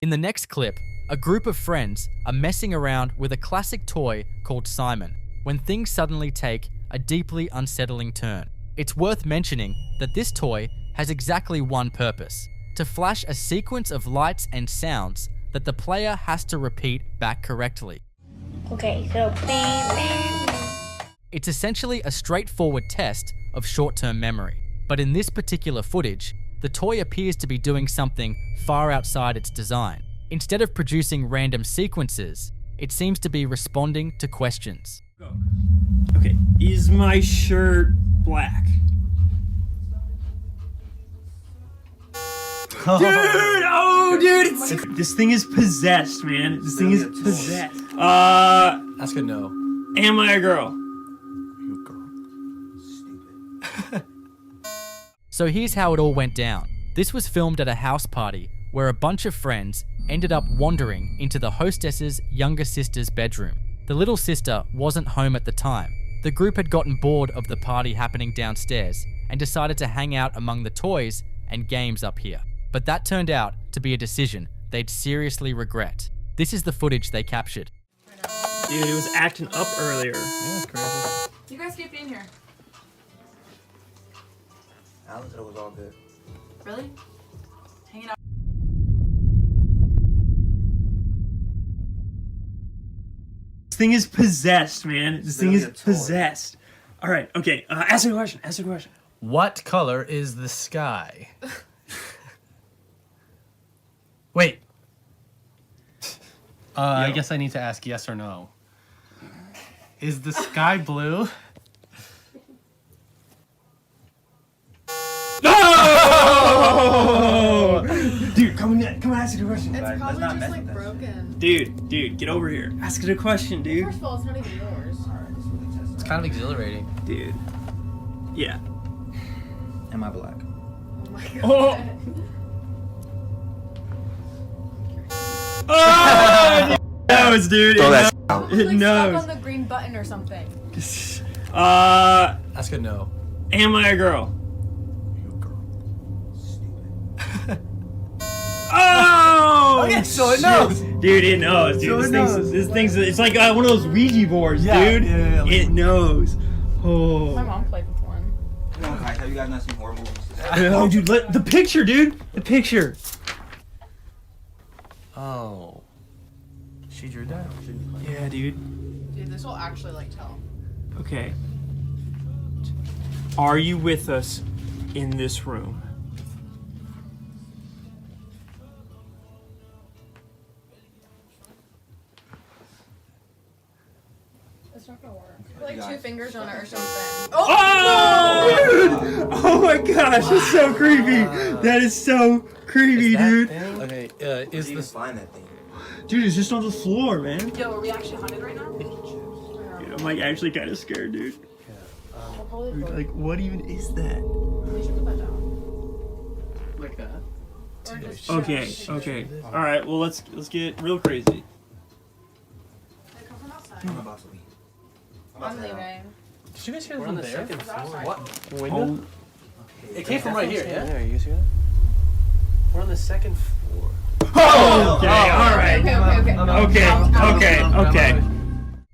In the next clip, a group of friends are messing around with a classic toy called Simon when things suddenly take a deeply unsettling turn. It's worth mentioning that this toy has exactly one purpose: to flash a sequence of lights and sounds that the player has to repeat back correctly. Okay, so bam, bam. It's essentially a straightforward test of short-term memory. But in this particular footage, the toy appears to be doing something far outside its design. Instead of producing random sequences, it seems to be responding to questions. Okay, is my shirt black? Dude, oh dude, this thing is possessed, man. This thing is possessed. That's good. No. Am I a girl? You girl. Stupid. So here's how it all went down. This was filmed at a house party where a bunch of friends ended up wandering into the hostess's younger sister's bedroom. The little sister wasn't home at the time. The group had gotten bored of the party happening downstairs and decided to hang out among the toys and games up here. But that turned out to be a decision they'd seriously regret. This is the footage they captured. Dude, it was acting up earlier. Yeah, crazy. You guys keep being here. Alan said it was all good. Really? Hanging out. This thing is possessed, man. This thing is Literally a toy. possessed. All right, okay. Ask a question. Ask a question. What color is the sky? Wait. I guess I need to ask yes or no. Is the sky blue? No! Dude, come on, ask it a question. It's probably just like broken. Dude, get over here. Ask it a question, dude. First of all, it's not even yours. It's kind of exhilarating. Dude. Yeah. Am I black? Oh my god. Oh! Oh! It knows, dude. It knows. Probably It like knows. stuck on the green button or something. That's good. No. Am I a girl? You girl. Stupid. Oh! Okay, so it knows. Dude, it knows, dude. So it knows. This thing's, it's like one of those Ouija boards, Yeah, dude. yeah, like- It knows. My Oh. mom played with one. Come on, guys. Have you guys not seen horror movies? Oh, dude, the picture, dude. The picture. Oh. She drew that. Yeah, dude. Dude, this will actually like tell. Okay. Are you with us in this room? It's not gonna work. Put like Yeah. 2 fingers on it or something. Oh, dude! Oh my gosh, it's so creepy. That is so creepy, dude. Okay. Is Where do you even this? find that thing? Dude, it's just on the floor, man. Yo, are we actually haunted right now? Dude, I'm like actually kind of scared, dude. We'll probably put- Like, what even is that? we should put that down. Like that. Or just Okay, shut it. okay. All right, well let's get real crazy. They come from outside. I'm about to leave. I'm leaving. Did you guys hear We're from on the there? second floor. What? Oh, It came from right here. Yeah. There, you see that? We're on the second floor. okay, all right. Okay.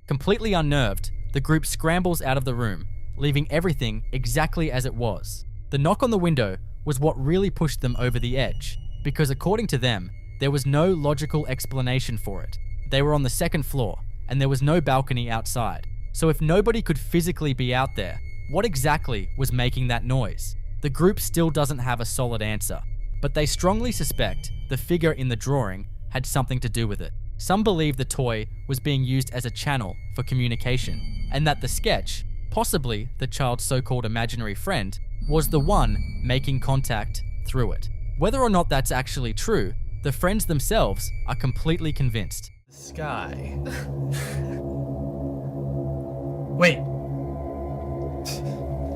Completely unnerved, the group scrambles out of the room, leaving everything exactly as it was. The knock on the window was what really pushed them over the edge, because according to them, there was no logical explanation for it. They were on the second floor, and there was no balcony outside. So if nobody could physically be out there, what exactly was making that noise? The group still doesn't have a solid answer, but they strongly suspect the figure in the drawing had something to do with it. Some believe the toy was being used as a channel for communication, and that the sketch, possibly the child's so-called imaginary friend, was the one making contact through it. Whether or not that's actually true, the friends themselves are completely convinced. Sky. Wait.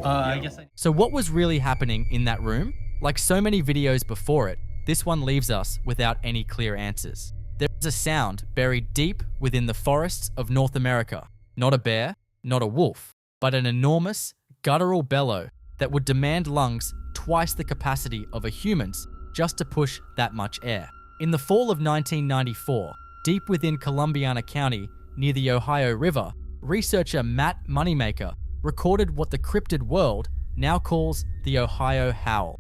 I guess I. So what was really happening in that room? Like so many videos before it, this one leaves us without any clear answers. There is a sound buried deep within the forests of North America. Not a bear, not a wolf, but an enormous, guttural bellow that would demand lungs twice the capacity of a human's just to push that much air. In the fall of 1994, deep within Columbiana County, near the Ohio River, researcher Matt Moneymaker recorded what the cryptid world now calls the Ohio Howl.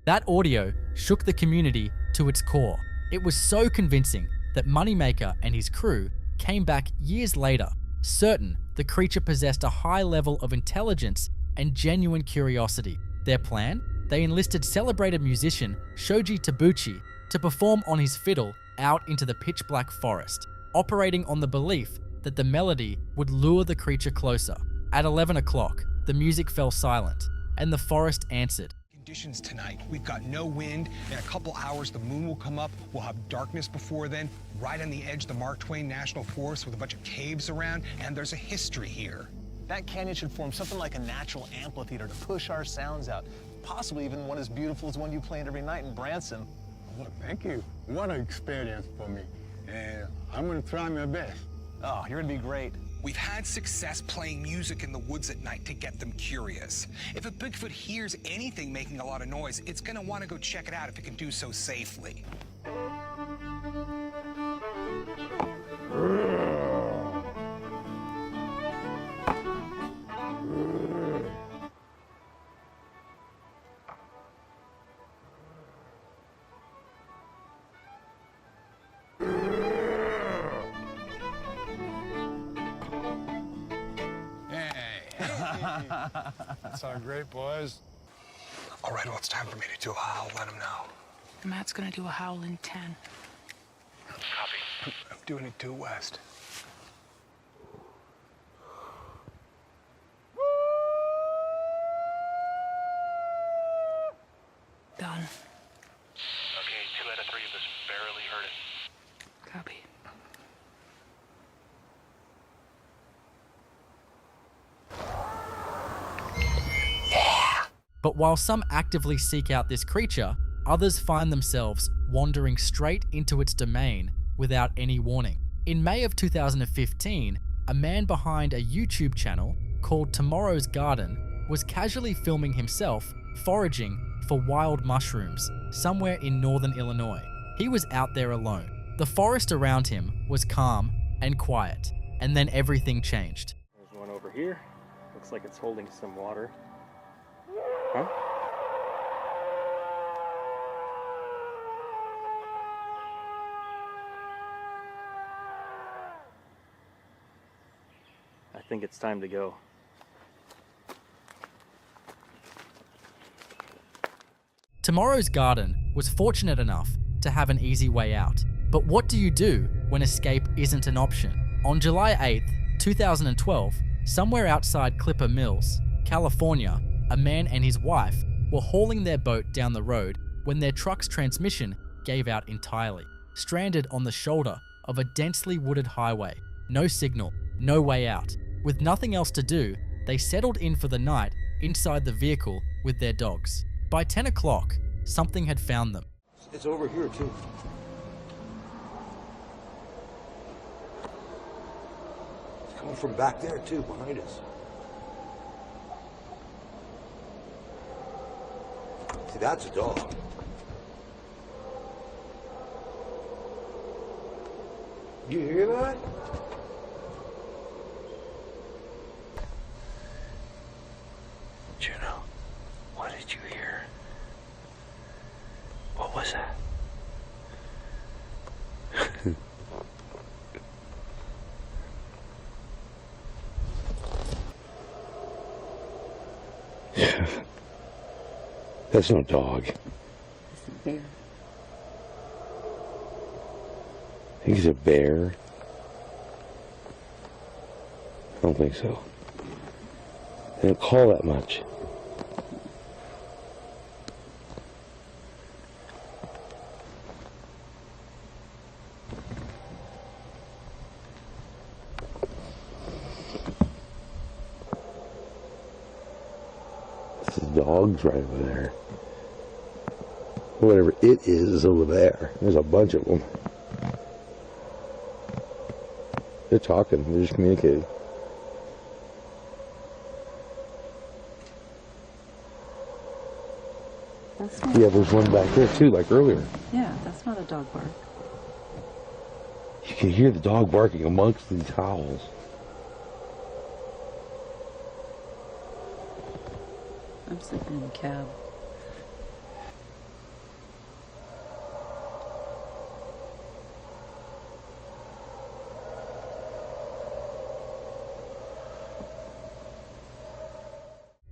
That audio shook the community to its core. It was so convincing that Moneymaker and his crew came back years later, certain the creature possessed a high level of intelligence and genuine curiosity. Their plan? They enlisted celebrated musician Shoji Tabuchi to perform on his fiddle out into the pitch-black forest, operating on the belief that the melody would lure the creature closer. At 11 o'clock, the music fell silent, and the forest answered. Conditions tonight. We've got no wind. In a couple hours, the moon will come up. We'll have darkness before then. Right on the edge of the Mark Twain National Forest with a bunch of caves around, and there's a history here. That canyon should form something like a natural amphitheater to push our sounds out. Possibly even one as beautiful as one you play every night in Branson. Well, thank you. What an experience for me. And I'm gonna try my best. Oh, you're gonna be great. We've had success playing music in the woods at night to get them curious. If a Bigfoot hears anything making a lot of noise, it's gonna want to go check it out if it can do so safely. That sounds great, boys. All right, well, it's time for me to do a howl. Let him know. Matt's gonna do a howl in 10. Copy. I'm doing it due west. Done. Okay, 2 out of 3 of us barely heard it. Copy. But while some actively seek out this creature, others find themselves wandering straight into its domain without any warning. In May of 2015, a man behind a YouTube channel called Tomorrow's Garden was casually filming himself foraging for wild mushrooms somewhere in northern Illinois. He was out there alone. The forest around him was calm and quiet, and then everything changed. There's one over here. Looks like it's holding some water. Huh? I think it's time to go. Tomorrow's Garden was fortunate enough to have an easy way out. But what do you do when escape isn't an option? On July 8th, 2012, somewhere outside Clipper Mills, California, a man and his wife were hauling their boat down the road when their truck's transmission gave out entirely. Stranded on the shoulder of a densely wooded highway, no signal, no way out. With nothing else to do, they settled in for the night inside the vehicle with their dogs. By 10 o'clock, something had found them. It's over here too. It's coming from back there too, behind us. See, that's a dog. You hear that? Juno, what did you hear? What was that? That's no dog. It's a bear. I think it's a bear. I don't think so. They don't call that much. the dog's right over there. Whatever it is over there. There's a bunch of them. They're talking. They're just communicating. That's not Yeah, there's one back there too, like earlier. Yeah, that's not a dog bark. You can hear the dog barking amongst these howls. I'm sleeping in the cab.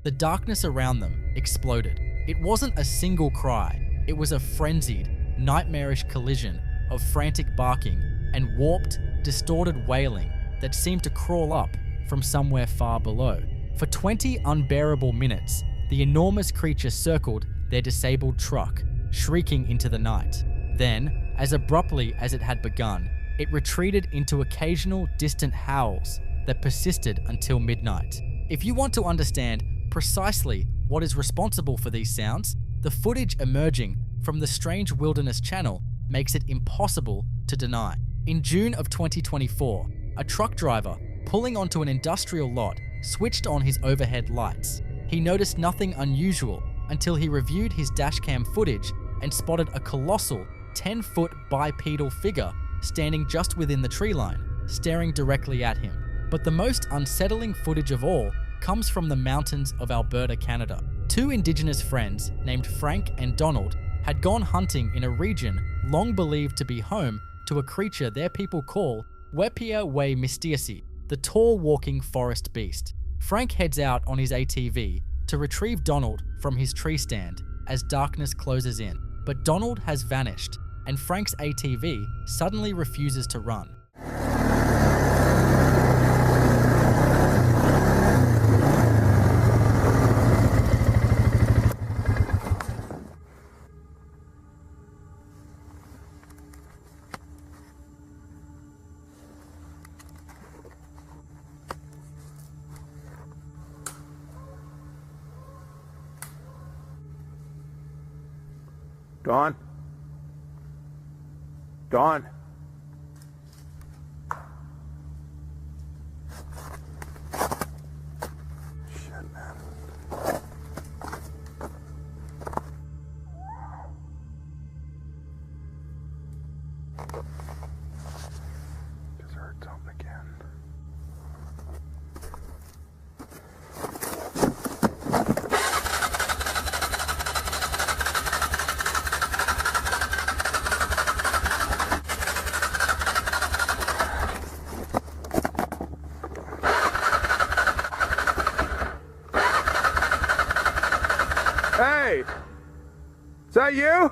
The darkness around them exploded. It wasn't a single cry. It was a frenzied, nightmarish collision of frantic barking and warped, distorted wailing that seemed to crawl up from somewhere far below. For 20 unbearable minutes, the enormous creature circled their disabled truck, shrieking into the night. Then, as abruptly as it had begun, it retreated into occasional distant howls that persisted until midnight. If you want to understand precisely what is responsible for these sounds, the footage emerging from the Strange Wilderness channel makes it impossible to deny. In June of 2024, a truck driver pulling onto an industrial lot switched on his overhead lights. He noticed nothing unusual until he reviewed his dashcam footage and spotted a colossal 10-foot bipedal figure standing just within the tree line, staring directly at him. But the most unsettling footage of all comes from the mountains of Alberta, Canada. Two Indigenous friends named Frank and Donald had gone hunting in a region long believed to be home to a creature their people call Wepia We Mistiasi, the tall walking forest beast. Frank heads out on his ATV to retrieve Donald from his tree stand as darkness closes in. But Donald has vanished, and Frank's ATV suddenly refuses to run. Dawn? Dawn? Shit, man. Just heard something again. Hey! Is that you?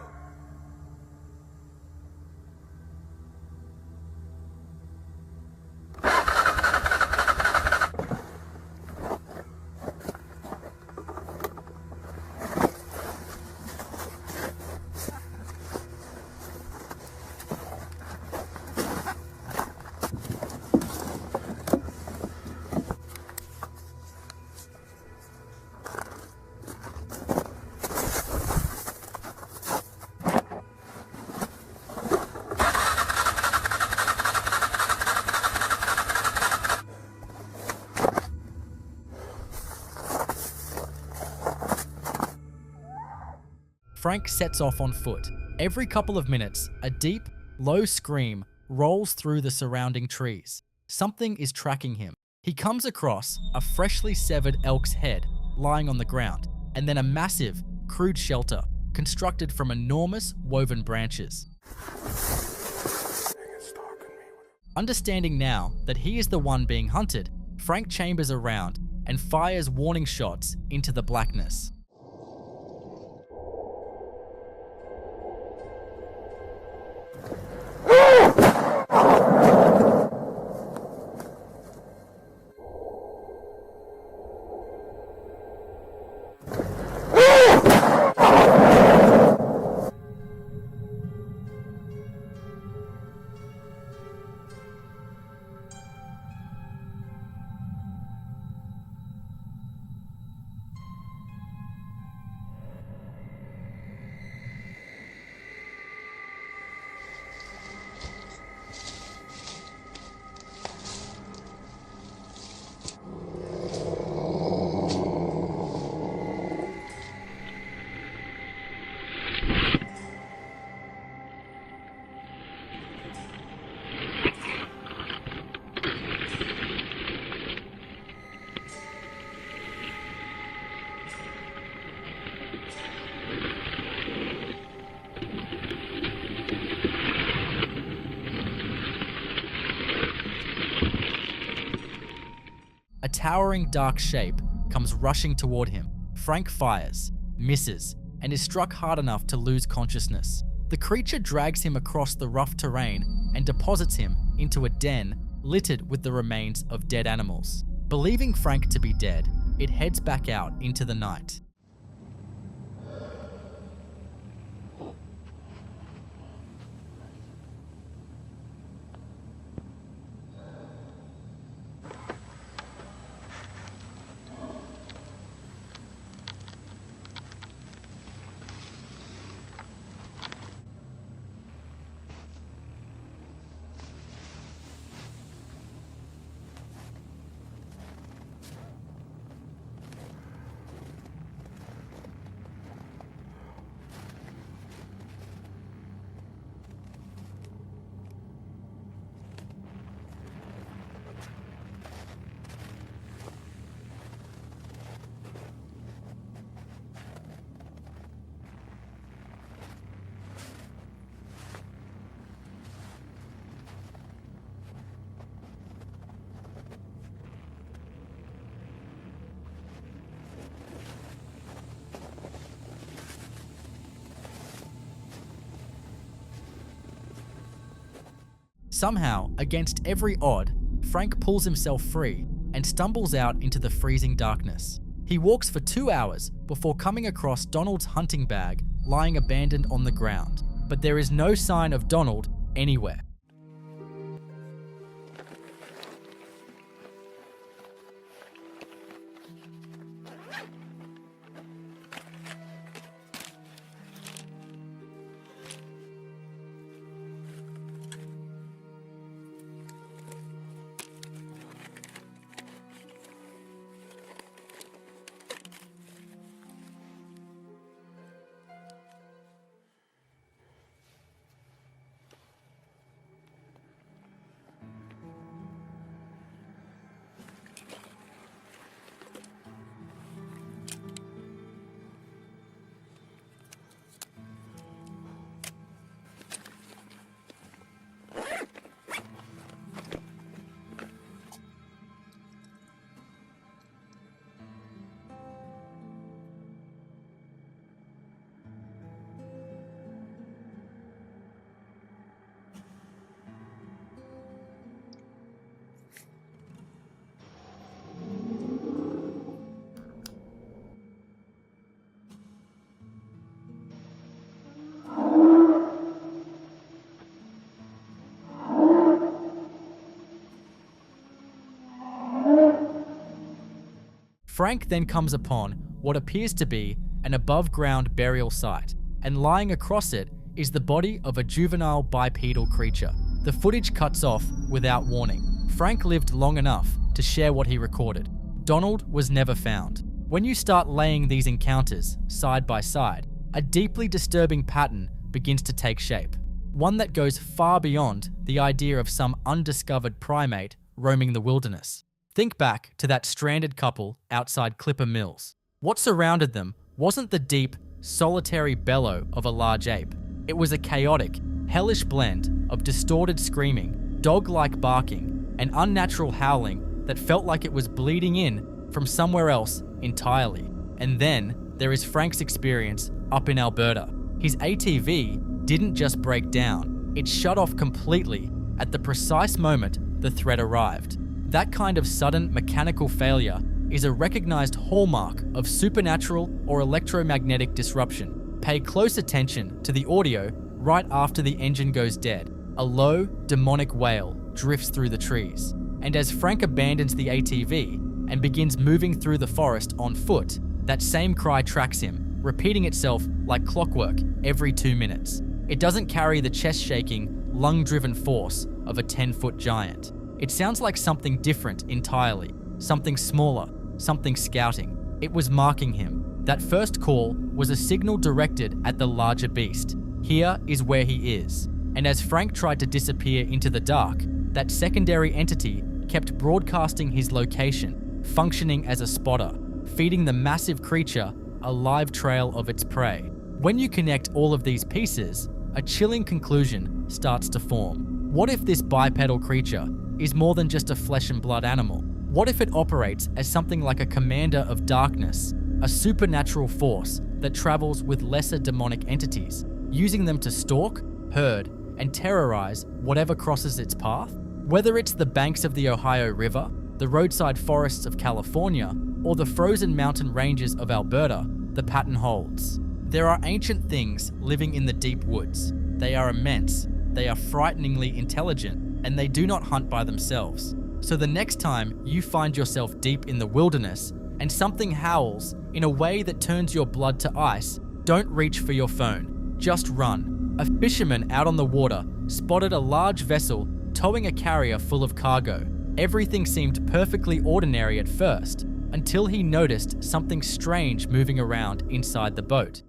Frank sets off on foot. Every couple of minutes, a deep, low scream rolls through the surrounding trees. Something is tracking him. He comes across a freshly severed elk's head lying on the ground, and then a massive, crude shelter constructed from enormous woven branches. Understanding now that he is the one being hunted, Frank chambers around and fires warning shots into the blackness. towering dark shape comes rushing toward him. Frank fires, misses, and is struck hard enough to lose consciousness. The creature drags him across the rough terrain and deposits him into a den littered with the remains of dead animals. Believing Frank to be dead, it heads back out into the night. Somehow, against every odd, Frank pulls himself free and stumbles out into the freezing darkness. He walks for 2 hours before coming across Donald's hunting bag lying abandoned on the ground, but there is no sign of Donald anywhere. Frank then comes upon what appears to be an above-ground burial site, and lying across it is the body of a juvenile bipedal creature. The footage cuts off without warning. Frank lived long enough to share what he recorded. Donald was never found. When you start laying these encounters side by side, a deeply disturbing pattern begins to take shape. One that goes far beyond the idea of some undiscovered primate roaming the wilderness. Think back to that stranded couple outside Clipper Mills. What surrounded them wasn't the deep, solitary bellow of a large ape. It was a chaotic, hellish blend of distorted screaming, dog-like barking, and unnatural howling that felt like it was bleeding in from somewhere else entirely. And then there is Frank's experience up in Alberta. His ATV didn't just break down, it shut off completely at the precise moment the threat arrived. That kind of sudden mechanical failure is a recognized hallmark of supernatural or electromagnetic disruption. Pay close attention to the audio right after the engine goes dead. A low, demonic wail drifts through the trees. And as Frank abandons the ATV and begins moving through the forest on foot, that same cry tracks him, repeating itself like clockwork every 2 minutes. It doesn't carry the chest-shaking, lung-driven force of a 10-foot giant. It sounds like something different entirely, something smaller, something scouting. It was marking him. That first call was a signal directed at the larger beast. Here is where he is. And as Frank tried to disappear into the dark, that secondary entity kept broadcasting his location, functioning as a spotter, feeding the massive creature a live trail of its prey. When you connect all of these pieces, a chilling conclusion starts to form. What if this bipedal creature is more than just a flesh and blood animal? What if it operates as something like a commander of darkness, a supernatural force that travels with lesser demonic entities, using them to stalk, herd, and terrorize whatever crosses its path? Whether it's the banks of the Ohio River, the roadside forests of California, or the frozen mountain ranges of Alberta, the pattern holds. There are ancient things living in the deep woods. They are immense, they are frighteningly intelligent, and they do not hunt by themselves. So the next time you find yourself deep in the wilderness and something howls in a way that turns your blood to ice, don't reach for your phone, just run. A fisherman out on the water spotted a large vessel towing a carrier full of cargo. Everything seemed perfectly ordinary at first, until he noticed something strange moving around inside the boat.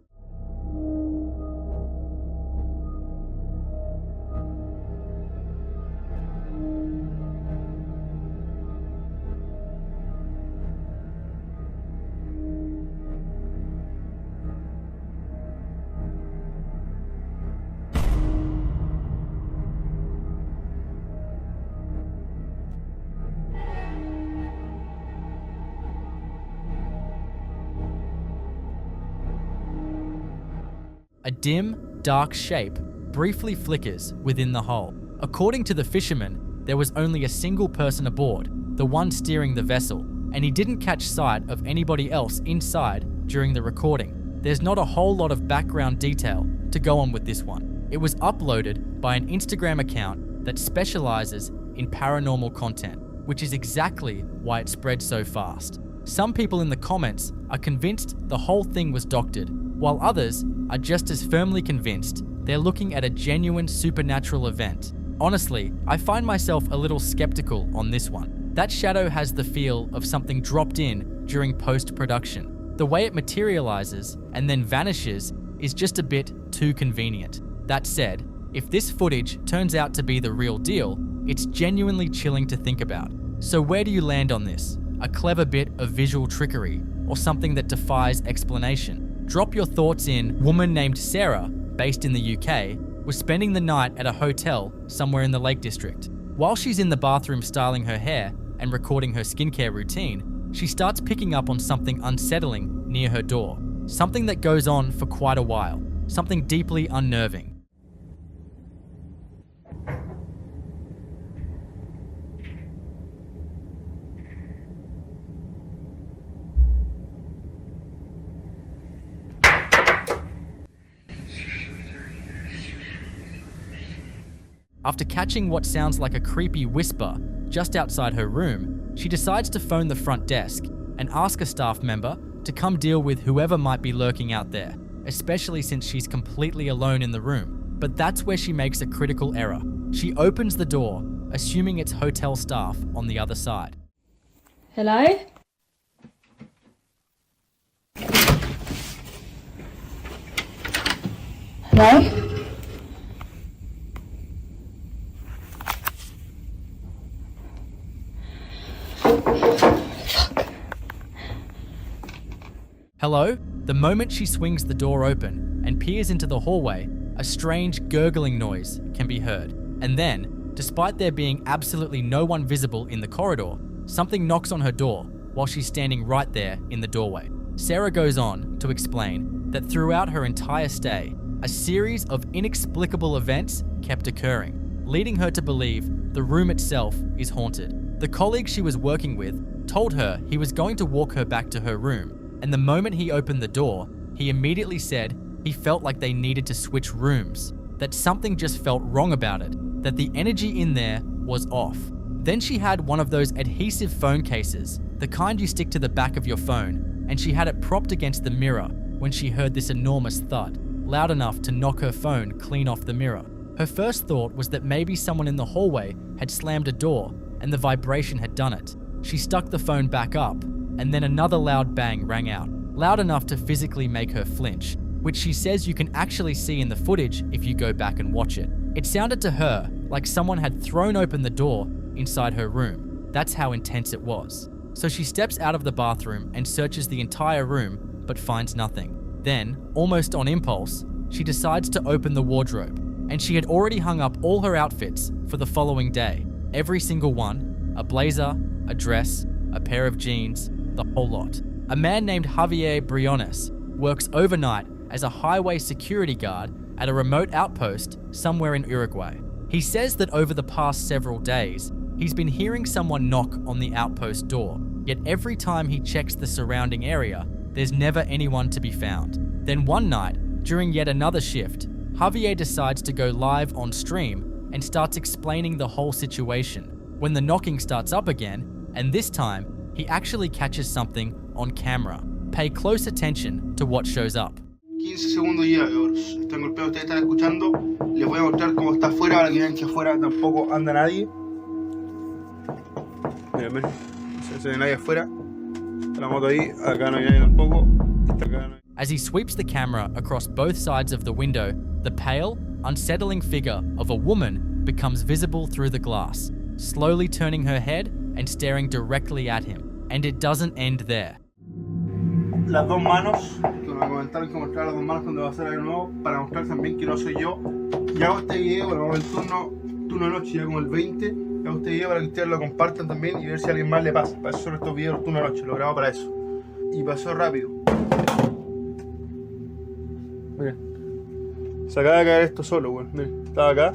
A dim, dark shape briefly flickers within the hull. According to the fisherman, there was only a single person aboard, the one steering the vessel, and he didn't catch sight of anybody else inside during the recording. There's not a whole lot of background detail to go on with this one. It was uploaded by an Instagram account that specializes in paranormal content, which is exactly why it spread so fast. Some people in the comments are convinced the whole thing was doctored, while others are just as firmly convinced they're looking at a genuine supernatural event. Honestly, I find myself a little skeptical on this one. That shadow has the feel of something dropped in during post-production. The way it materializes and then vanishes is just a bit too convenient. That said, if this footage turns out to be the real deal, it's genuinely chilling to think about. So where do you land on this? A clever bit of visual trickery, or something that defies explanation? Drop your thoughts in. Woman named Sarah, based in the UK, was spending the night at a hotel somewhere in the Lake District. While she's in the bathroom styling her hair and recording her skincare routine, she starts picking up on something unsettling near her door. Something that goes on for quite a while. Something deeply unnerving. After catching what sounds like a creepy whisper just outside her room, she decides to phone the front desk and ask a staff member to come deal with whoever might be lurking out there, especially since she's completely alone in the room. But that's where she makes a critical error. She opens the door, assuming it's hotel staff on the other side. Hello? Hello? Hello? The moment she swings the door open and peers into the hallway, a strange gurgling noise can be heard. And then, despite there being absolutely no one visible in the corridor, something knocks on her door while she's standing right there in the doorway. Sarah goes on to explain that throughout her entire stay, a series of inexplicable events kept occurring, leading her to believe the room itself is haunted. The colleague she was working with told her he was going to walk her back to her room, and the moment he opened the door, he immediately said he felt like they needed to switch rooms, that something just felt wrong about it, that the energy in there was off. Then she had one of those adhesive phone cases, the kind you stick to the back of your phone, and she had it propped against the mirror when she heard this enormous thud, loud enough to knock her phone clean off the mirror. Her first thought was that maybe someone in the hallway had slammed a door and the vibration had done it. She stuck the phone back up, and then another loud bang rang out, loud enough to physically make her flinch, which she says you can actually see in the footage if you go back and watch it. It sounded to her like someone had thrown open the door inside her room. That's how intense it was. So she steps out of the bathroom and searches the entire room, but finds nothing. Then, almost on impulse, she decides to open the wardrobe, and she had already hung up all her outfits for the following day. Every single one, a blazer, a dress, a pair of jeans, the whole lot. A man named Javier Briones works overnight as a highway security guard at a remote outpost somewhere in Uruguay. He says that over the past several days, he's been hearing someone knock on the outpost door, yet every time he checks the surrounding area, there's never anyone to be found. Then one night, during yet another shift, Javier decides to go live on stream and starts explaining the whole situation, when the knocking starts up again, and this time, he actually catches something on camera. Pay close attention to what shows up. 15 segundos y están golpeados, ustedes están escuchando. Les voy a mostrar cómo está afuera para que vean que afuera tampoco anda nadie. Miren, no se ve nadie afuera. Está la moto ahí, acá no hay nadie tampoco. Acá no hay. As he sweeps the camera across both sides of the window, the pale, unsettling figure of a woman becomes visible through the glass, slowly turning her head and staring directly at him. And it doesn't end there. Las dos manos, que me comentaron que mostrar las dos manos cuando va a hacer algo nuevo, para mostrar también que no soy yo. Y hago este video, bueno, vamos el turno de noche, ya como el 20, y hago este video para que ustedes lo compartan también y ver si a alguien más le pasa. Para eso son estos videos del turno de noche, lo grabo para eso. Y pasó rápido. Miren, se acaba de caer esto solo, bueno, miren, estaba acá.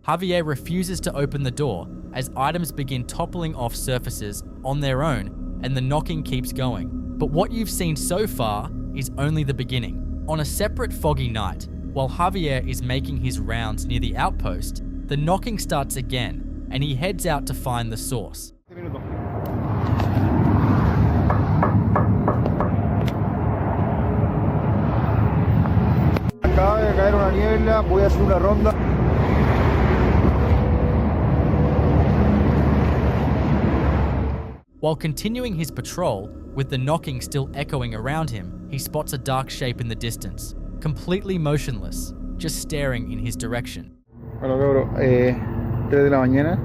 Javier refuses to open the door as items begin toppling off surfaces on their own and the knocking keeps going. But what you've seen so far is only the beginning. On a separate foggy night, while Javier is making his rounds near the outpost, the knocking starts again and he heads out to find the source. Acaba de caer una niebla, voy a hacer una ronda. While continuing his patrol, with the knocking still echoing around him, he spots a dark shape in the distance, completely motionless, just staring in his direction. Bueno, cabrón, 3 de la mañana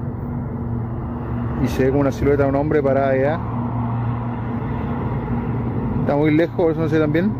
y se ve como una silueta de un hombre parada allá. Está muy lejos, por eso no sé tan bien.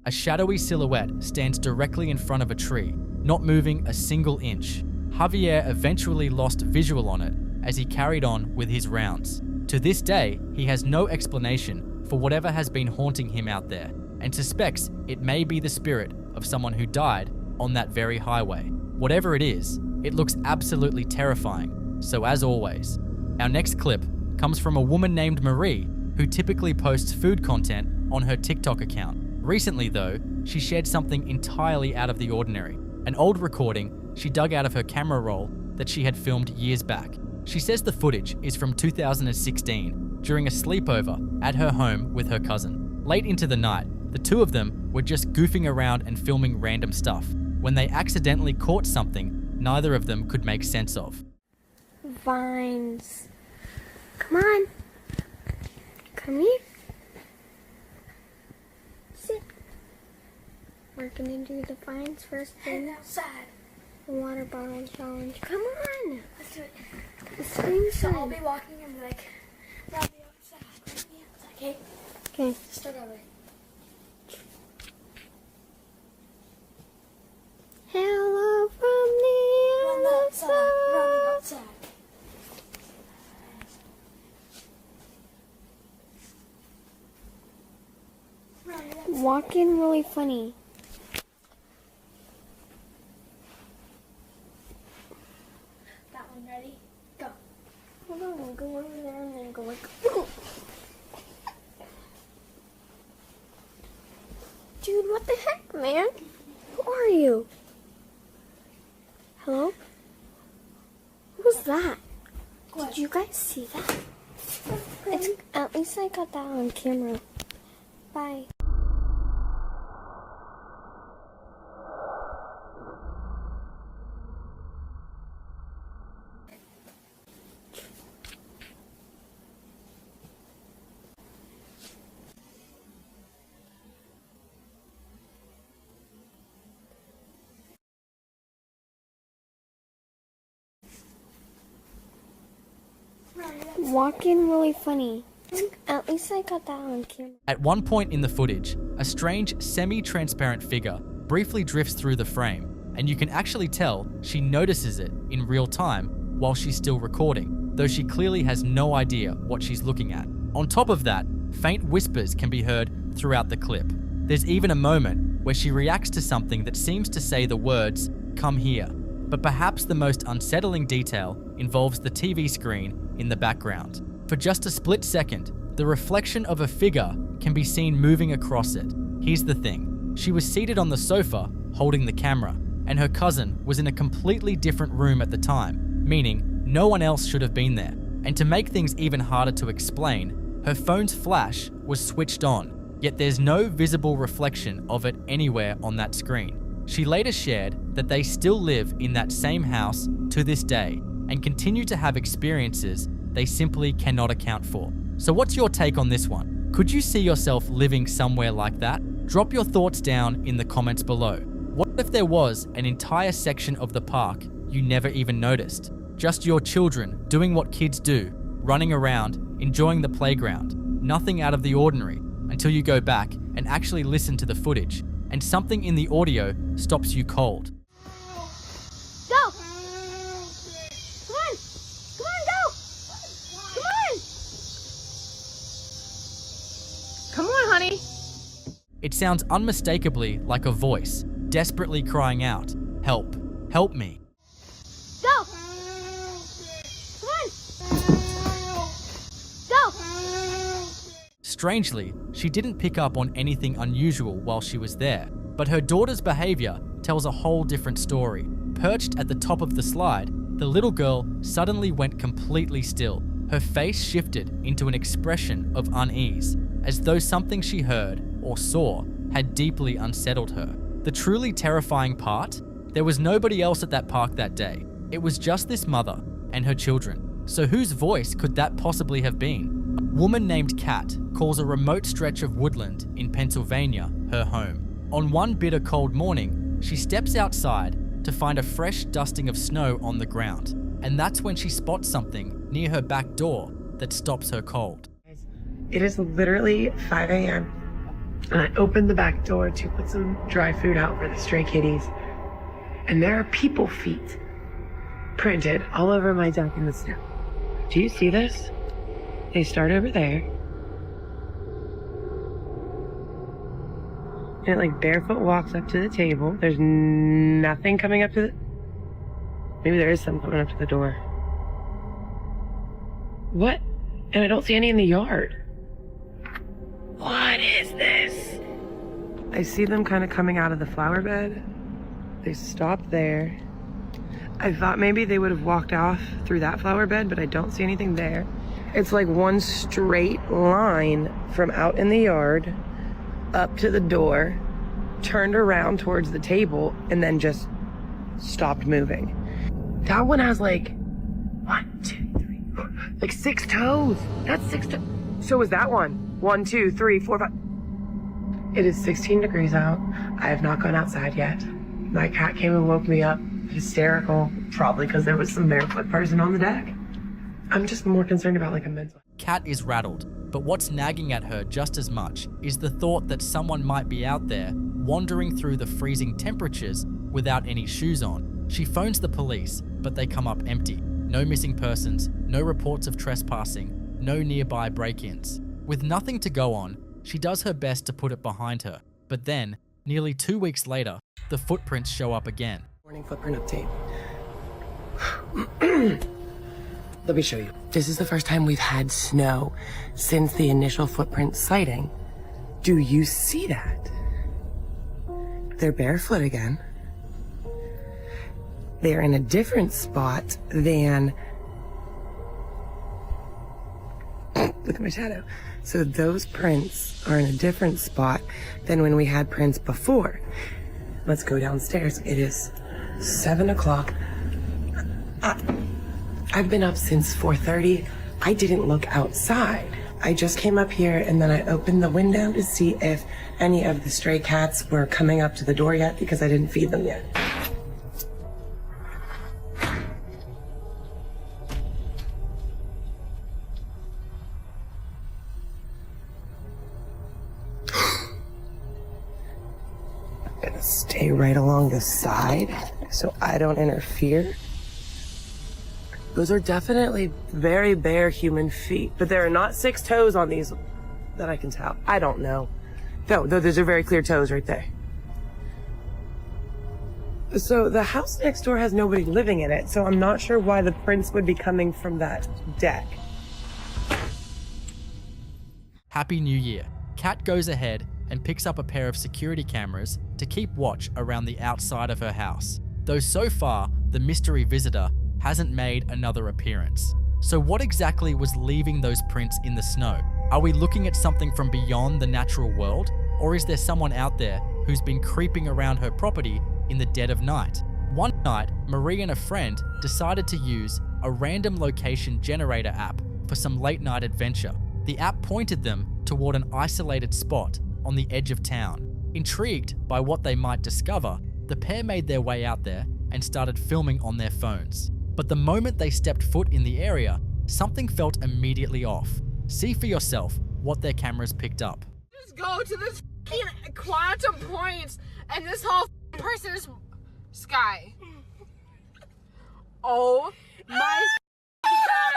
A shadowy silhouette stands directly in front of a tree, not moving a single inch. Javier eventually lost visual on it as he carried on with his rounds. To this day, he has no explanation for whatever has been haunting him out there, and suspects it may be the spirit of someone who died on that very highway. Whatever it is, it looks absolutely terrifying. So as always, our next clip comes from a woman named Marie, who typically posts food content on her TikTok account. Recently though, she shared something entirely out of the ordinary, an old recording she dug out of her camera roll that she had filmed years back. She says the footage is from 2016, during a sleepover at her home with her cousin. Late into the night, the two of them were just goofing around and filming random stuff, when they accidentally caught something neither of them could make sense of. Vines. Come on. Come here. Sit. We're gonna do the vines first thing. Outside. The water bottle challenge. Come on. Let's do it. So I'll be walking and be like, I'll be outside. Okay? Okay. Start over. Hello from the other side. Running outside. Walking really funny. That one ready? Go. Hold on, go over there and then go like. Dude, what the heck, man? Who are you? Hello? What was that? Did you guys see that? At least I got that on camera. Bye. Walking really funny. At least I got that on camera. At one point in the footage, a strange semi-transparent figure briefly drifts through the frame, and you can actually tell she notices it in real time while she's still recording. though she clearly has no idea what she's looking at. On top of that, faint whispers can be heard throughout the clip. There's even a moment where she reacts to something that seems to say the words, "Come here." But perhaps the most unsettling detail involves the TV screen in the background. For just a split second, the reflection of a figure can be seen moving across it. Here's the thing. She was seated on the sofa, holding the camera, and her cousin was in a completely different room at the time, meaning no one else should have been there. And to make things even harder to explain, her phone's flash was switched on, yet there's no visible reflection of it anywhere on that screen. She later shared that they still live in that same house to this day and continue to have experiences they simply cannot account for. So what's your take on this one? Could you see yourself living somewhere like that? Drop your thoughts down in the comments below. What if there was an entire section of the park you never even noticed? Just your children doing what kids do, running around, enjoying the playground. Nothing out of the ordinary until you go back and actually listen to the footage, and something in the audio stops you cold. Go! Come on! Come on, go! Come on! Come on, honey! It sounds unmistakably like a voice, desperately crying out, "Help! Help me!" Go! Come on! Go! Strangely, she didn't pick up on anything unusual while she was there, but her daughter's behavior tells a whole different story. Perched at the top of the slide, the little girl suddenly went completely still. Her face shifted into an expression of unease, as though something she heard or saw had deeply unsettled her. The truly terrifying part? There was nobody else at that park that day. It was just this mother and her children. So whose voice could that possibly have been? A woman named Kat calls a remote stretch of woodland in Pennsylvania her home. On one bitter cold morning, she steps outside to find a fresh dusting of snow on the ground. And that's when she spots something near her back door that stops her cold. It is literally 5 a.m. and I opened the back door to put some dry food out for the stray kitties. And there are people feet printed all over my deck in the snow. Do you see this? They start over there. And it like barefoot walks up to the table. There's nothing coming up to the... Maybe there is some coming up to the door. What? And I don't see any in the yard. What is this? I see them kind of coming out of the flower bed. They stop there. I thought maybe they would have walked off through that flower bed, but I don't see anything there. It's like one straight line from out in the yard up to the door, turned around towards the table, and then just stopped moving. That one has like 1, 2, 3, 4, like 6 toes. That's 6 toes. So is that one. 1, 2, 3, 4, 5. It is 16 degrees out. I have not gone outside yet. My cat came and woke me up, hysterical, probably because there was some barefoot person on the deck. I'm just more concerned about like a mental. Kat is rattled, but what's nagging at her just as much is the thought that someone might be out there wandering through the freezing temperatures without any shoes on. She phones the police, but they come up empty. No missing persons, no reports of trespassing, no nearby break-ins. With nothing to go on, she does her best to put it behind her, but then, nearly 2 weeks later, the footprints show up again. Morning footprint update. Let me show you. This is the first time we've had snow since the initial footprint sighting. Do you see that? They're barefoot again. They're in a different spot than... Look at my shadow. So those prints are in a different spot than when we had prints before. Let's go downstairs. It is 7 o'clock. I've been up since 4:30. I didn't look outside. I just came up here and then I opened the window to see if any of the stray cats were coming up to the door yet because I didn't feed them yet. I'm gonna stay right along the side so I don't interfere. Those are definitely very bare human feet, but there are not 6 toes on these that I can tell. I don't know. No, those are very clear toes right there. So the house next door has nobody living in it, so I'm not sure why the prints would be coming from that deck. Happy New Year. Kat goes ahead and picks up a pair of security cameras to keep watch around the outside of her house, though so far the mystery visitor hasn't made another appearance. So what exactly was leaving those prints in the snow? Are we looking at something from beyond the natural world, or is there someone out there who's been creeping around her property in the dead of night? One night, Marie and a friend decided to use a random location generator app for some late night adventure. The app pointed them toward an isolated spot on the edge of town. Intrigued by what they might discover, the pair made their way out there and started filming on their phones. But the moment they stepped foot in the area, something felt immediately off. See for yourself what their cameras picked up. Just go to this quantum point, and this whole person is Sky. Oh my God.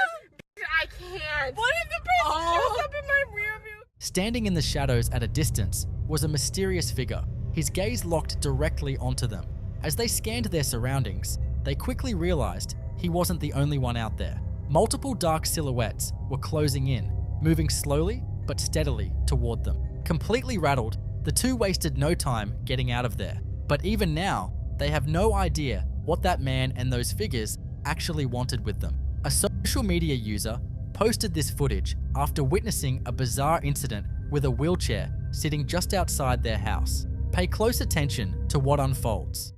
I can't. What if the person shows up in my rear view? Standing in the shadows at a distance was a mysterious figure, his gaze locked directly onto them. As they scanned their surroundings, they quickly realized he wasn't the only one out there. Multiple dark silhouettes were closing in, moving slowly but steadily toward them. Completely rattled, the two wasted no time getting out of there. But even now, they have no idea what that man and those figures actually wanted with them. A social media user posted this footage after witnessing a bizarre incident with a wheelchair sitting just outside their house. Pay close attention to what unfolds.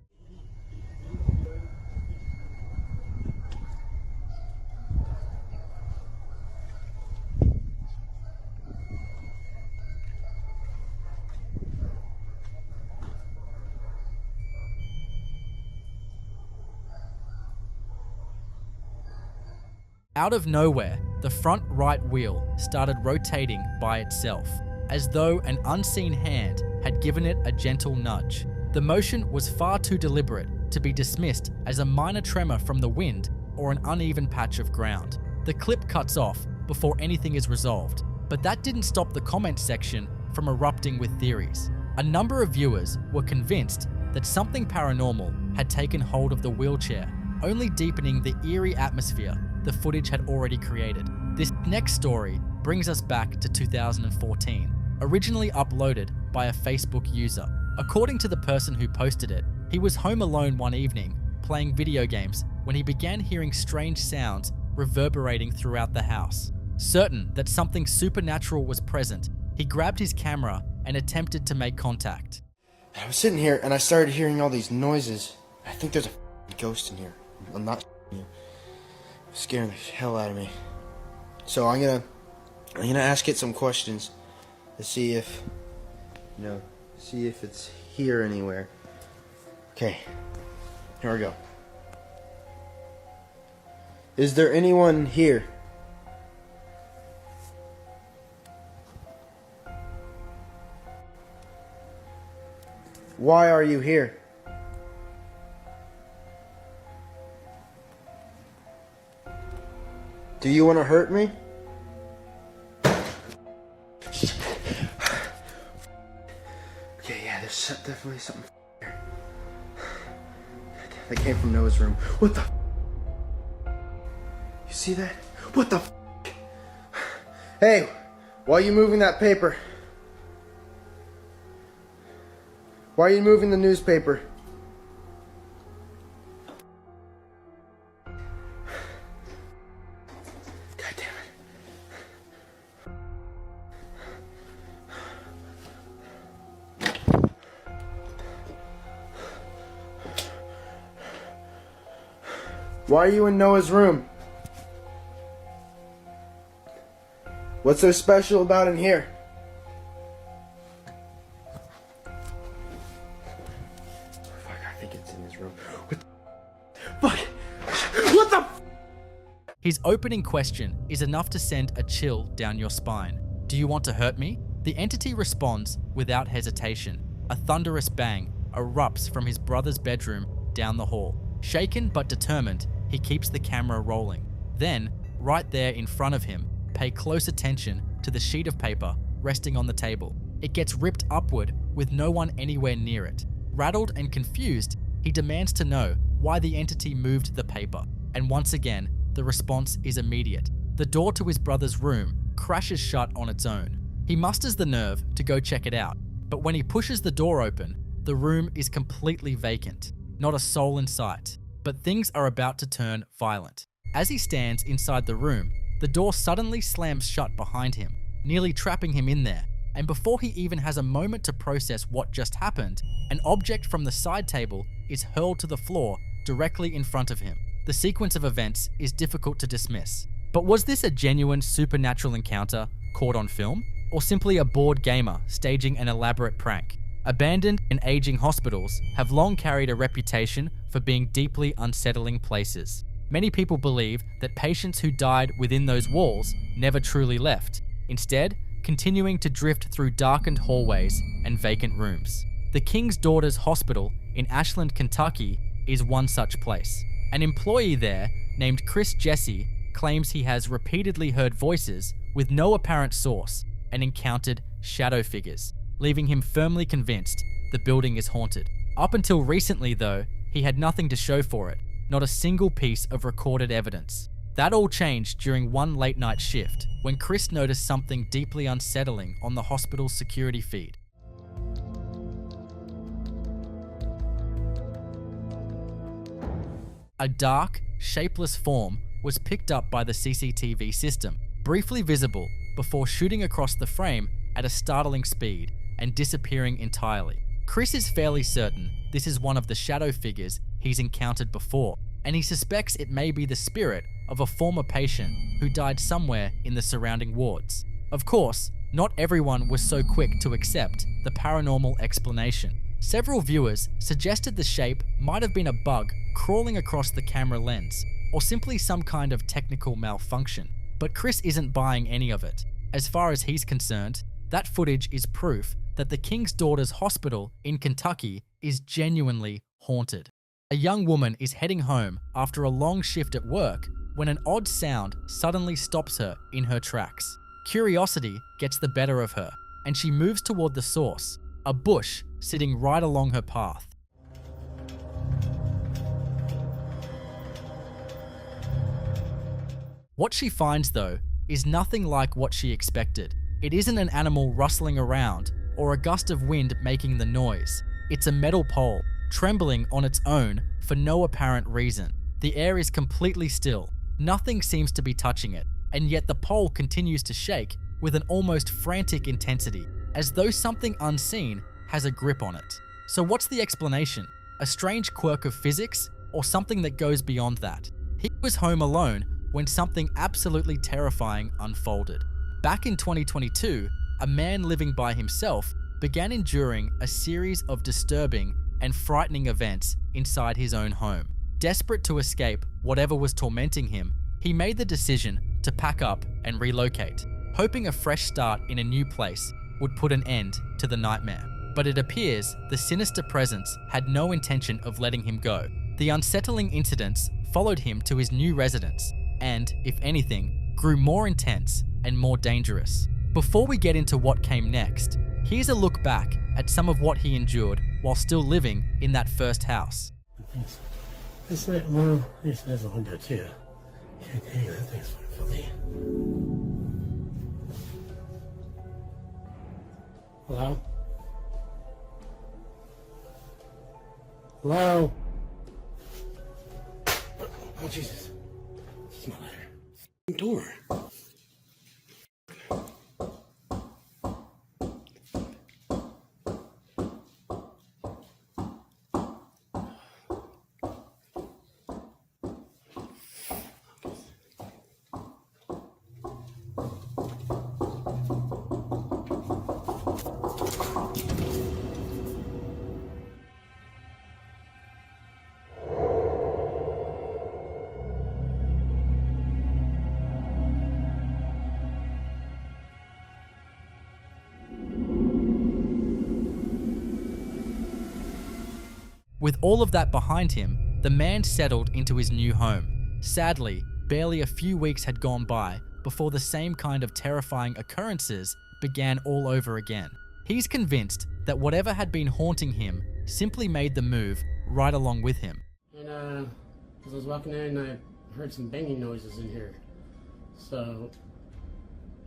Out of nowhere, the front right wheel started rotating by itself, as though an unseen hand had given it a gentle nudge. The motion was far too deliberate to be dismissed as a minor tremor from the wind or an uneven patch of ground. The clip cuts off before anything is resolved, but that didn't stop the comment section from erupting with theories. A number of viewers were convinced that something paranormal had taken hold of the wheelchair, only deepening the eerie atmosphere the footage had already created. This next story brings us back to 2014, originally uploaded by a Facebook user. According to the person who posted it, he was home alone one evening, playing video games, when he began hearing strange sounds reverberating throughout the house. Certain that something supernatural was present, he grabbed his camera and attempted to make contact. I was sitting here and I started hearing all these noises. I think there's a ghost in here. I'm not you. It's scaring the hell out of me. So I'm gonna ask it some questions to see if, see if it's here anywhere. Okay, here we go. Is there anyone here? Why are you here? Do you want to hurt me? Okay, yeah, there's definitely something here. That came from Noah's room. What the? You see that? What the? Hey, why are you moving that paper? Why are you moving the newspaper? Why are you in Noah's room? What's so special about in here? Fuck, I think it's in his room. What the fuck? What the? His opening question is enough to send a chill down your spine. Do you want to hurt me? The entity responds without hesitation. A thunderous bang erupts from his brother's bedroom down the hall. Shaken but determined, he keeps the camera rolling. Then, right there in front of him, pay close attention to the sheet of paper resting on the table. It gets ripped upward with no one anywhere near it. Rattled and confused, he demands to know why the entity moved the paper. And once again, the response is immediate. The door to his brother's room crashes shut on its own. He musters the nerve to go check it out, but when he pushes the door open, the room is completely vacant. Not a soul in sight, but things are about to turn violent. As he stands inside the room, the door suddenly slams shut behind him, nearly trapping him in there. And before he even has a moment to process what just happened, an object from the side table is hurled to the floor directly in front of him. The sequence of events is difficult to dismiss. But was this a genuine supernatural encounter caught on film? Or simply a bored gamer staging an elaborate prank? Abandoned and aging hospitals have long carried a reputation for being deeply unsettling places. Many people believe that patients who died within those walls never truly left, instead continuing to drift through darkened hallways and vacant rooms. The King's Daughters Hospital in Ashland, Kentucky is one such place. An employee there named Chris Jesse claims he has repeatedly heard voices with no apparent source and encountered shadow figures, leaving him firmly convinced the building is haunted. Up until recently though, he had nothing to show for it, not a single piece of recorded evidence. That all changed during one late night shift when Chris noticed something deeply unsettling on the hospital's security feed. A dark, shapeless form was picked up by the CCTV system, briefly visible before shooting across the frame at a startling speed and disappearing entirely. Chris is fairly certain this is one of the shadow figures he's encountered before, and he suspects it may be the spirit of a former patient who died somewhere in the surrounding wards. Of course, not everyone was so quick to accept the paranormal explanation. Several viewers suggested the shape might have been a bug crawling across the camera lens, or simply some kind of technical malfunction. But Chris isn't buying any of it. As far as he's concerned, that footage is proof that the King's Daughters Hospital in Kentucky is genuinely haunted. A young woman is heading home after a long shift at work when an odd sound suddenly stops her in her tracks. Curiosity gets the better of her, and she moves toward the source, a bush sitting right along her path. What she finds, though, is nothing like what she expected. It isn't an animal rustling around or a gust of wind making the noise. It's a metal pole, trembling on its own for no apparent reason. The air is completely still. Nothing seems to be touching it, and yet the pole continues to shake with an almost frantic intensity, as though something unseen has a grip on it. So what's the explanation? A strange quirk of physics, or something that goes beyond that? He was home alone when something absolutely terrifying unfolded. Back in 2022, a man living by himself began enduring a series of disturbing and frightening events inside his own home. Desperate to escape whatever was tormenting him, he made the decision to pack up and relocate, hoping a fresh start in a new place would put an end to the nightmare. But it appears the sinister presence had no intention of letting him go. The unsettling incidents followed him to his new residence and, if anything, grew more intense and more dangerous. Before we get into what came next, here's a look back at some of what he endured while still living in that first house. It's like, well, it's never on that too. Okay, that thing's for me. Hello? Hello? Oh, Jesus. It's not there. Door. With all of that behind him, the man settled into his new home. Sadly, barely a few weeks had gone by before the same kind of terrifying occurrences began all over again. He's convinced that whatever had been haunting him simply made the move right along with him. And as I was walking in, I heard some banging noises in here. So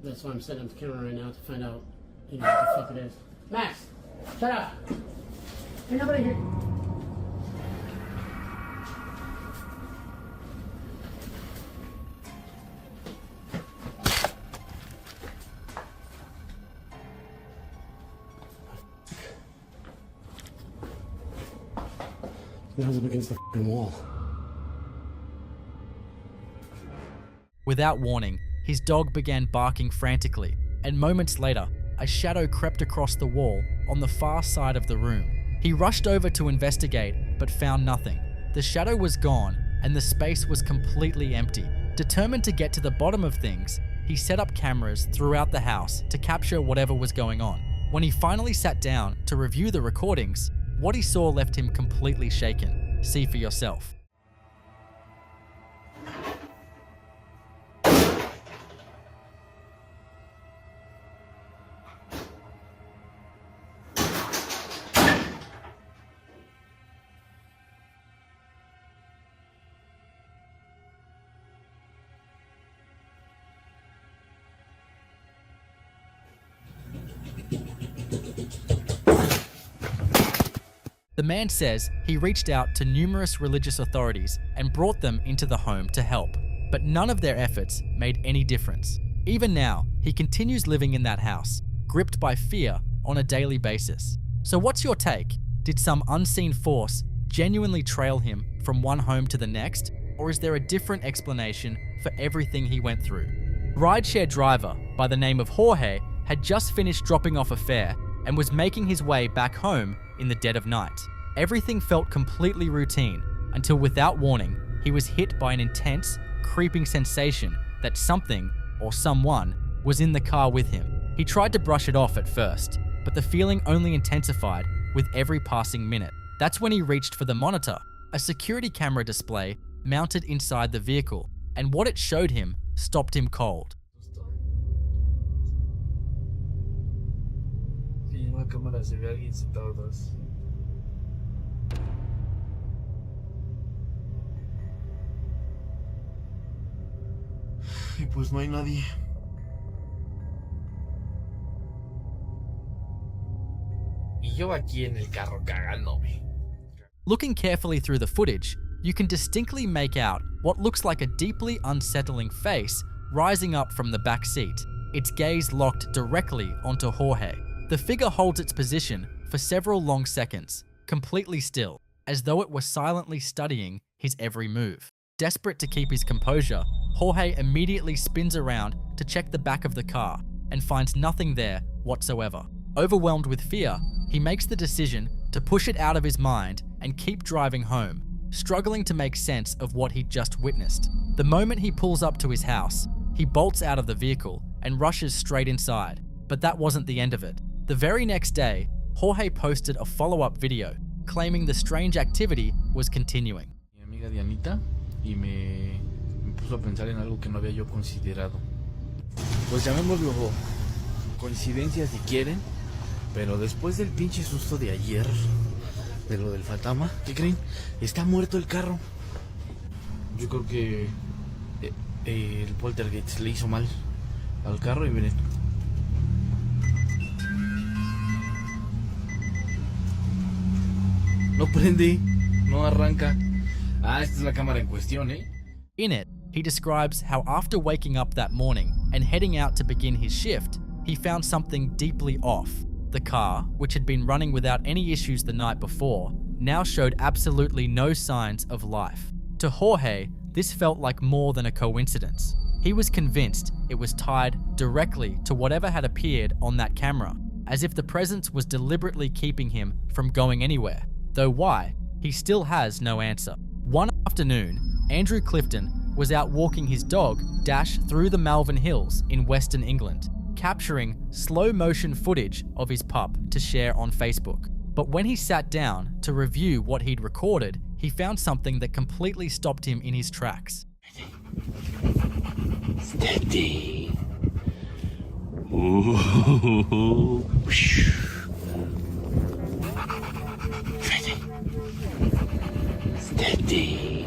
that's why I'm setting up the camera right now to find out what the fuck it is. Max, shut up! Ain't nobody here. Nose up against the fucking wall. Without warning, his dog began barking frantically, and moments later, a shadow crept across the wall on the far side of the room. He rushed over to investigate, but found nothing. The shadow was gone, and the space was completely empty. Determined to get to the bottom of things, he set up cameras throughout the house to capture whatever was going on. When he finally sat down to review the recordings, what he saw left him completely shaken. See for yourself. The man says he reached out to numerous religious authorities and brought them into the home to help, but none of their efforts made any difference. Even now, he continues living in that house, gripped by fear on a daily basis. So what's your take? Did some unseen force genuinely trail him from one home to the next, or is there a different explanation for everything he went through? Rideshare driver by the name of Jorge had just finished dropping off a fare and was making his way back home in the dead of night. Everything felt completely routine until, without warning, he was hit by an intense, creeping sensation that something or someone was in the car with him. He tried to brush it off at first, but the feeling only intensified with every passing minute. That's when he reached for the monitor, a security camera display mounted inside the vehicle, and what it showed him stopped him cold. En la cámara se ve a alguien sentado atrás. Y pues no hay nadie. Y yo aquí en el carro cagándome. Looking carefully through the footage, you can distinctly make out what looks like a deeply unsettling face rising up from the back seat, its gaze locked directly onto Jorge. The figure holds its position for several long seconds, completely still, as though it were silently studying his every move. Desperate to keep his composure, Jorge immediately spins around to check the back of the car and finds nothing there whatsoever. Overwhelmed with fear, he makes the decision to push it out of his mind and keep driving home, struggling to make sense of what he'd just witnessed. The moment he pulls up to his house, he bolts out of the vehicle and rushes straight inside. But that wasn't the end of it. The very next day, Jorge posted a follow-up video claiming the strange activity was continuing. Mi amiga Dianita y me puso a pensar en algo que no había yo considerado. Pues llamémoslo coincidencia si quieren, pero después del pinche susto de ayer, de lo del fantasma, ¿qué creen? Está muerto el carro. Yo creo que el poltergeist le hizo mal al carro y miren. No prende, no arranca. Ah, esta es la cámara en cuestión, ¿eh? In it, he describes how after waking up that morning and heading out to begin his shift, he found something deeply off. The car, which had been running without any issues the night before, now showed absolutely no signs of life. To Jorge, this felt like more than a coincidence. He was convinced it was tied directly to whatever had appeared on that camera, as if the presence was deliberately keeping him from going anywhere. Though why, he still has no answer. One afternoon, Andrew Clifton was out walking his dog Dash through the Malvern Hills in Western England, capturing slow-motion footage of his pup to share on Facebook. But when he sat down to review what he'd recorded, he found something that completely stopped him in his tracks. Steady. Ooh. Steady.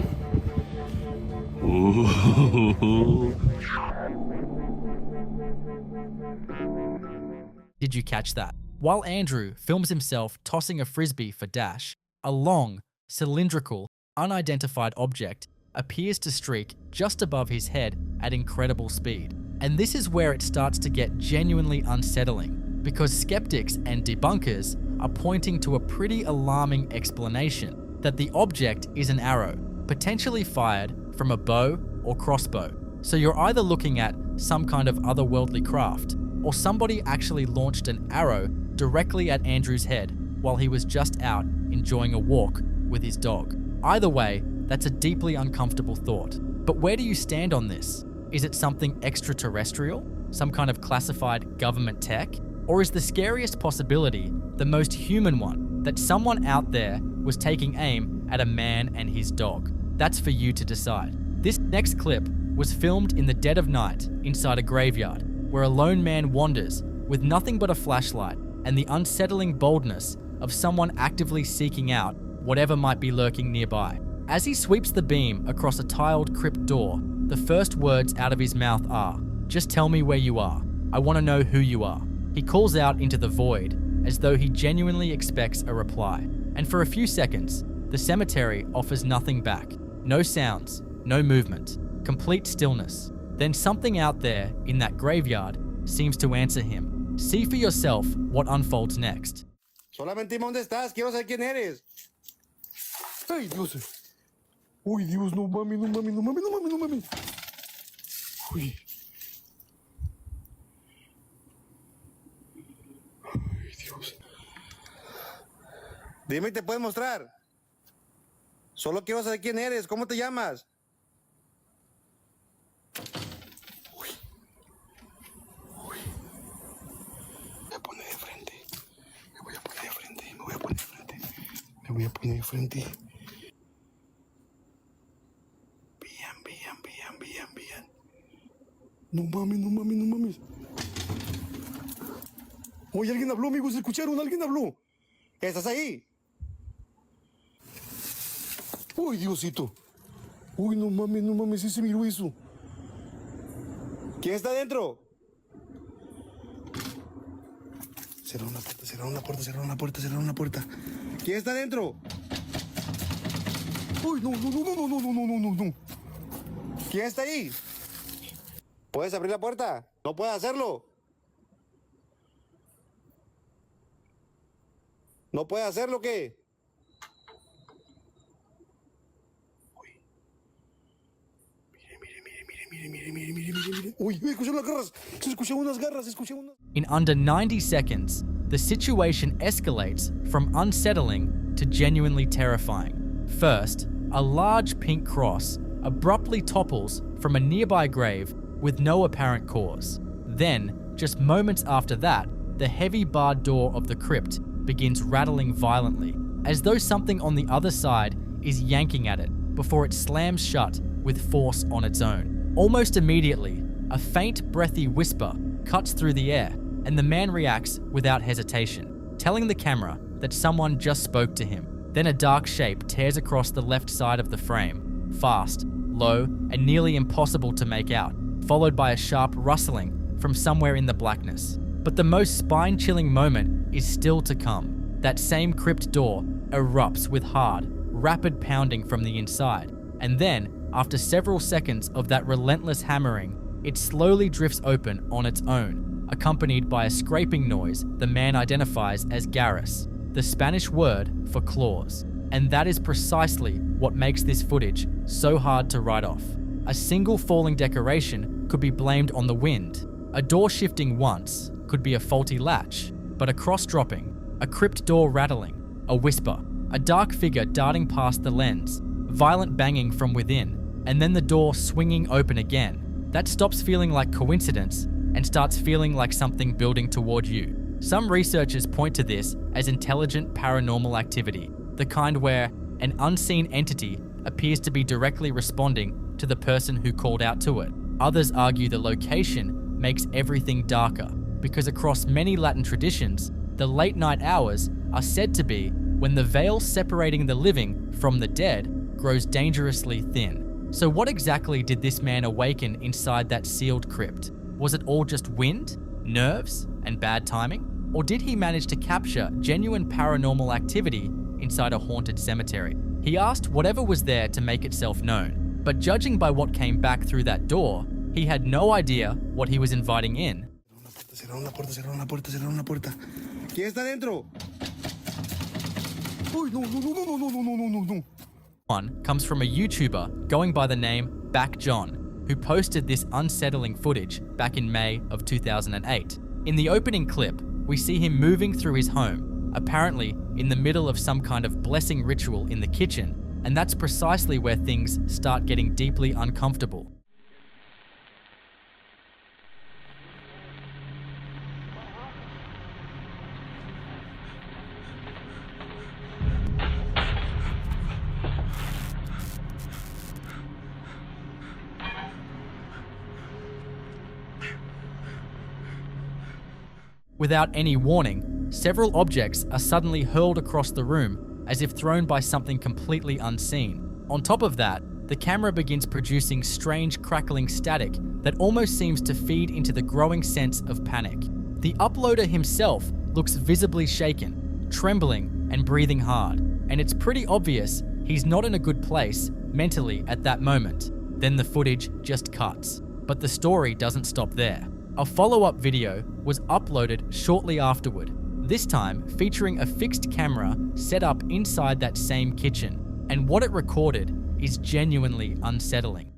Ooh. Did you catch that? While Andrew films himself tossing a frisbee for Dash, a long, cylindrical, unidentified object appears to streak just above his head at incredible speed. And this is where it starts to get genuinely unsettling, because skeptics and debunkers are pointing to a pretty alarming explanation that the object is an arrow, potentially fired from a bow or crossbow. So you're either looking at some kind of otherworldly craft, or somebody actually launched an arrow directly at Andrew's head while he was just out enjoying a walk with his dog. Either way, that's a deeply uncomfortable thought. But where do you stand on this? Is it something extraterrestrial? Some kind of classified government tech? Or is the scariest possibility the most human one, that someone out there was taking aim at a man and his dog? That's for you to decide. This next clip was filmed in the dead of night inside a graveyard, where a lone man wanders with nothing but a flashlight and the unsettling boldness of someone actively seeking out whatever might be lurking nearby. As he sweeps the beam across a tiled crypt door, the first words out of his mouth are, "Just tell me where you are. I want to know who you are." He calls out into the void as though he genuinely expects a reply. And for a few seconds, the cemetery offers nothing back. No sounds, no movement, complete stillness. Then something out there in that graveyard seems to answer him. See for yourself what unfolds next. Solamente dime dónde estás, quiero saber quién eres. Ay, Dios. Uy, Dios, no mames, no mames, no mames, no mames, no mames. Uy. Ay, Dios. Dime y te puedes mostrar. Solo quiero saber quién eres, ¿cómo te llamas? Me voy a poner de frente. Bien. No mames, no mames, no mames. Oye, alguien habló, amigos, ¿escucharon? Alguien habló. ¿Estás ahí? Uy, Diosito. Uy, no mames, ese miró eso. ¿Quién está dentro? Cerraron la puerta. ¿Quién está dentro? Uy, no. ¿Quién está ahí? ¿Puedes abrir la puerta? No puedes hacerlo. ¿No puedes hacerlo qué? Mire. Uy, escuché las garras. Se escuchan unas garras, In under 90 seconds, the situation escalates from unsettling to genuinely terrifying. First, a large pink cross abruptly topples from a nearby grave with no apparent cause. Then, just moments after that, the heavy barred door of the crypt begins rattling violently, as though something on the other side is yanking at it before it slams shut with force on its own. Almost immediately, a faint, breathy whisper cuts through the air, and the man reacts without hesitation, telling the camera that someone just spoke to him. Then a dark shape tears across the left side of the frame, fast, low, and nearly impossible to make out, followed by a sharp rustling from somewhere in the blackness. But the most spine-chilling moment is still to come. That same crypt door erupts with hard, rapid pounding from the inside, and then, after several seconds of that relentless hammering, it slowly drifts open on its own, accompanied by a scraping noise the man identifies as scaryest, the Spanish word for claws. And that is precisely what makes this footage so hard to write off. A single falling decoration could be blamed on the wind. A door shifting once could be a faulty latch, but a cross dropping, a crypt door rattling, a whisper, a dark figure darting past the lens, violent banging from within, and then the door swinging open again. That stops feeling like coincidence and starts feeling like something building toward you. Some researchers point to this as intelligent paranormal activity, the kind where an unseen entity appears to be directly responding to the person who called out to it. Others argue the location makes everything darker, because across many Latin traditions, the late night hours are said to be when the veil separating the living from the dead grows dangerously thin. So what exactly did this man awaken inside that sealed crypt? Was it all just wind, nerves, and bad timing? Or did he manage to capture genuine paranormal activity inside a haunted cemetery? He asked whatever was there to make itself known, but judging by what came back through that door, he had no idea what he was inviting in. Cerraron la puerta, cerraron la puerta, cerraron la puerta. ¿Quién está dentro? Uy, no, no, no, no, no, no, no, no, no. One comes from a YouTuber going by the name Back John, who posted this unsettling footage back in May of 2008. In the opening clip, we see him moving through his home, apparently in the middle of some kind of blessing ritual in the kitchen, and that's precisely where things start getting deeply uncomfortable. Without any warning, several objects are suddenly hurled across the room as if thrown by something completely unseen. On top of that, the camera begins producing strange crackling static that almost seems to feed into the growing sense of panic. The uploader himself looks visibly shaken, trembling and breathing hard, and it's pretty obvious he's not in a good place mentally at that moment. Then the footage just cuts, but the story doesn't stop there. A follow-up video was uploaded shortly afterward, this time featuring a fixed camera set up inside that same kitchen, and what it recorded is genuinely unsettling.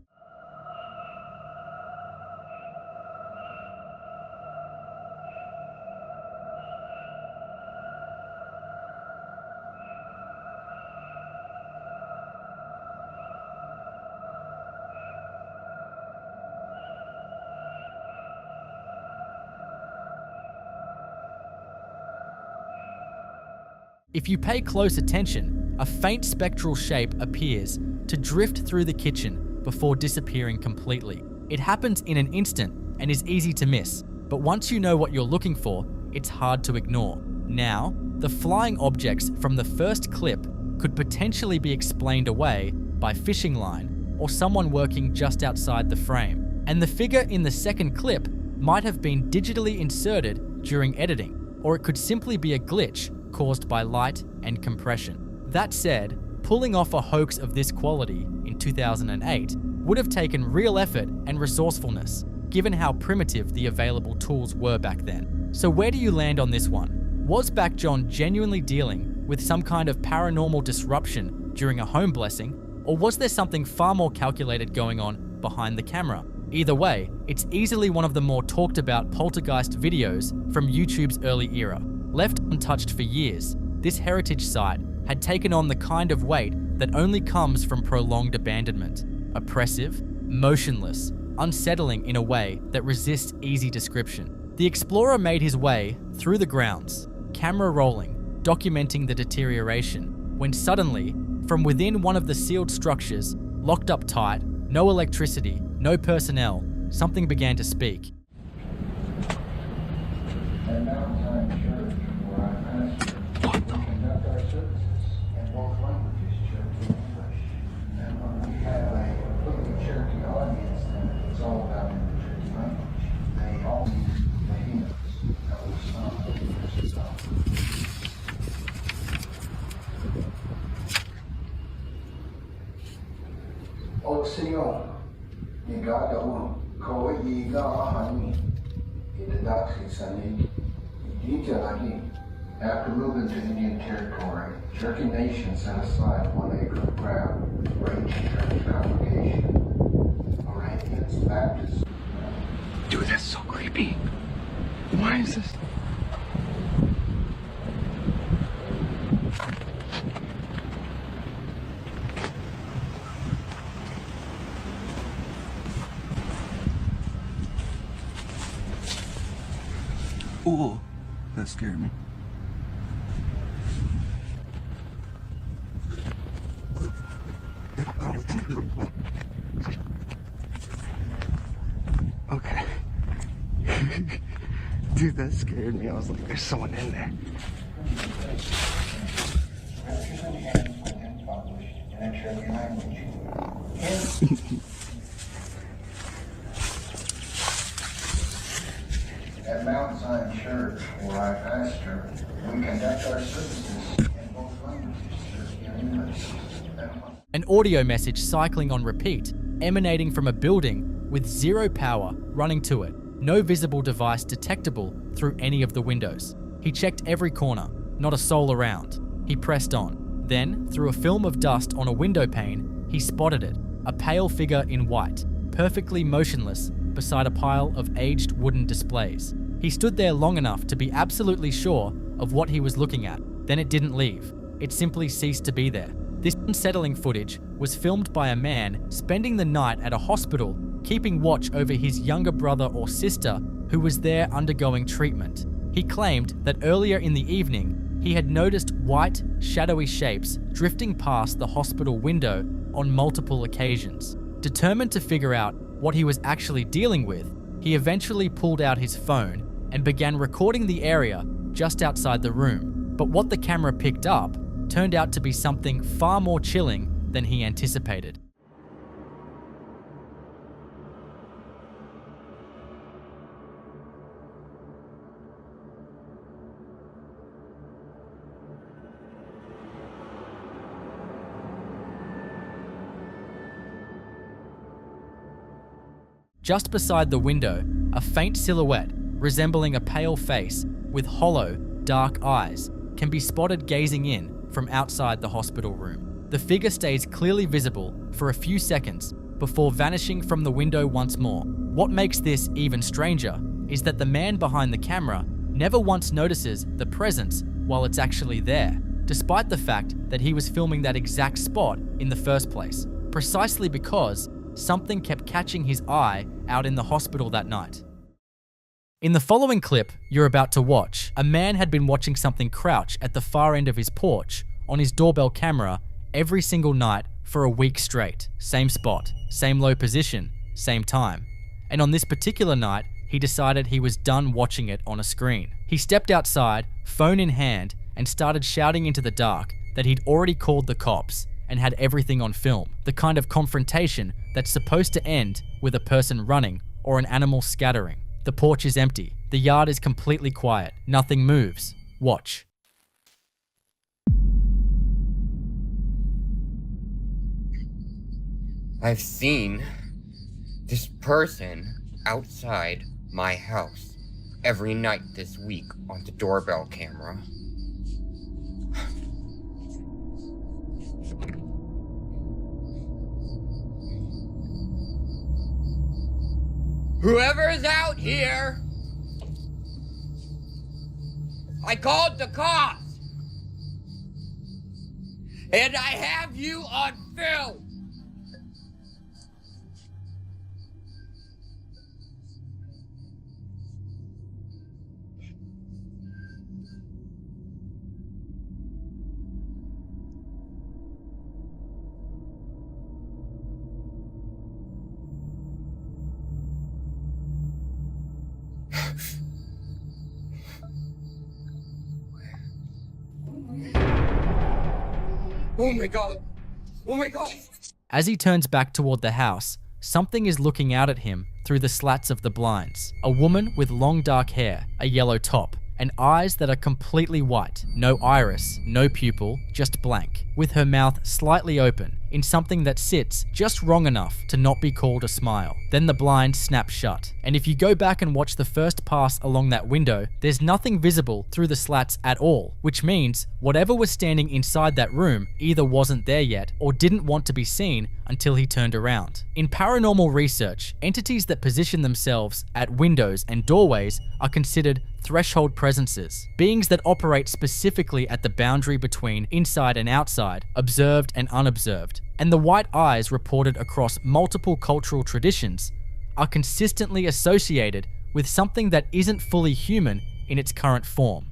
If you pay close attention, a faint spectral shape appears to drift through the kitchen before disappearing completely. It happens in an instant and is easy to miss, but once you know what you're looking for, it's hard to ignore. Now, the flying objects from the first clip could potentially be explained away by fishing line or someone working just outside the frame. And the figure in the second clip might have been digitally inserted during editing, or it could simply be a glitch caused by light and compression. That said, pulling off a hoax of this quality in 2008 would have taken real effort and resourcefulness, given how primitive the available tools were back then. So where do you land on this one? Was Back John genuinely dealing with some kind of paranormal disruption during a home blessing, or was there something far more calculated going on behind the camera? Either way, it's easily one of the more talked about poltergeist videos from YouTube's early era. Left untouched for years, this heritage site had taken on the kind of weight that only comes from prolonged abandonment. Oppressive, motionless, unsettling in a way that resists easy description. The explorer made his way through the grounds, camera rolling, documenting the deterioration, when suddenly, from within one of the sealed structures, locked up tight, no electricity, no personnel, something began to speak. O Senhor, ligado ao Koiga Ahani, in the Daxi Sunday, Ijalagi, after moving to Indian territory, Cherokee Nation set aside 1 acre of ground for ancient church congregation. Moravians, Baptists. Dude, that's so creepy. Why is this? Ooh, that scared me. Okay. Dude, that scared me. I was like, there's someone in there. At Mount Zion Church, where I pastor, we conduct our services in both languages. An audio message cycling on repeat, emanating from a building with zero power running to it. No visible device detectable through any of the windows. He checked every corner, not a soul around. He pressed on. Then, through a film of dust on a window pane, he spotted it, a pale figure in white, perfectly motionless beside a pile of aged wooden displays. He stood there long enough to be absolutely sure of what he was looking at. Then it didn't leave. It simply ceased to be there. This unsettling footage was filmed by a man spending the night at a hospital, keeping watch over his younger brother or sister who was there undergoing treatment. He claimed that earlier in the evening, he had noticed white, shadowy shapes drifting past the hospital window on multiple occasions. Determined to figure out what he was actually dealing with, he eventually pulled out his phone and began recording the area just outside the room. But what the camera picked up turned out to be something far more chilling than he anticipated. Just beside the window, a faint silhouette resembling a pale face with hollow, dark eyes can be spotted gazing in from outside the hospital room. The figure stays clearly visible for a few seconds before vanishing from the window once more. What makes this even stranger is that the man behind the camera never once notices the presence while it's actually there, despite the fact that he was filming that exact spot in the first place, precisely because something kept catching his eye out in the hospital that night. In the following clip you're about to watch, a man had been watching something crouch at the far end of his porch on his doorbell camera every single night for a week straight. Same spot, same low position, same time. And on this particular night, he decided he was done watching it on a screen. He stepped outside, phone in hand, and started shouting into the dark that he'd already called the cops and had everything on film. The kind of confrontation that's supposed to end with a person running or an animal scattering. The porch is empty. The yard is completely quiet. Nothing moves. Watch. I've seen this person outside my house every night this week on the doorbell camera. Whoever's out here, I called the cops, and I have you on film. Oh my god! Oh my god! As he turns back toward the house, something is looking out at him through the slats of the blinds. A woman with long dark hair, a yellow top, and eyes that are completely white. No iris, no pupil, just blank, with her mouth slightly open in something that sits just wrong enough to not be called a smile. Then the blind snaps shut. And if you go back and watch the first pass along that window, there's nothing visible through the slats at all, which means whatever was standing inside that room either wasn't there yet or didn't want to be seen until he turned around. In paranormal research, entities that position themselves at windows and doorways are considered threshold presences, beings that operate specifically at the boundary between inside and outside, observed and unobserved. And the white eyes reported across multiple cultural traditions are consistently associated with something that isn't fully human in its current form.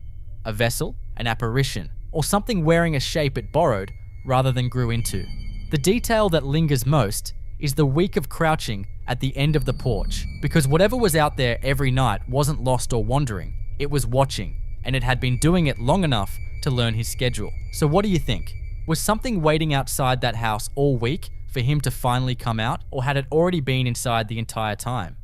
A vessel, an apparition, or something wearing a shape it borrowed rather than grew into. The detail that lingers most is the week of crouching at the end of the porch, because whatever was out there every night wasn't lost or wandering, it was watching, and it had been doing it long enough to learn his schedule. So what do you think? Was something waiting outside that house all week for him to finally come out, or had it already been inside the entire time?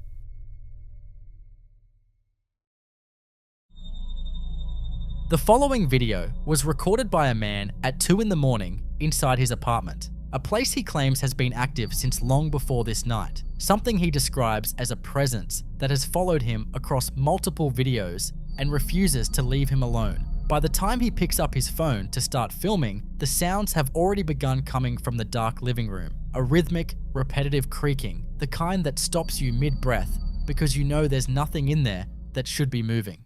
The following video was recorded by a man at 2 in the morning inside his apartment, a place he claims has been active since long before this night, something he describes as a presence that has followed him across multiple videos and refuses to leave him alone. By the time he picks up his phone to start filming, the sounds have already begun coming from the dark living room, a rhythmic, repetitive creaking, the kind that stops you mid-breath because you know there's nothing in there that should be moving.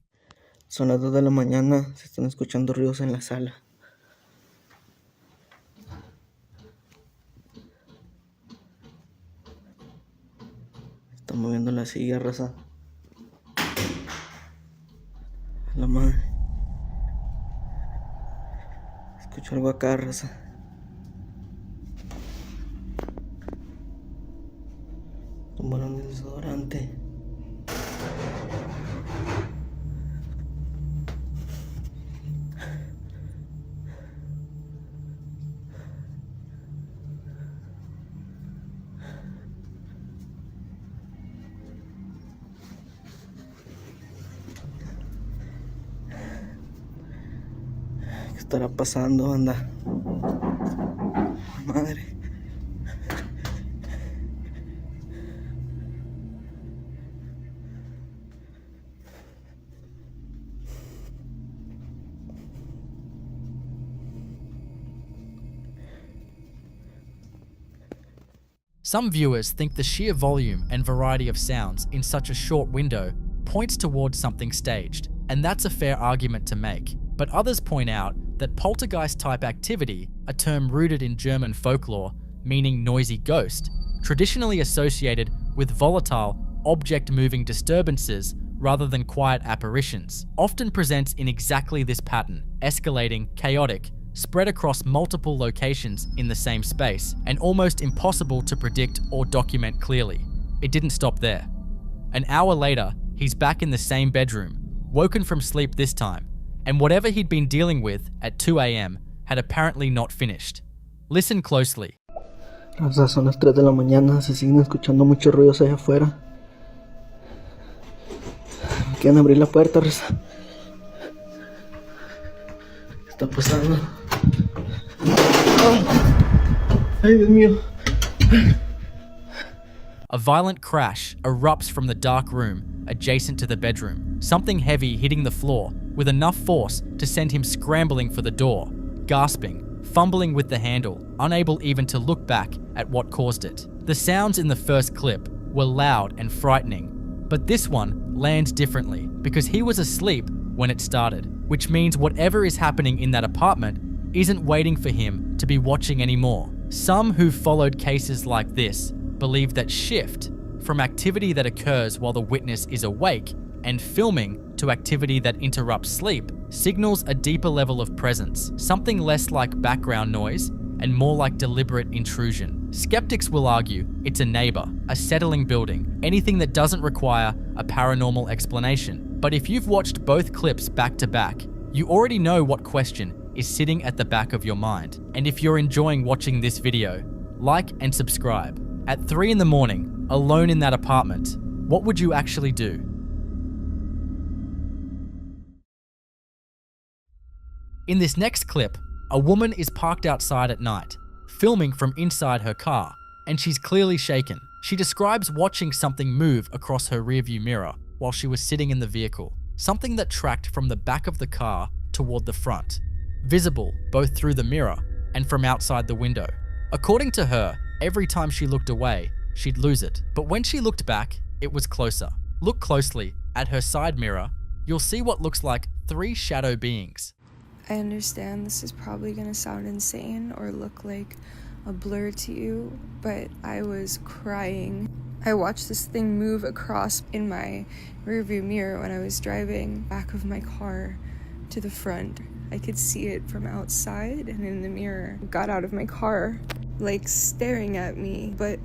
Son las 2 de la mañana, se están escuchando ruidos en la sala. Están moviendo la silla, raza. La madre. Escucho algo acá, raza. Un balón de desodorante. ¿Qué estará pasando, banda? Madre. Some viewers think the sheer volume and variety of sounds in such a short window points towards something staged, and that's a fair argument to make. But others point out that poltergeist-type activity, a term rooted in German folklore, meaning noisy ghost, traditionally associated with volatile, object-moving disturbances rather than quiet apparitions, often presents in exactly this pattern, escalating, chaotic, spread across multiple locations in the same space, and almost impossible to predict or document clearly. It didn't stop there. An hour later, he's back in the same bedroom, woken from sleep this time, and whatever he'd been dealing with at 2 a.m. had apparently not finished. Listen closely. Raza, son las 3 de la mañana, se siguen escuchando muchos ruidos allá afuera. Quieren abrir la puerta, raza. ¿Qué está pasando? Ay, Dios mío. A violent crash erupts from the dark room adjacent to the bedroom, something heavy hitting the floor with enough force to send him scrambling for the door, gasping, fumbling with the handle, unable even to look back at what caused it. The sounds in the first clip were loud and frightening, but this one lands differently because he was asleep when it started, which means whatever is happening in that apartment isn't waiting for him to be watching anymore. Some who've followed cases like this believe that shift from activity that occurs while the witness is awake and filming to activity that interrupts sleep signals a deeper level of presence, something less like background noise and more like deliberate intrusion. Skeptics will argue it's a neighbor, a settling building, anything that doesn't require a paranormal explanation. But if you've watched both clips back to back, you already know what question is sitting at the back of your mind. And if you're enjoying watching this video, like and subscribe. At 3 in the morning, alone in that apartment, what would you actually do? In this next clip, a woman is parked outside at night, filming from inside her car, and she's clearly shaken. She describes watching something move across her rearview mirror while she was sitting in the vehicle, something that tracked from the back of the car toward the front, visible both through the mirror and from outside the window. According to her, every time she looked away, she'd lose it. But when she looked back, it was closer. Look closely at her side mirror, you'll see what looks like 3 shadow beings. I understand this is probably gonna sound insane or look like a blur to you, but I was crying. I watched this thing move across in my rearview mirror when I was driving back of my car to the front. I could see it from outside and in the mirror. Got out of my car, like staring at me, but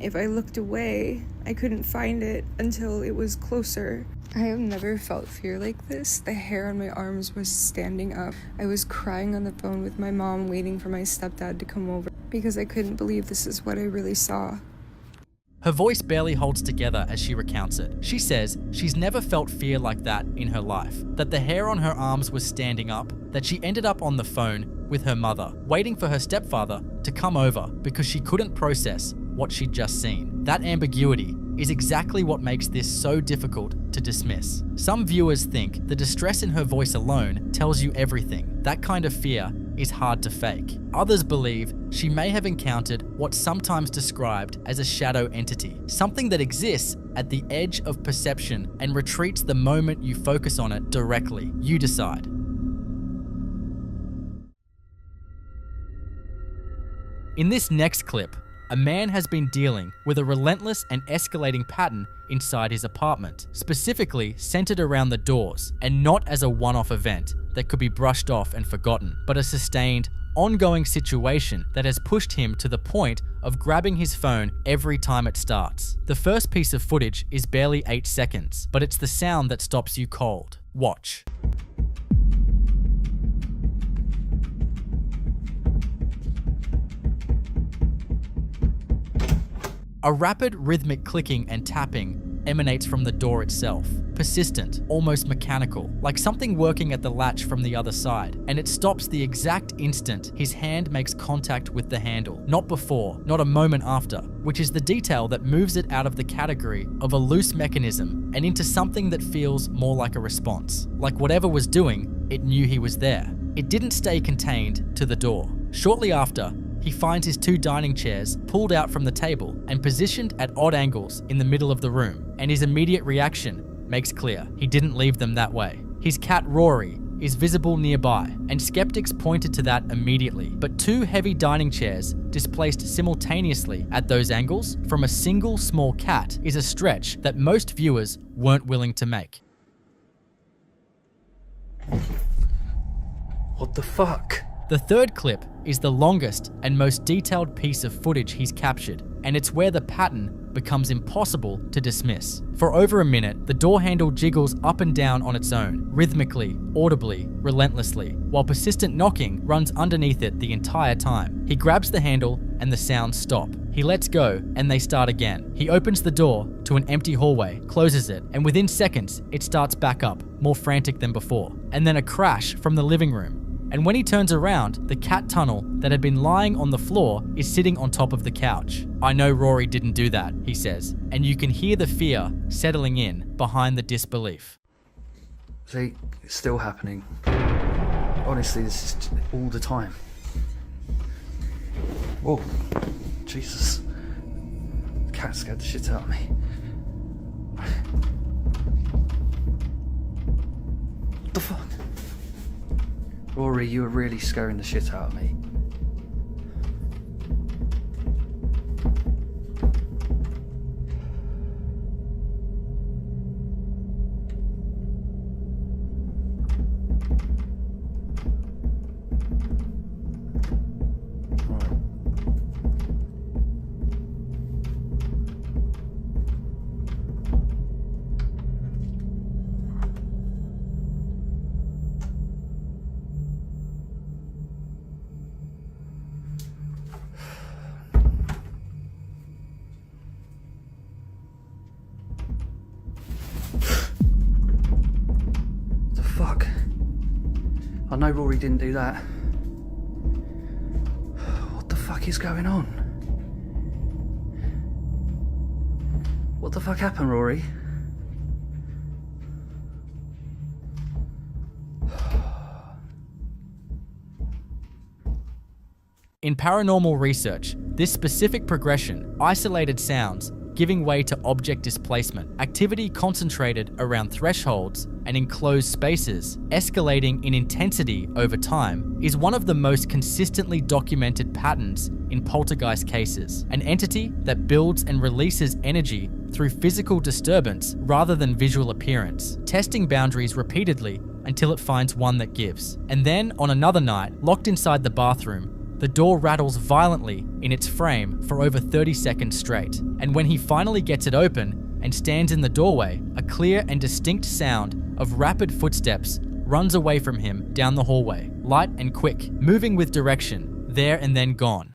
If I looked away, I couldn't find it until it was closer. I have never felt fear like this. The hair on my arms was standing up. I was crying on the phone with my mom, waiting for my stepdad to come over because I couldn't believe this is what I really saw. Her voice barely holds together as she recounts it. She says she's never felt fear like that in her life, that the hair on her arms was standing up, that she ended up on the phone with her mother, waiting for her stepfather to come over because she couldn't process what she'd just seen. That ambiguity is exactly what makes this so difficult to dismiss. Some viewers think the distress in her voice alone tells you everything. That kind of fear is hard to fake. Others believe she may have encountered what's sometimes described as a shadow entity, something that exists at the edge of perception and retreats the moment you focus on it directly. You decide. In this next clip, a man has been dealing with a relentless and escalating pattern inside his apartment, specifically centered around the doors, and not as a one-off event that could be brushed off and forgotten, but a sustained, ongoing situation that has pushed him to the point of grabbing his phone every time it starts. The first piece of footage is barely 8 seconds, but it's the sound that stops you cold. Watch. A rapid rhythmic clicking and tapping emanates from the door itself. Persistent, almost mechanical, like something working at the latch from the other side, and it stops the exact instant his hand makes contact with the handle. Not before, not a moment after, which is the detail that moves it out of the category of a loose mechanism and into something that feels more like a response. Like whatever was doing, it knew he was there. It didn't stay contained to the door. Shortly after, he finds his 2 dining chairs pulled out from the table and positioned at odd angles in the middle of the room, and his immediate reaction makes clear he didn't leave them that way. His cat Rory is visible nearby, and skeptics pointed to that immediately, but 2 heavy dining chairs displaced simultaneously at those angles from a single small cat is a stretch that most viewers weren't willing to make. What the fuck? The third clip is the longest and most detailed piece of footage he's captured, and it's where the pattern becomes impossible to dismiss. For over a minute, the door handle jiggles up and down on its own, rhythmically, audibly, relentlessly, while persistent knocking runs underneath it the entire time. He grabs the handle and the sounds stop. He lets go and they start again. He opens the door to an empty hallway, closes it, and within seconds, it starts back up, more frantic than before. And then a crash from the living room. And when he turns around, the cat tunnel that had been lying on the floor is sitting on top of the couch. "I know Rory didn't do that," he says, and you can hear the fear settling in behind the disbelief. See, it's still happening. Honestly, this is all the time. Oh, Jesus. The cat scared the shit out of me. What the fuck? Rory, you were really scaring the shit out of me. Fuck. I know Rory didn't do that. What the fuck is going on? What the fuck happened, Rory? In paranormal research, this specific progression, isolated sounds, giving way to object displacement, activity concentrated around thresholds and enclosed spaces, escalating in intensity over time, is one of the most consistently documented patterns in poltergeist cases. An entity that builds and releases energy through physical disturbance rather than visual appearance, testing boundaries repeatedly until it finds one that gives. And then, on another night, locked inside the bathroom, The door rattles violently in its frame for over 30 seconds straight, and when he finally gets it open and stands in the doorway, a clear and distinct sound of rapid footsteps runs away from him down the hallway, light and quick, moving with direction, there and then gone.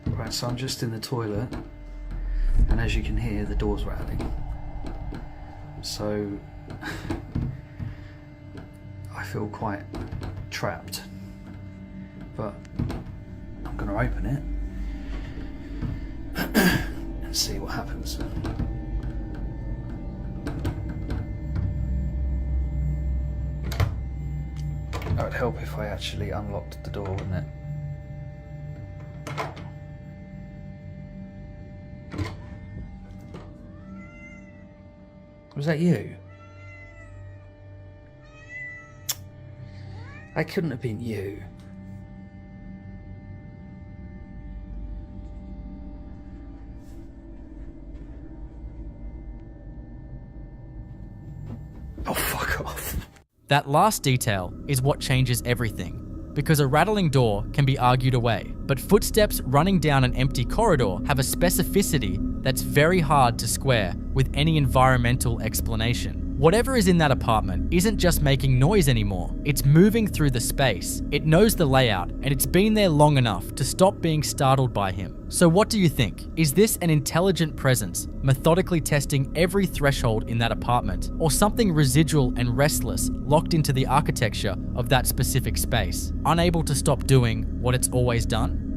Right, so I'm just in the toilet, and as you can hear, the door's rattling. So I feel quite trapped, but I'm going to open it and see what happens. It would help if I actually unlocked the door, wouldn't it? Was that you? That couldn't have been you. Oh, fuck off. That last detail is what changes everything, because a rattling door can be argued away, but footsteps running down an empty corridor have a specificity that's very hard to square with any environmental explanation. Whatever is in that apartment isn't just making noise anymore, it's moving through the space. It knows the layout, and it's been there long enough to stop being startled by him. So what do you think? Is this an intelligent presence, methodically testing every threshold in that apartment, or something residual and restless locked into the architecture of that specific space, unable to stop doing what it's always done?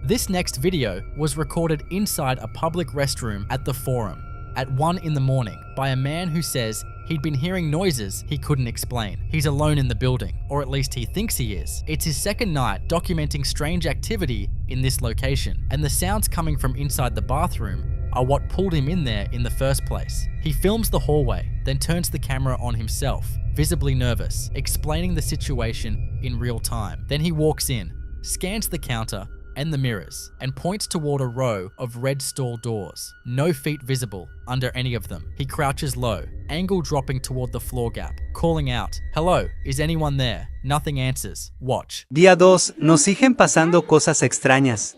This next video was recorded inside a public restroom at the Forum at 1 in the morning by a man who says he'd been hearing noises he couldn't explain. He's alone in the building, or at least he thinks he is. It's his second night documenting strange activity in this location, and the sounds coming from inside the bathroom are what pulled him in there in the first place. He films the hallway, then turns the camera on himself, visibly nervous, explaining the situation in real time. Then he walks in, scans the counter and the mirrors, and points toward a row of red stall doors. No feet visible under any of them. He crouches low, angle dropping toward the floor gap, calling out, "Hello, is anyone there?" Nothing answers. Watch. Día 2, nos siguen pasando cosas extrañas.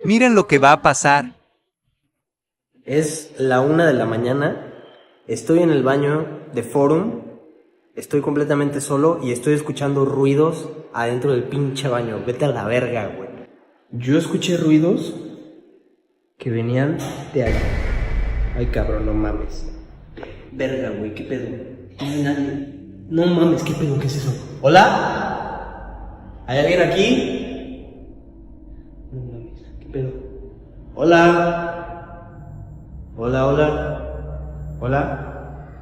Miren lo que va a pasar. Es la 1 de la mañana, estoy en el baño de Forum, estoy completamente solo y estoy escuchando ruidos adentro del pinche baño. Vete a la verga, güey. Yo escuché ruidos que venían de allá. Ay, cabrón, no mames. Verga, güey, ¿qué pedo? No hay nadie. No mames, ¿qué pedo? ¿Qué es eso? ¿Hola? ¿Hay alguien aquí? No mames, ¿qué pedo? ¿Hola? ¿Hola, hola? ¿Hola?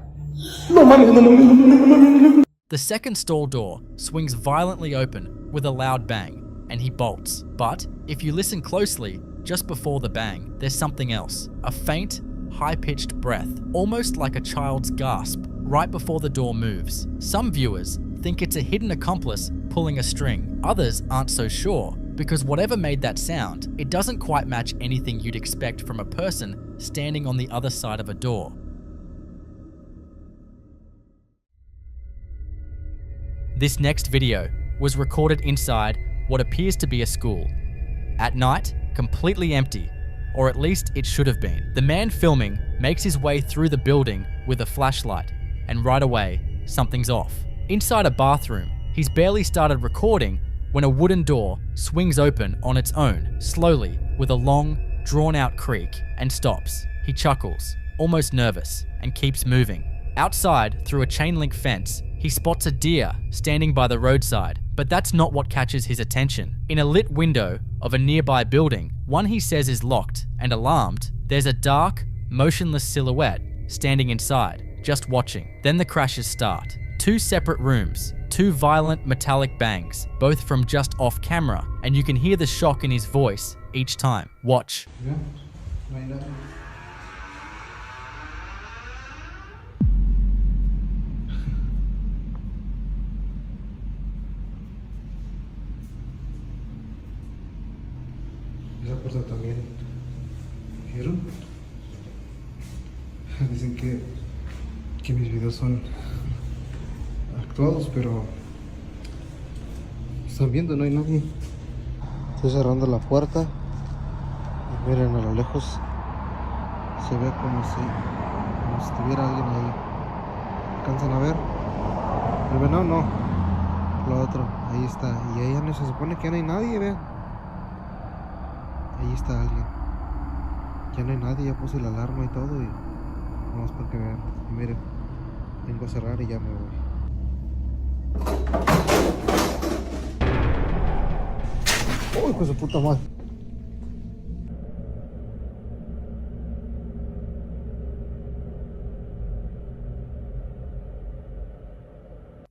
No mames, no mames, no mames, no mames. The second stall door swings violently open with a loud bang, and he bolts. But if you listen closely, just before the bang, there's something else. A faint, high-pitched breath, almost like a child's gasp, right before the door moves. Some viewers think it's a hidden accomplice pulling a string. Others aren't so sure, because whatever made that sound, it doesn't quite match anything you'd expect from a person standing on the other side of a door. This next video was recorded inside what appears to be a school. At night, completely empty, or at least it should have been. The man filming makes his way through the building with a flashlight, and right away, something's off. Inside a bathroom, he's barely started recording when a wooden door swings open on its own, slowly, with a long, drawn-out creak, and stops. He chuckles, almost nervous, and keeps moving. Outside, through a chain-link fence, he spots a deer standing by the roadside, but that's not what catches his attention. In a lit window of a nearby building, one he says is locked and alarmed, there's a dark, motionless silhouette standing inside, just watching. Then the crashes start. 2 separate rooms, 2 violent metallic bangs, both from just off camera, and you can hear the shock in his voice each time. Watch. Yeah, right now. Esa puerta también. ¿Vieron? Dicen que que mis videos son actuados, pero están viendo, no hay nadie. Estoy cerrando la puerta y miren, a lo lejos se ve como si estuviera alguien ahí. ¿Alcanzan a ver? El venado no, lo otro, ahí está. Y ahí no se supone que ya no hay nadie, vean. Ahí está alguien. Ya no hay nadie, ya puse la alarma y todo y vamos para que vean. Y miren, vengo a cerrar y ya me voy. ¡Uy, pues su puta madre!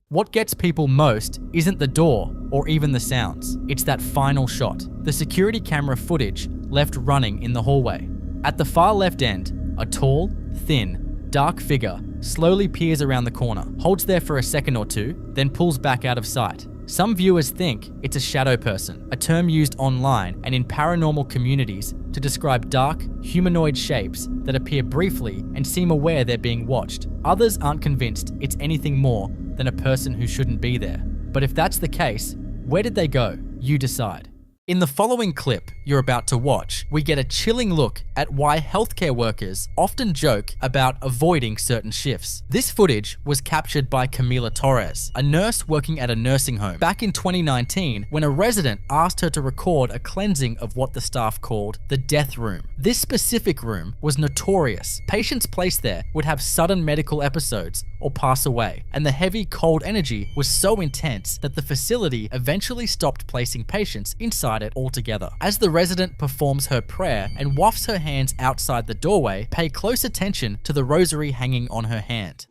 What gets people most isn't the door or even the sounds. It's that final shot. The security camera footage left running in the hallway. At the far left end, a tall, thin, dark figure slowly peers around the corner, holds there for a second or two, then pulls back out of sight. Some viewers think it's a shadow person, a term used online and in paranormal communities to describe dark, humanoid shapes that appear briefly and seem aware they're being watched. Others aren't convinced it's anything more than a person who shouldn't be there. But if that's the case, where did they go? You decide. In the following clip you're about to watch, we get a chilling look at why healthcare workers often joke about avoiding certain shifts. This footage was captured by Camila Torres, a nurse working at a nursing home, back in 2019 when a resident asked her to record a cleansing of what the staff called the death room. This specific room was notorious. Patients placed there would have sudden medical episodes or pass away, and the heavy cold energy was so intense that the facility eventually stopped placing patients inside it altogether. As the resident performs her prayer and wafts her hands outside the doorway, pay close attention to the rosary hanging on her hand.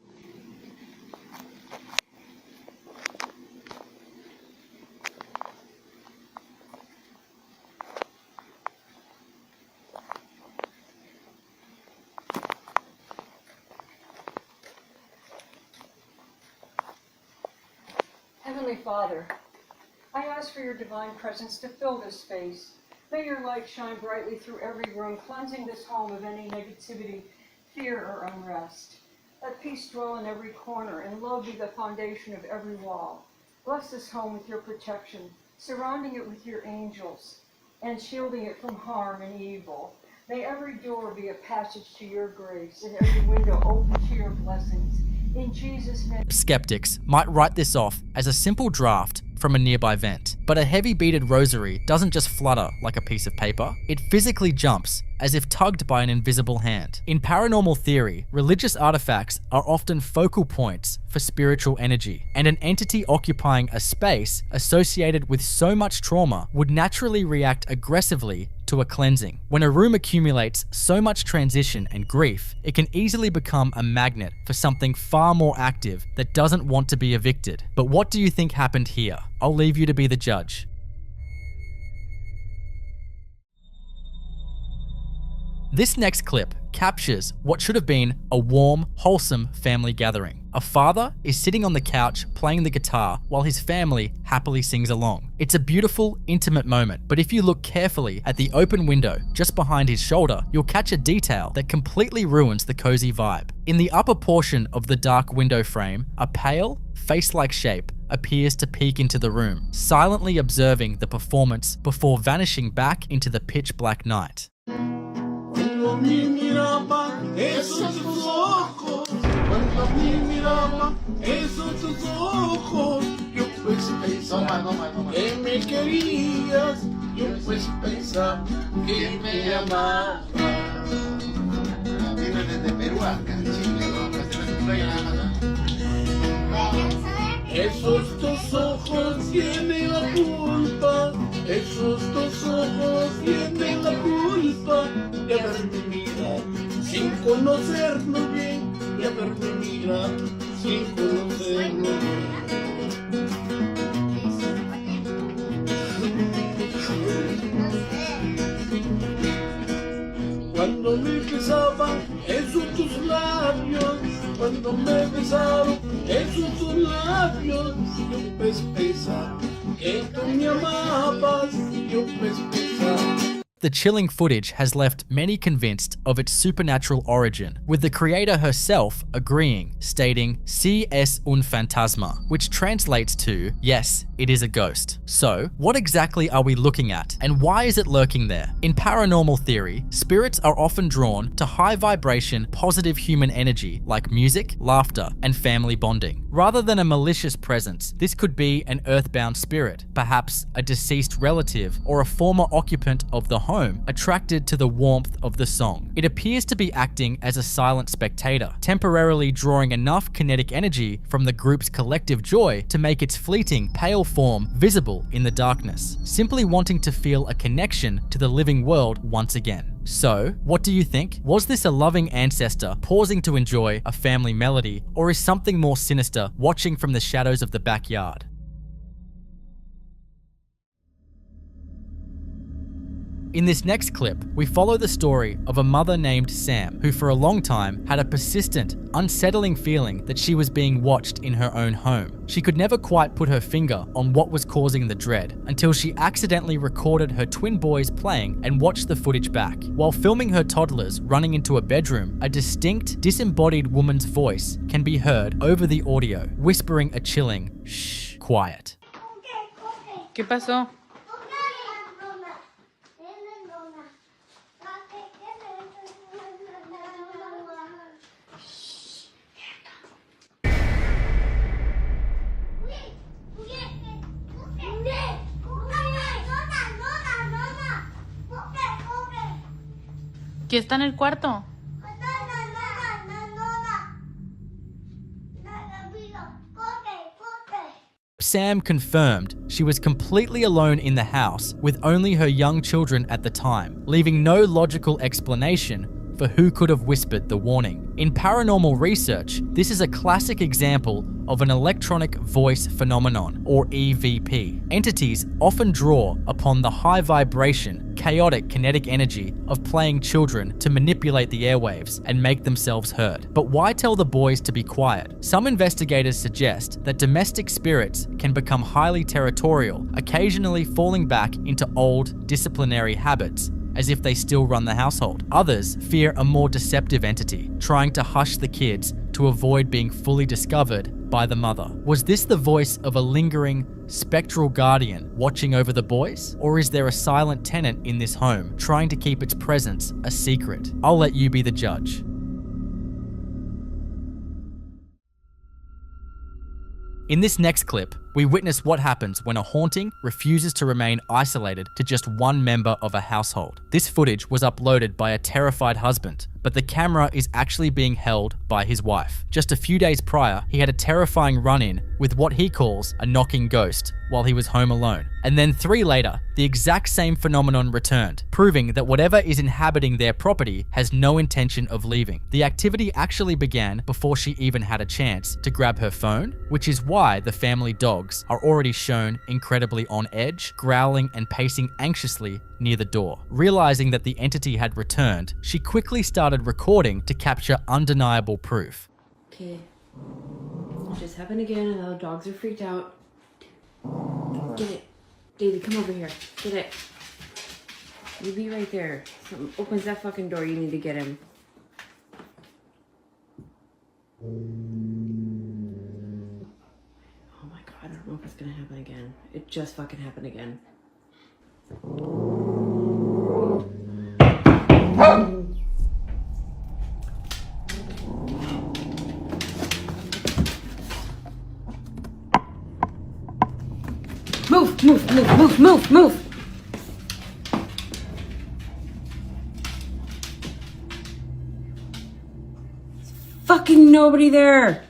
Heavenly Father, I ask for your divine presence to fill this space. May your light shine brightly through every room, cleansing this home of any negativity, fear, or unrest. Let peace dwell in every corner and love be the foundation of every wall. Bless this home with your protection, surrounding it with your angels, and shielding it from harm and evil. May every door be a passage to your grace, and every window open to your blessings. In Jesus' name. Skeptics might write this off as a simple draft from a nearby vent, but a heavy beaded rosary doesn't just flutter like a piece of paper, it physically jumps as if tugged by an invisible hand. In paranormal theory, religious artifacts are often focal points for spiritual energy, and an entity occupying a space associated with so much trauma would naturally react aggressively to a cleansing. When a room accumulates so much transition and grief, it can easily become a magnet for something far more active that doesn't want to be evicted. But what do you think happened here? I'll leave you to be the judge. This next clip captures what should have been a warm, wholesome family gathering. A father is sitting on the couch playing the guitar while his family happily sings along. It's a beautiful, intimate moment, but if you look carefully at the open window just behind his shoulder, you'll catch a detail that completely ruins the cozy vibe. In the upper portion of the dark window frame, a pale, face-like shape appears to peek into the room, silently observing the performance before vanishing back into the pitch-black night. Cuando me miraba esos tus ojos, cuando me miraba esos tus ojos, yo pues pensaba que me querías, yo pues pensaba que me amabas. Viene desde Perú acá, Chile, esos tus ojos tienen la culpa, esos tus ojos tienen la culpa de haberme mirado sin conocernos bien, de haberme mirado sin conocernos bien. Cuando me besaban esos tus labios, cuando me besaron esos tus labios, yo pues pensaba que tú me amabas, yo pues pensaba. The chilling footage has left many convinced of its supernatural origin, with the creator herself agreeing, stating, "Si es un fantasma," which translates to, "Yes, it is a ghost." So, what exactly are we looking at, and why is it lurking there? In paranormal theory, spirits are often drawn to high vibration, positive human energy like music, laughter, and family bonding. Rather than a malicious presence, this could be an earthbound spirit, perhaps a deceased relative or a former occupant of the home attracted to the warmth of the song. It appears to be acting as a silent spectator, temporarily drawing enough kinetic energy from the group's collective joy to make its fleeting, pale form visible in the darkness, simply wanting to feel a connection to the living world once again. So, what do you think? Was this a loving ancestor pausing to enjoy a family melody, or is something more sinister watching from the shadows of the backyard? In this next clip, we follow the story of a mother named Sam, who for a long time had a persistent, unsettling feeling that she was being watched in her own home. She could never quite put her finger on what was causing the dread, until she accidentally recorded her twin boys playing and watched the footage back. While filming her toddlers running into a bedroom, a distinct, disembodied woman's voice can be heard over the audio, whispering a chilling, "Shh, quiet." ¿Qué pasó? ¿Quién está en el cuarto? Sam confirmed she was completely alone in the house with only her young children at the time, leaving no logical explanation for who could have whispered the warning. In paranormal research, this is a classic example of an electronic voice phenomenon, or EVP. Entities often draw upon the high vibration, chaotic kinetic energy of playing children to manipulate the airwaves and make themselves heard. But why tell the boys to be quiet? Some investigators suggest that domestic spirits can become highly territorial, occasionally falling back into old disciplinary habits, as if they still run the household. Others fear a more deceptive entity, trying to hush the kids to avoid being fully discovered by the mother. Was this the voice of a lingering, spectral guardian watching over the boys? Or is there a silent tenant in this home trying to keep its presence a secret? I'll let you be the judge. In this next clip, we witness what happens when a haunting refuses to remain isolated to just one member of a household. This footage was uploaded by a terrified husband, but the camera is actually being held by his wife. Just a few days prior, he had a terrifying run-in with what he calls a knocking ghost while he was home alone. And then 3 later, the exact same phenomenon returned, proving that whatever is inhabiting their property has no intention of leaving. The activity actually began before she even had a chance to grab her phone, which is why the family dogs are already shown incredibly on edge, growling and pacing anxiously near the door. Realizing that the entity had returned, she quickly started recording to capture undeniable proof. Okay, it just happened again and the dogs are freaked out. Get it. David, come over here. Get it. You be right there. Something opens that fucking door, you need to get him. Oh my god, I don't know if it's gonna happen again. It just fucking happened again. Move, move, move, move, move, move! There's fucking nobody there!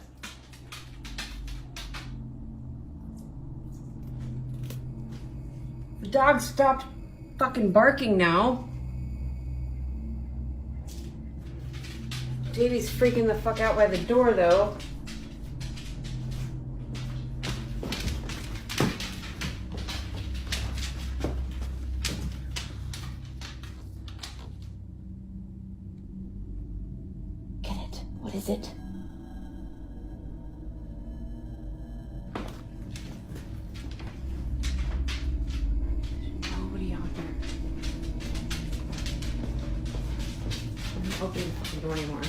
The dog stopped fucking barking now. Davey's freaking the fuck out by the door though. What is it? There's nobody out there. the door anymore.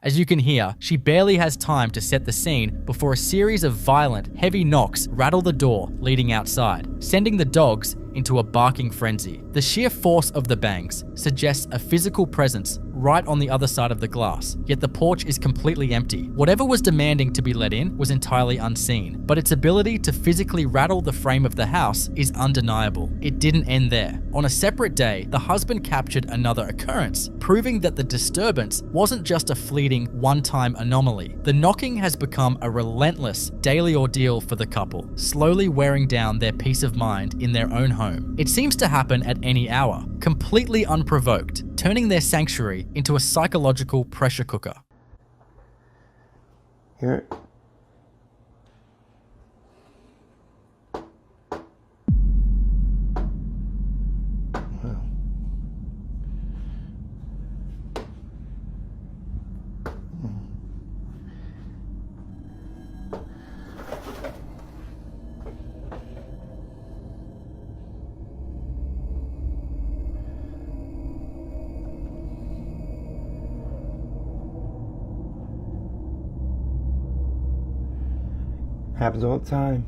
As you can hear, she barely has time to set the scene before a series of violent, heavy knocks rattle the door leading outside, sending the dogs into a barking frenzy. The sheer force of the bangs suggests a physical presence right on the other side of the glass, yet the porch is completely empty. Whatever was demanding to be let in was entirely unseen, but its ability to physically rattle the frame of the house is undeniable. It didn't end there. On a separate day, the husband captured another occurrence, proving that the disturbance wasn't just a fleeting, one-time anomaly. The knocking has become a relentless daily ordeal for the couple, slowly wearing down their peace of mind in their own home. It seems to happen at any hour, completely unprovoked, turning their sanctuary into a psychological pressure cooker. Here. Happens all the time.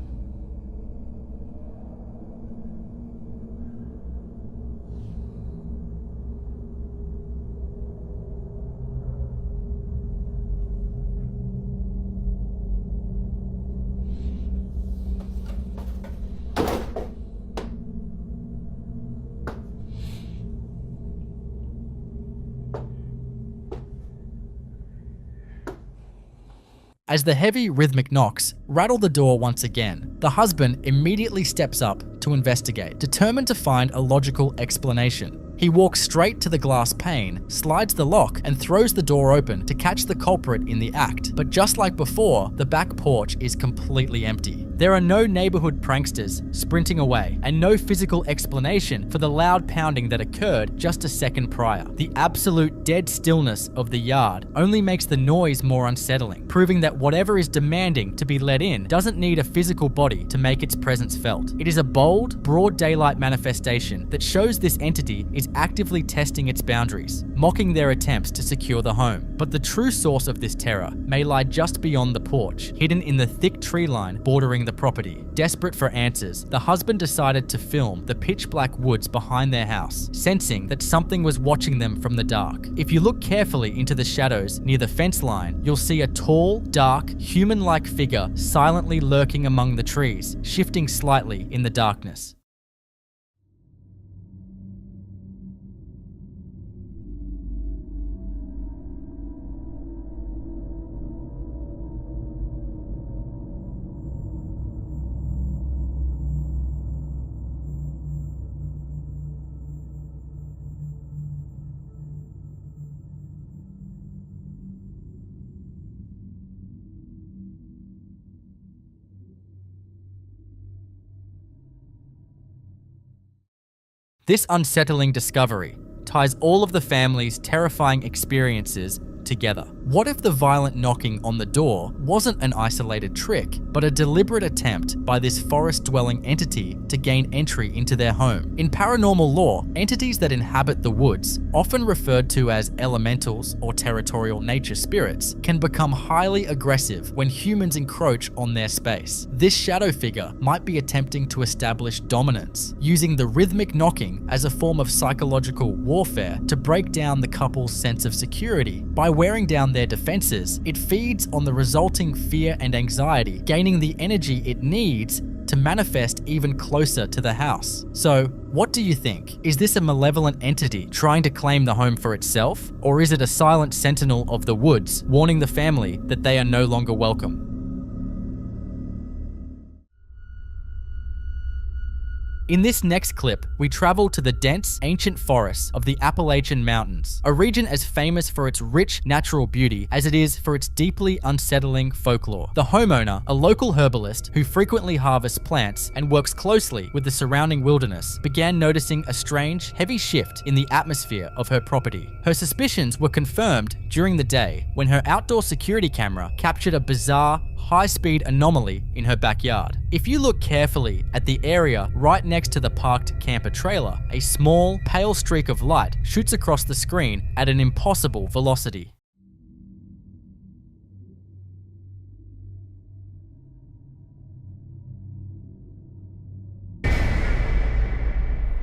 As the heavy rhythmic knocks rattle the door once again, the husband immediately steps up to investigate, determined to find a logical explanation. He walks straight to the glass pane, slides the lock, and throws the door open to catch the culprit in the act. But just like before, the back porch is completely empty. There are no neighborhood pranksters sprinting away, and no physical explanation for the loud pounding that occurred just a second prior. The absolute dead stillness of the yard only makes the noise more unsettling, proving that whatever is demanding to be let in doesn't need a physical body to make its presence felt. It is a bold, broad daylight manifestation that shows this entity is actively testing its boundaries, mocking their attempts to secure the home. But the true source of this terror may lie just beyond the porch, hidden in the thick tree line bordering the property. Desperate for answers, the husband decided to film the pitch black woods behind their house, sensing that something was watching them from the dark. If you look carefully into the shadows near the fence line, you'll see a tall, dark, human-like figure silently lurking among the trees, shifting slightly in the darkness. This unsettling discovery ties all of the family's terrifying experiences together. What if the violent knocking on the door wasn't an isolated trick, but a deliberate attempt by this forest-dwelling entity to gain entry into their home? In paranormal lore, entities that inhabit the woods, often referred to as elementals or territorial nature spirits, can become highly aggressive when humans encroach on their space. This shadow figure might be attempting to establish dominance, using the rhythmic knocking as a form of psychological warfare to break down the couple's sense of security. By wearing down their defenses, it feeds on the resulting fear and anxiety, gaining the energy it needs to manifest even closer to the house. So, what do you think? Is this a malevolent entity trying to claim the home for itself? Or is it a silent sentinel of the woods, warning the family that they are no longer welcome? In this next clip, we travel to the dense, ancient forests of the Appalachian Mountains, a region as famous for its rich natural beauty as it is for its deeply unsettling folklore. The homeowner, a local herbalist who frequently harvests plants and works closely with the surrounding wilderness, began noticing a strange, heavy shift in the atmosphere of her property. Her suspicions were confirmed during the day when her outdoor security camera captured a bizarre, high-speed anomaly in her backyard. If you look carefully at the area right next to the parked camper trailer, a small, pale streak of light shoots across the screen at an impossible velocity.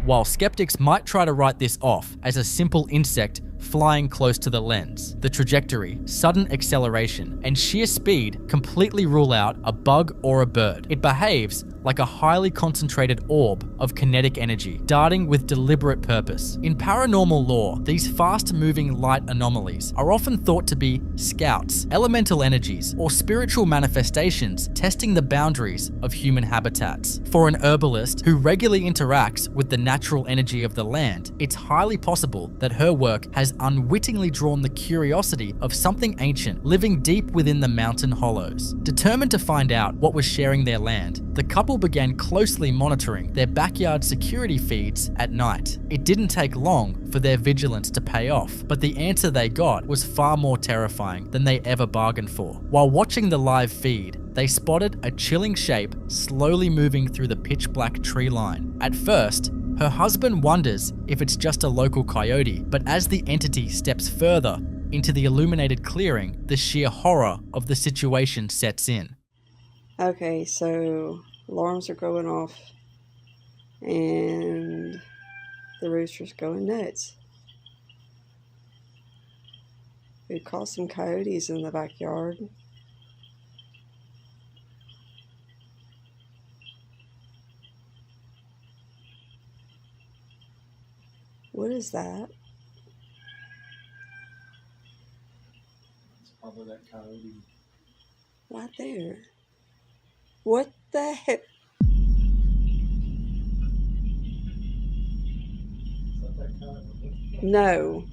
While skeptics might try to write this off as a simple insect flying close to the lens, the trajectory, sudden acceleration, and sheer speed completely rule out a bug or a bird. It behaves like a highly concentrated orb of kinetic energy, darting with deliberate purpose. In paranormal lore, these fast-moving light anomalies are often thought to be scouts, elemental energies, or spiritual manifestations testing the boundaries of human habitats. For an herbalist who regularly interacts with the natural energy of the land, it's highly possible that her work has unwittingly drawn the curiosity of something ancient living deep within the mountain hollows. Determined to find out what was sharing their land, the couple began closely monitoring their backyard security feeds at night. It didn't take long for their vigilance to pay off, but the answer they got was far more terrifying than they ever bargained for. While watching the live feed, they spotted a chilling shape slowly moving through the pitch-black tree line. At first, her husband wonders if it's just a local coyote, but as the entity steps further into the illuminated clearing, the sheer horror of the situation sets in. Okay, so alarms are going off and the rooster's going nuts. We caught some coyotes in the backyard. What is that? It's probably that coyote. Right there. What the heck? Is that that coyote? No.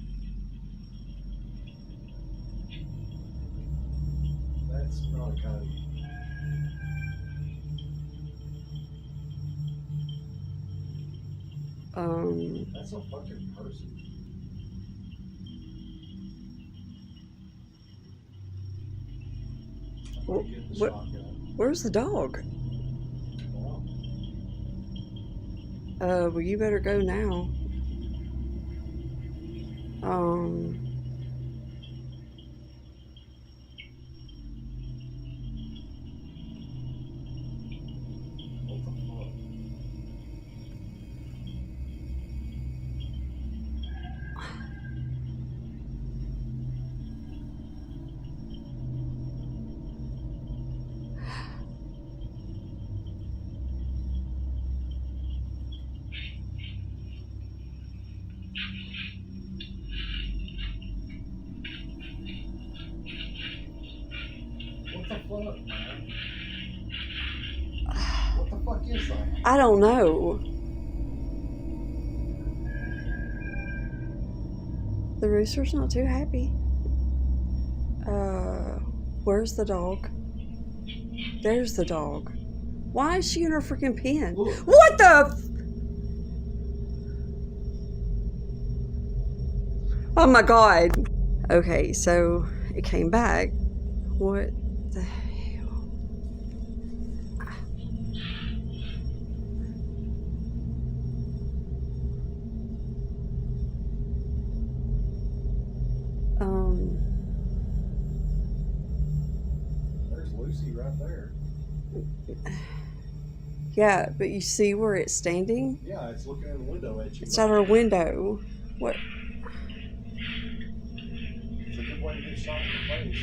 That's not a coyote. That's a fucking person. Where's the dog? Well, you better go now. What the fuck, man? What the fuck is that? I don't know. The rooster's not too happy. Where's the dog? There's the dog. Why is she in her freaking pen? What the? Oh my god. Okay, so it came back. What the hell? There's Lucy right there. Yeah, but you see where it's standing? Yeah, it's looking in the window at you. It's at her window. What? It's a good way to get shot in the face.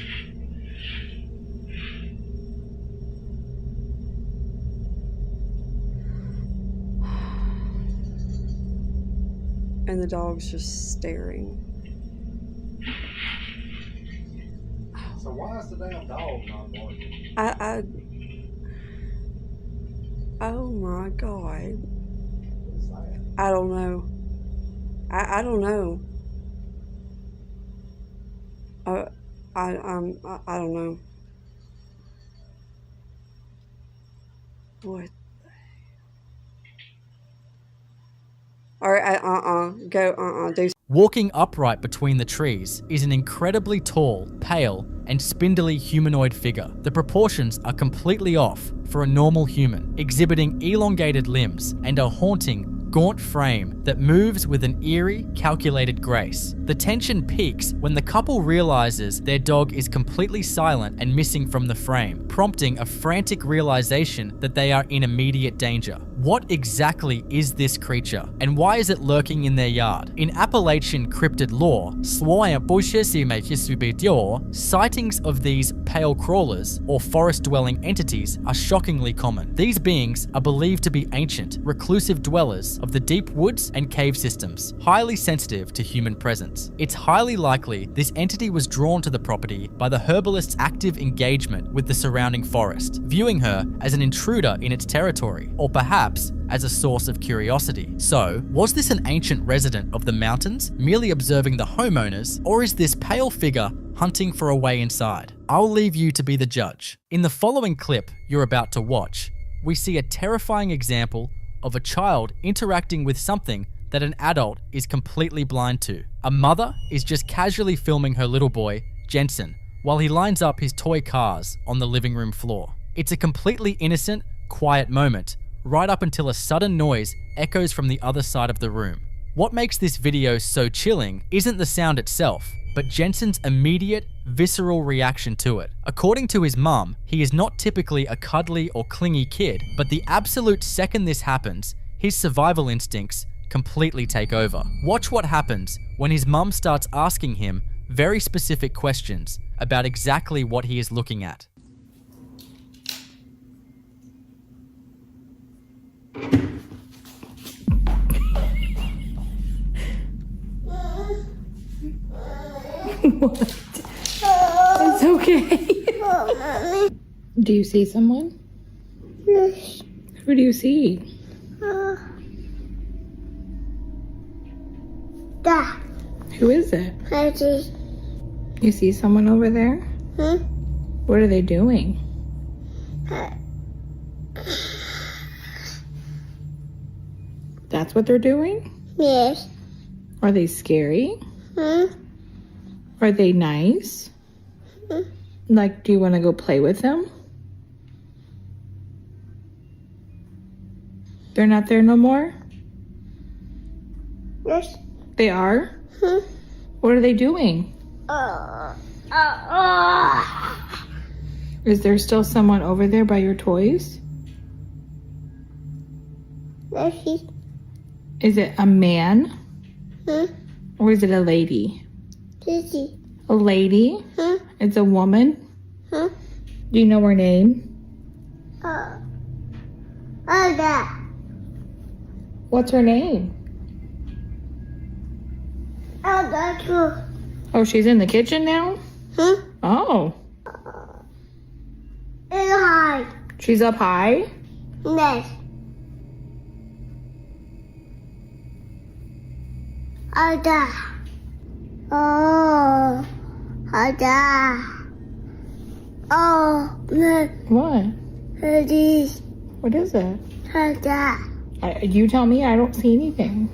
And the dog's just staring. So why is the damn dog not barking? Oh my god. What is that? I don't know. I don't know. I don't know. What? All right. Go. Do. Walking upright between the trees is an incredibly tall, pale, and spindly humanoid figure. The proportions are completely off for a normal human, exhibiting elongated limbs and a haunting, gaunt frame that moves with an eerie, calculated grace. The tension peaks when the couple realizes their dog is completely silent and missing from the frame, prompting a frantic realization that they are in immediate danger. What exactly is this creature, and why is it lurking in their yard? In Appalachian cryptid lore, sightings of these pale crawlers or forest-dwelling entities are shockingly common. These beings are believed to be ancient, reclusive dwellers of the deep woods and cave systems, highly sensitive to human presence. It's highly likely this entity was drawn to the property by the herbalist's active engagement with the surrounding forest, viewing her as an intruder in its territory, or perhaps as a source of curiosity. So, was this an ancient resident of the mountains, merely observing the homeowners, or is this pale figure hunting for a way inside? I'll leave you to be the judge. In the following clip you're about to watch, we see a terrifying example of a child interacting with something that an adult is completely blind to. A mother is just casually filming her little boy, Jensen, while he lines up his toy cars on the living room floor. It's a completely innocent, quiet moment, right up until a sudden noise echoes from the other side of the room. What makes this video so chilling isn't the sound itself, but Jensen's immediate, visceral reaction to it. According to his mum, he is not typically a cuddly or clingy kid, but the absolute second this happens, his survival instincts completely take over. Watch what happens when his mum starts asking him very specific questions about exactly what he is looking at. What? It's okay. Do you see someone? Yes. Who do you see? Dad. Who is it? Daddy. You see someone over there? What are they doing? That's what they're doing? Yes. Are they scary? Are they nice? Like, do you want to go play with them? They're not there no more? Yes. They are? What are they doing? Is there still someone over there by your toys? Yes. Is it a man? Or is it a lady? Daddy. A lady? It's a woman? Do you know her name? Dad. What's her name? That's you. Oh, she's in the kitchen now? Oh. It's high. She's up high? Yes. Dad. Oh. Dad. Oh. What? Daddy. What is it? Dad. You tell me, I don't see anything.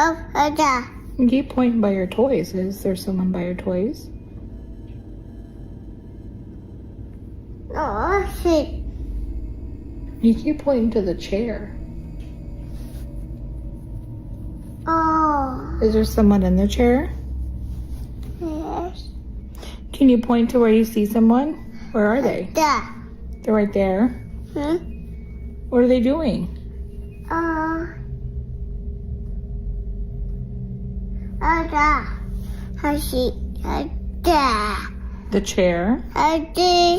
Oh, Dad. You keep pointing by your toys. Is there someone by your toys? Oh, shit. You keep pointing to the chair. Oh. Is there someone in the chair? Yes. Can you point to where you see someone? Where are they? Dad. They're right there. What are they doing? Dad. I see. Dad. The chair? Daddy.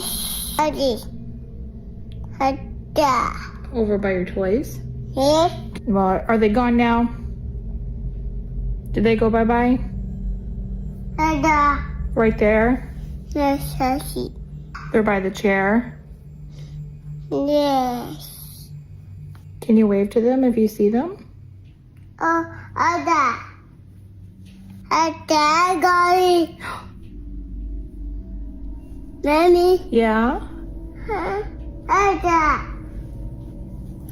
Dad. Over by your toys? Yes. Well, are they gone now? Did they go bye-bye? Dad. Right there? Yes, I see. They're by the chair? Yes. Can you wave to them if you see them? Dad. Dad got it. Mommy? Yeah? Dad.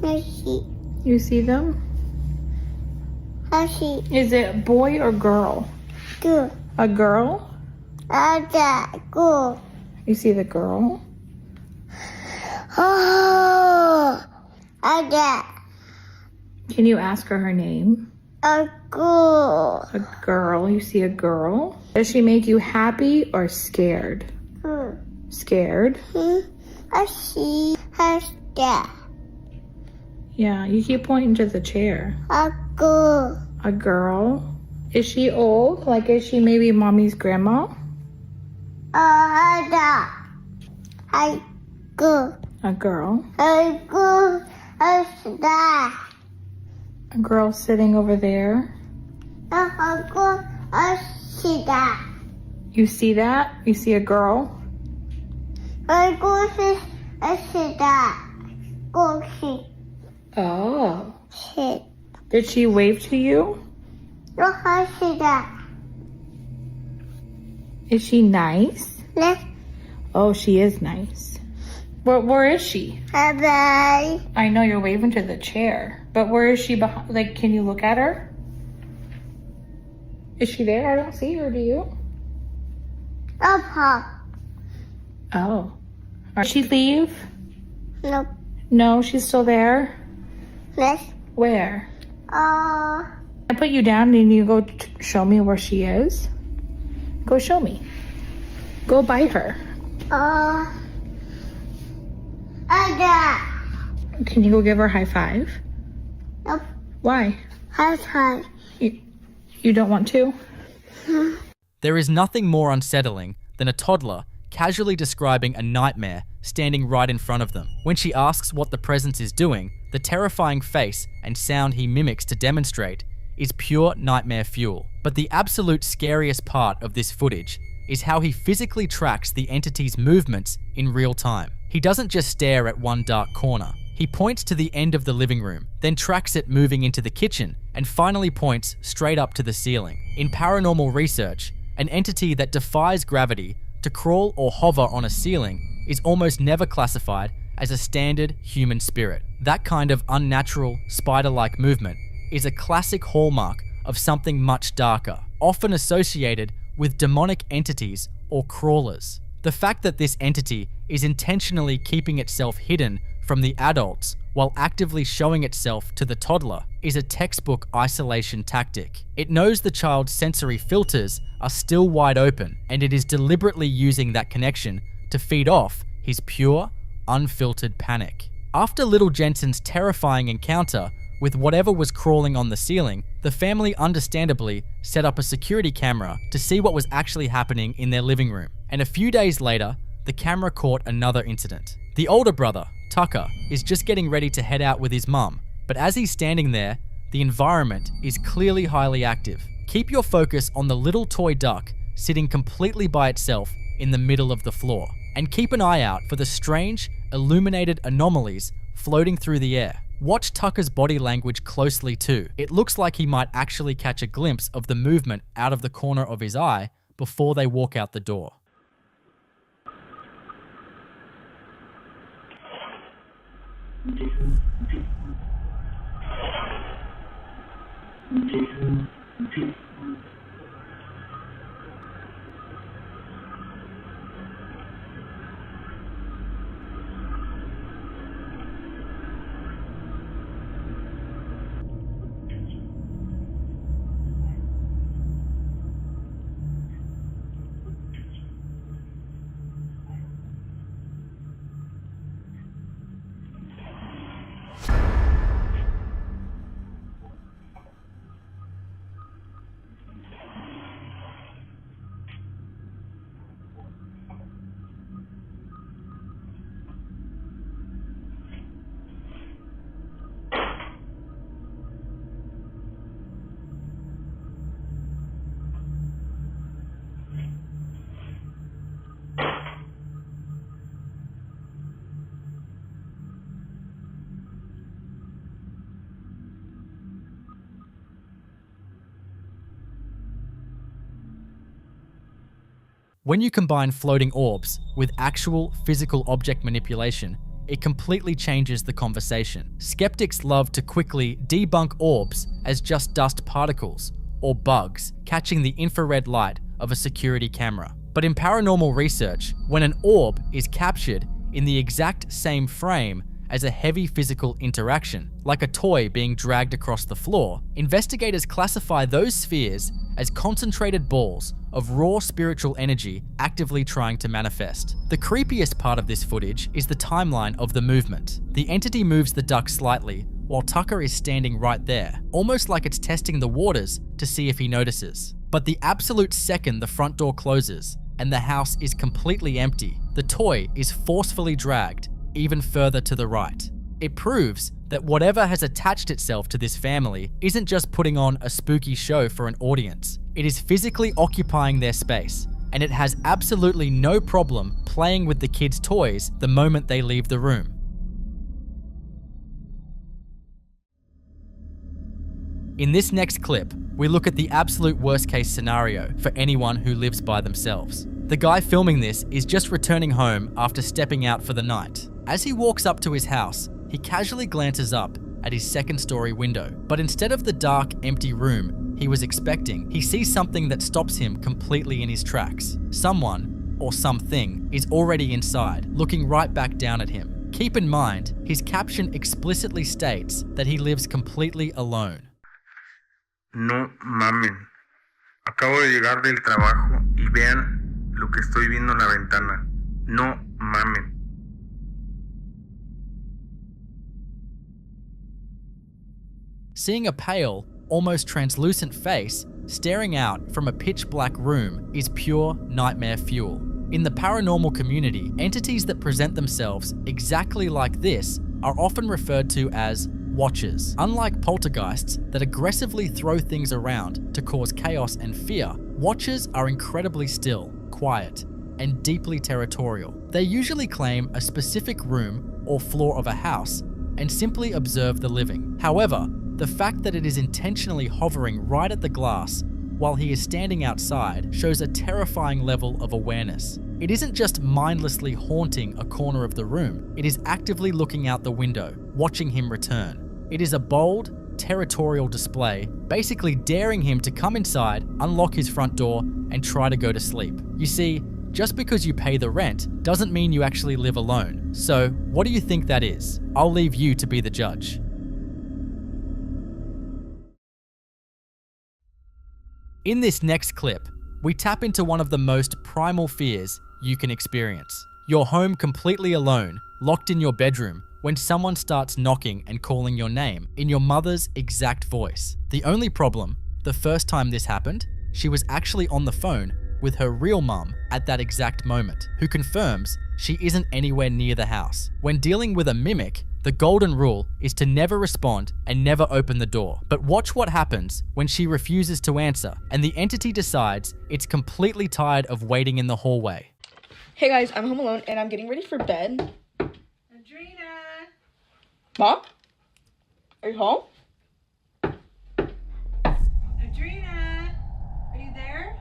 I see. You see them? Hashi. Is it boy or girl? Girl. A girl? Ada. Girl. You see the girl? Oh. Ada. Can you ask her name? A girl. A girl. You see a girl? Does she make you happy or scared? Scared? Hashi. Hasta. Yeah, you keep pointing to the chair. A girl. A girl? Is she old? Like, is she maybe mommy's grandma? Ada. A girl. A girl? A girl. Hasta. A girl sitting over there. A girl. Hasta. You see that? You see a girl? A girl is hasta. Girl is. Oh. Shit. Did she wave to you? No, hasta. Is she nice? Yes. Oh, she is nice. Where is she? Bye-bye. I know you're waving to the chair, but where is she behind? Like, can you look at her? Is she there? I don't see her, do you? Papa. Oh. Did she leave? No. No, she's still there? Yes. Where? I put you down and you go show me where she is? Go show me. Go by her. Ada. Can you go give her a high five? Nope. Why? High five. You don't want to? There is nothing more unsettling than a toddler casually describing a nightmare standing right in front of them. When she asks what the presence is doing, the terrifying face and sound he mimics to demonstrate is pure nightmare fuel. But the absolute scariest part of this footage is how he physically tracks the entity's movements in real time. He doesn't just stare at one dark corner. He points to the end of the living room, then tracks it moving into the kitchen, and finally points straight up to the ceiling. In paranormal research, an entity that defies gravity to crawl or hover on a ceiling is almost never classified as a standard human spirit. That kind of unnatural, spider-like movement is a classic hallmark of something much darker, often associated with demonic entities or crawlers. The fact that this entity is intentionally keeping itself hidden from the adults while actively showing itself to the toddler is a textbook isolation tactic. It knows the child's sensory filters are still wide open, and it is deliberately using that connection to feed off his pure, unfiltered panic. After little Jensen's terrifying encounter with whatever was crawling on the ceiling, the family understandably set up a security camera to see what was actually happening in their living room. And a few days later, the camera caught another incident. The older brother, Tucker, is just getting ready to head out with his mum, but as he's standing there, the environment is clearly highly active. Keep your focus on the little toy duck sitting completely by itself in the middle of the floor, and keep an eye out for the strange, illuminated anomalies floating through the air. Watch Tucker's body language closely too. It looks like he might actually catch a glimpse of the movement out of the corner of his eye before they walk out the door. When you combine floating orbs with actual physical object manipulation, it completely changes the conversation. Skeptics love to quickly debunk orbs as just dust particles or bugs catching the infrared light of a security camera. But in paranormal research, when an orb is captured in the exact same frame as a heavy physical interaction, like a toy being dragged across the floor, investigators classify those spheres as concentrated balls of raw spiritual energy actively trying to manifest. The creepiest part of this footage is the timeline of the movement. The entity moves the duck slightly while Tucker is standing right there, almost like it's testing the waters to see if he notices. But the absolute second the front door closes and the house is completely empty, the toy is forcefully dragged even further to the right. It proves that whatever has attached itself to this family isn't just putting on a spooky show for an audience. It is physically occupying their space, and it has absolutely no problem playing with the kids' toys the moment they leave the room. In this next clip, we look at the absolute worst case scenario for anyone who lives by themselves. The guy filming this is just returning home after stepping out for the night. As he walks up to his house, he casually glances up at his second-story window, but instead of the dark, empty room he was expecting, he sees something that stops him completely in his tracks. Someone, or something, is already inside, looking right back down at him. Keep in mind, his caption explicitly states that he lives completely alone. No mamen. Acabo de llegar del trabajo y vean lo que estoy viendo en la ventana. No mamen. Seeing a pale, almost translucent face staring out from a pitch-black room is pure nightmare fuel. In the paranormal community, entities that present themselves exactly like this are often referred to as watchers. Unlike poltergeists that aggressively throw things around to cause chaos and fear, watchers are incredibly still, quiet, and deeply territorial. They usually claim a specific room or floor of a house and simply observe the living. However, the fact that it is intentionally hovering right at the glass while he is standing outside shows a terrifying level of awareness. It isn't just mindlessly haunting a corner of the room, it is actively looking out the window, watching him return. It is a bold, territorial display, basically daring him to come inside, unlock his front door, and try to go to sleep. You see, just because you pay the rent doesn't mean you actually live alone. So, what do you think that is? I'll leave you to be the judge. In this next clip, we tap into one of the most primal fears you can experience. You're home completely alone, locked in your bedroom, when someone starts knocking and calling your name in your mother's exact voice. The only problem, the first time this happened, she was actually on the phone with her real mum at that exact moment, who confirms she isn't anywhere near the house. When dealing with a mimic, the golden rule is to never respond and never open the door. But watch what happens when she refuses to answer and the entity decides it's completely tired of waiting in the hallway. Hey guys, I'm home alone and I'm getting ready for bed. Adrena! Mom? Are you home? Adrena! Are you there?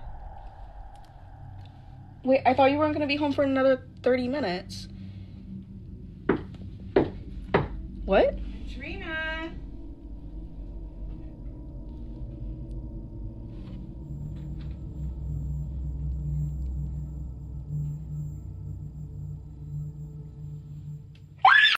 Wait, I thought you weren't gonna be home for another 30 minutes. What? Adrena!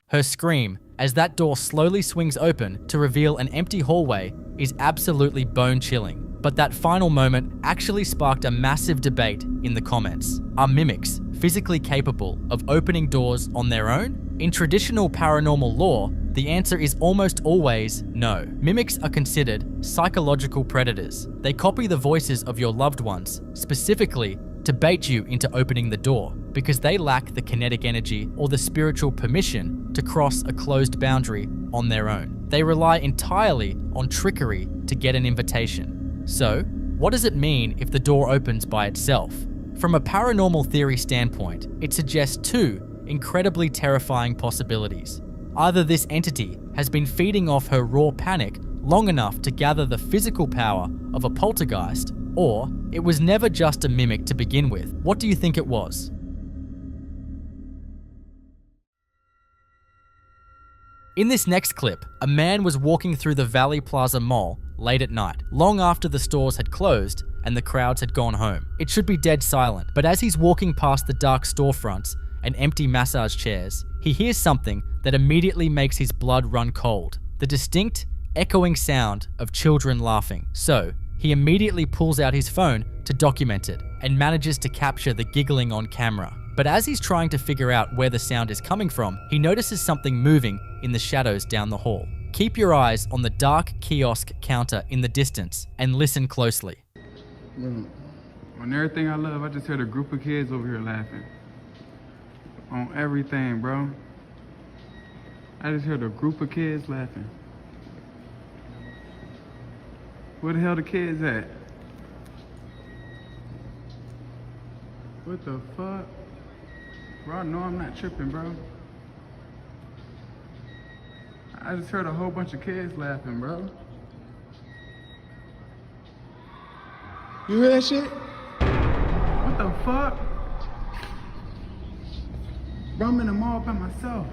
Her scream, as that door slowly swings open to reveal an empty hallway, is absolutely bone-chilling. But that final moment actually sparked a massive debate in the comments. Are mimics physically capable of opening doors on their own? In traditional paranormal lore, the answer is almost always no. Mimics are considered psychological predators. They copy the voices of your loved ones, specifically to bait you into opening the door, because they lack the kinetic energy or the spiritual permission to cross a closed boundary on their own. They rely entirely on trickery to get an invitation. So, what does it mean if the door opens by itself? From a paranormal theory standpoint, it suggests two incredibly terrifying possibilities. Either this entity has been feeding off her raw panic long enough to gather the physical power of a poltergeist, or it was never just a mimic to begin with. What do you think it was? In this next clip, a man was walking through the Valley Plaza Mall late at night, long after the stores had closed and the crowds had gone home. It should be dead silent, but as he's walking past the dark storefronts and empty massage chairs, he hears something that immediately makes his blood run cold. The distinct, echoing sound of children laughing. So, he immediately pulls out his phone to document it and manages to capture the giggling on camera. But as he's trying to figure out where the sound is coming from, he notices something moving in the shadows down the hall. Keep your eyes on the dark kiosk counter in the distance and listen closely. On everything I love, I just heard a group of kids over here laughing. On everything, bro. I just heard a group of kids laughing. Where the hell the kids at? What the fuck? Bro, I know I'm not tripping, bro. I just heard a whole bunch of kids laughing, bro. You hear that shit? What the fuck? Bro, I'm in the mall by myself.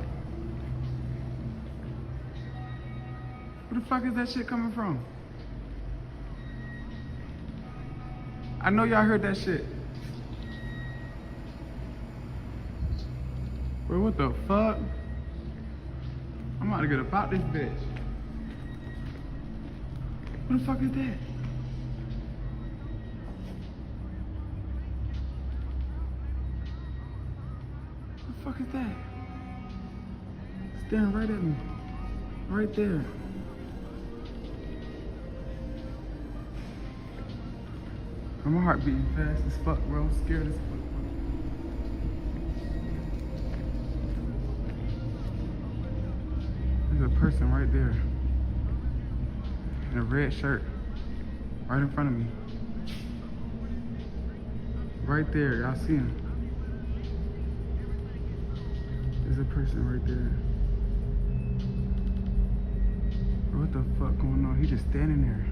Where the fuck is that shit coming from? I know y'all heard that shit. Bro, what the fuck? I'm about to get about this bitch. What the fuck is that? What the fuck is that? Staring right at me. Right there. My heart beating fast as fuck, bro. I'm scared as fuck. There's a person right there in a red shirt right in front of me. Right there, y'all see him. There's a person right there. Bro, what the fuck going on? He just standing there.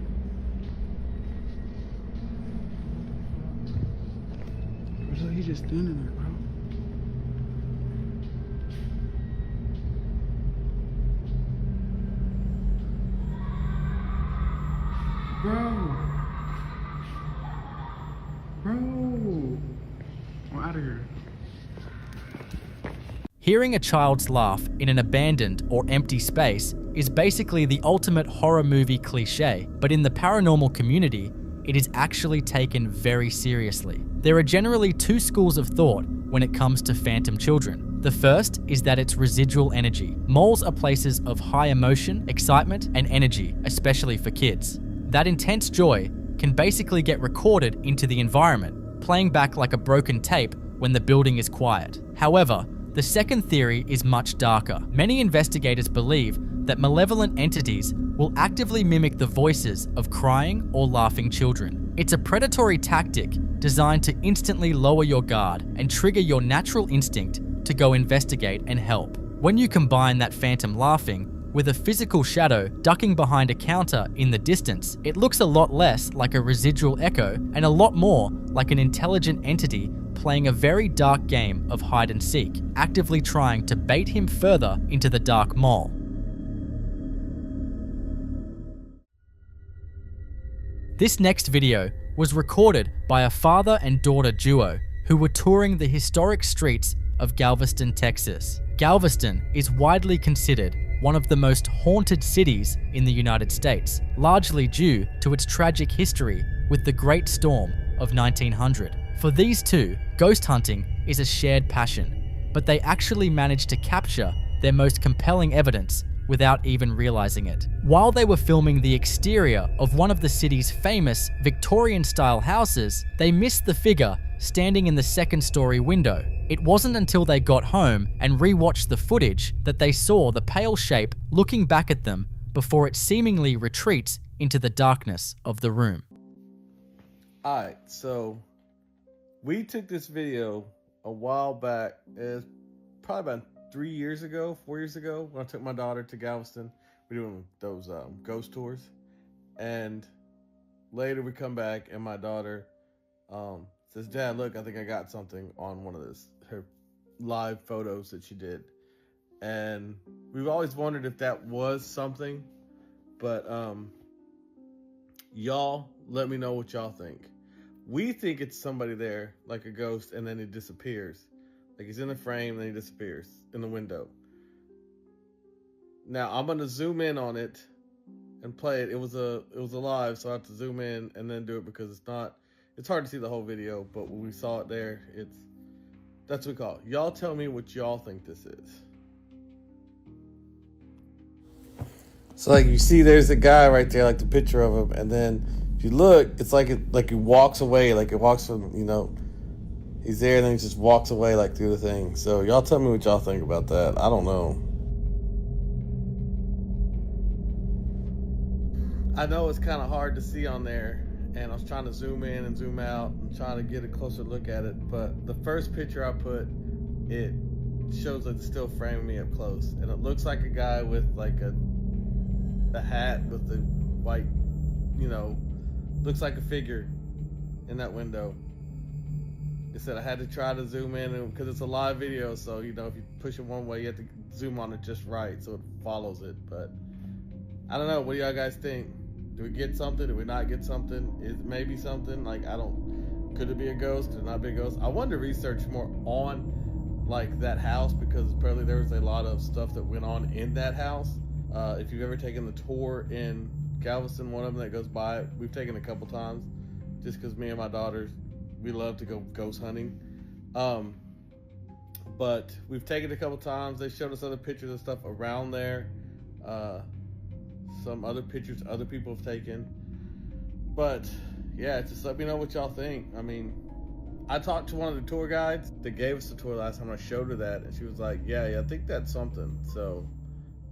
Bro, he just standing there, bro. Bro. I'm out of here. Hearing a child's laugh in an abandoned or empty space is basically the ultimate horror movie cliche, but in the paranormal community, it is actually taken very seriously. There are generally two schools of thought when it comes to phantom children. The first is that it's residual energy. Malls are places of high emotion, excitement, and energy, especially for kids. That intense joy can basically get recorded into the environment, playing back like a broken tape when the building is quiet. However, the second theory is much darker. Many investigators believe that malevolent entities will actively mimic the voices of crying or laughing children. It's a predatory tactic designed to instantly lower your guard and trigger your natural instinct to go investigate and help. When you combine that phantom laughing with a physical shadow ducking behind a counter in the distance, it looks a lot less like a residual echo and a lot more like an intelligent entity playing a very dark game of hide and seek, actively trying to bait him further into the dark mall. This next video was recorded by a father and daughter duo who were touring the historic streets of Galveston, Texas. Galveston is widely considered one of the most haunted cities in the United States, largely due to its tragic history with the Great Storm of 1900. For these two, ghost hunting is a shared passion, but they actually managed to capture their most compelling evidence without even realizing it. While they were filming the exterior of one of the city's famous Victorian-style houses, they missed the figure standing in the second-story window. It wasn't until they got home and rewatched the footage that they saw the pale shape looking back at them before it seemingly retreats into the darkness of the room. Alright, so we took this video a while back. It's probably about 4 years ago, when I took my daughter to Galveston. We're doing those ghost tours. And later we come back and my daughter says, "Dad, look, I think I got something on one of her live photos that she did." and we've always wondered if that was something, but y'all let me know what y'all think. We think it's somebody there, like a ghost, and then it disappears. Like he's in the frame, then he disappears in the window. Now I'm gonna zoom in on it and play it. It was a live, so I have to zoom in and then do it because it's hard to see the whole video, but when we saw it there, that's what we call it. Y'all tell me what y'all think this is. So like you see there's a guy right there, like the picture of him, and then if you look, it's like he walks away, like it walks from, he's there and then he just walks away like through the thing. So y'all tell me what y'all think about that. I don't know. I know it's kind of hard to see on there, and I was trying to zoom in and zoom out and trying to get a closer look at it, but the first picture I put, it shows that it's still framing me up close, and it looks like a guy with like a hat with the white, looks like a figure in that window. It said I had to try to zoom in because it's a live video, so if you push it one way, you have to zoom on it just right so it follows it. But I don't know. What do y'all guys think? Do we get something? Do we not get something? Is it maybe something? Could it be a ghost? Could it not be a ghost? I wanted to research more on like that house because apparently there was a lot of stuff that went on in that house. If you've ever taken the tour in Galveston, one of them that goes by it, we've taken a couple times just because me and my daughters, we love to go ghost hunting. But we've taken it a couple times. They showed us other pictures and stuff around there. Some other pictures other people have taken. But yeah, just let me know what y'all think. I mean, I talked to one of the tour guides that gave us the tour last time. I showed her that and she was like, yeah, I think that's something. So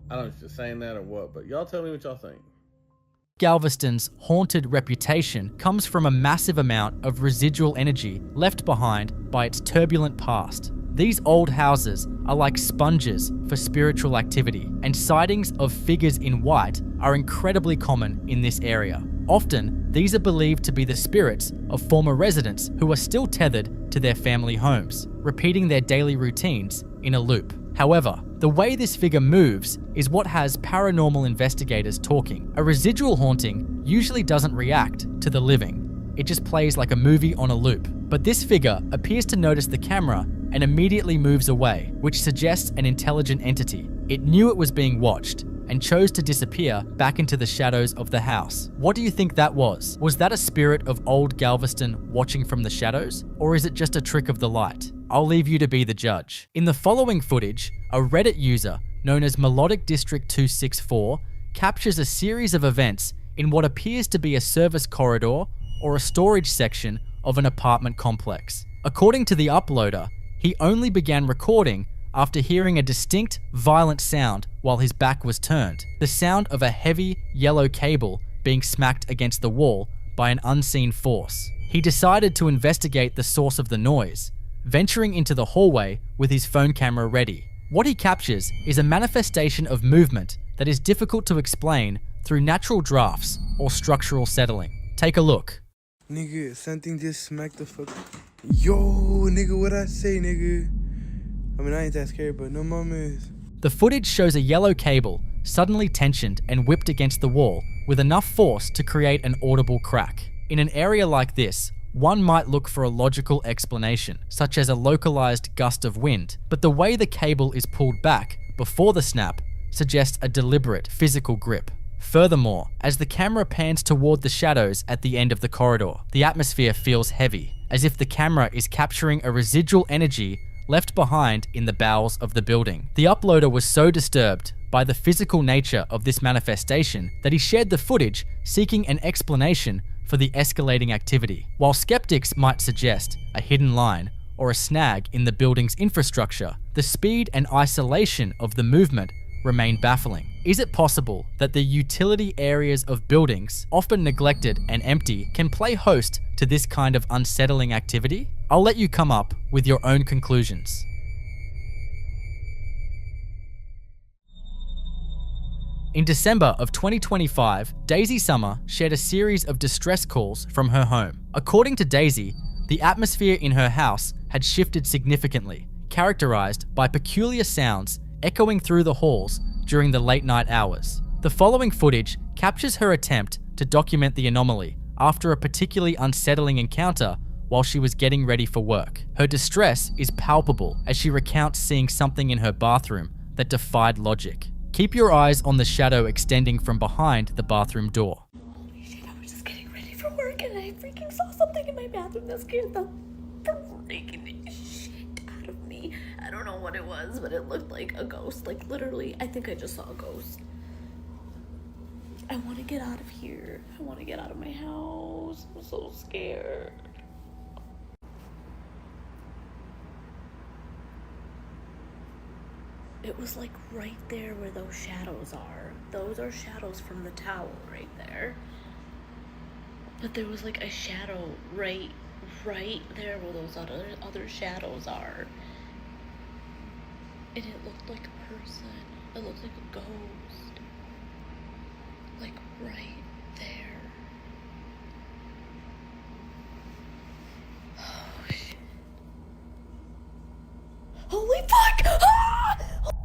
I don't know if she's saying that or what, but y'all tell me what y'all think. Galveston's haunted reputation comes from a massive amount of residual energy left behind by its turbulent past. These old houses are like sponges for spiritual activity, and sightings of figures in white are incredibly common in this area. Often, these are believed to be the spirits of former residents who are still tethered to their family homes, repeating their daily routines in a loop. However, the way this figure moves is what has paranormal investigators talking. A residual haunting usually doesn't react to the living. It just plays like a movie on a loop. But this figure appears to notice the camera and immediately moves away, which suggests an intelligent entity. It knew it was being watched and chose to disappear back into the shadows of the house. What do you think that was? Was that a spirit of old Galveston watching from the shadows? Or is it just a trick of the light? I'll leave you to be the judge. In the following footage, a Reddit user known as Melodic District 264 captures a series of events in what appears to be a service corridor or a storage section of an apartment complex. According to the uploader, he only began recording after hearing a distinct, violent sound while his back was turned. The sound of a heavy, yellow cable being smacked against the wall by an unseen force. He decided to investigate the source of the noise, venturing into the hallway with his phone camera ready. What he captures is a manifestation of movement that is difficult to explain through natural drafts or structural settling. Take a look. Nigga, something just smacked the fuck. Yo, nigga, what I say, nigga? I mean, I ain't that scary, but no mama is. The footage shows a yellow cable suddenly tensioned and whipped against the wall with enough force to create an audible crack. In an area like this, one might look for a logical explanation, such as a localized gust of wind, but the way the cable is pulled back before the snap suggests a deliberate physical grip. Furthermore, as the camera pans toward the shadows at the end of the corridor, the atmosphere feels heavy, as if the camera is capturing a residual energy left behind in the bowels of the building. The uploader was so disturbed by the physical nature of this manifestation that he shared the footage seeking an explanation for the escalating activity. While skeptics might suggest a hidden line or a snag in the building's infrastructure, the speed and isolation of the movement remain baffling. Is it possible that the utility areas of buildings, often neglected and empty, can play host to this kind of unsettling activity? I'll let you come up with your own conclusions. In December of 2025, Daisy Summer shared a series of distress calls from her home. According to Daisy, the atmosphere in her house had shifted significantly, characterized by peculiar sounds echoing through the halls during the late night hours. The following footage captures her attempt to document the anomaly after a particularly unsettling encounter while she was getting ready for work. Her distress is palpable as she recounts seeing something in her bathroom that defied logic. Keep your eyes on the shadow extending from behind the bathroom door. Holy shit, I was just getting ready for work and I freaking saw something in my bathroom that scared the freaking shit out of me. I don't know what it was, but it looked like a ghost. Like literally, I think I just saw a ghost. I want to get out of here. I want to get out of my house. I'm so scared. It was like right there where those shadows are. Those are shadows from the towel right there. But there was like a shadow right there where those other shadows are. And it looked like a person. It looked like a ghost. Like right there. Oh shit. Holy fuck! Ah!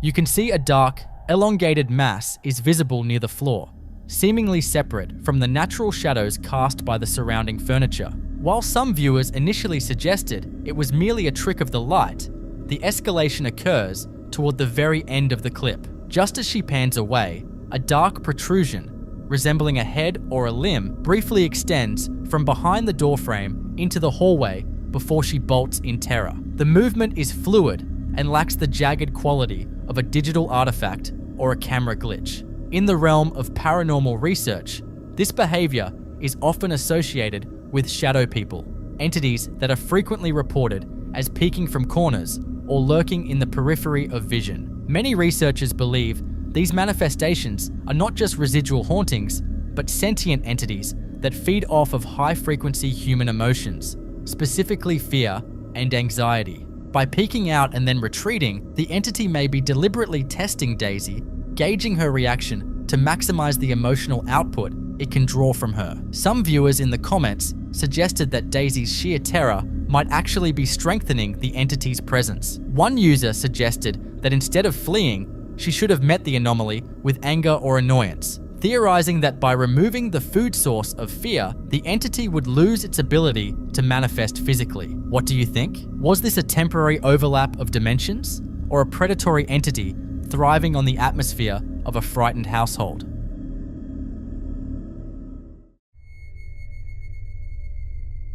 You can see a dark, elongated mass is visible near the floor, seemingly separate from the natural shadows cast by the surrounding furniture. While some viewers initially suggested it was merely a trick of the light, the escalation occurs toward the very end of the clip. Just as she pans away, a dark protrusion, resembling a head or a limb, briefly extends from behind the doorframe into the hallway before she bolts in terror. The movement is fluid and lacks the jagged quality of a digital artifact or a camera glitch. In the realm of paranormal research, this behavior is often associated with shadow people, entities that are frequently reported as peeking from corners or lurking in the periphery of vision. Many researchers believe these manifestations are not just residual hauntings, but sentient entities that feed off of high-frequency human emotions, specifically fear and anxiety. By peeking out and then retreating, the entity may be deliberately testing Daisy, gauging her reaction to maximize the emotional output it can draw from her. Some viewers in the comments suggested that Daisy's sheer terror might actually be strengthening the entity's presence. One user suggested that instead of fleeing, she should have met the anomaly with anger or annoyance, theorizing that by removing the food source of fear, the entity would lose its ability to manifest physically. What do you think? Was this a temporary overlap of dimensions, or a predatory entity thriving on the atmosphere of a frightened household?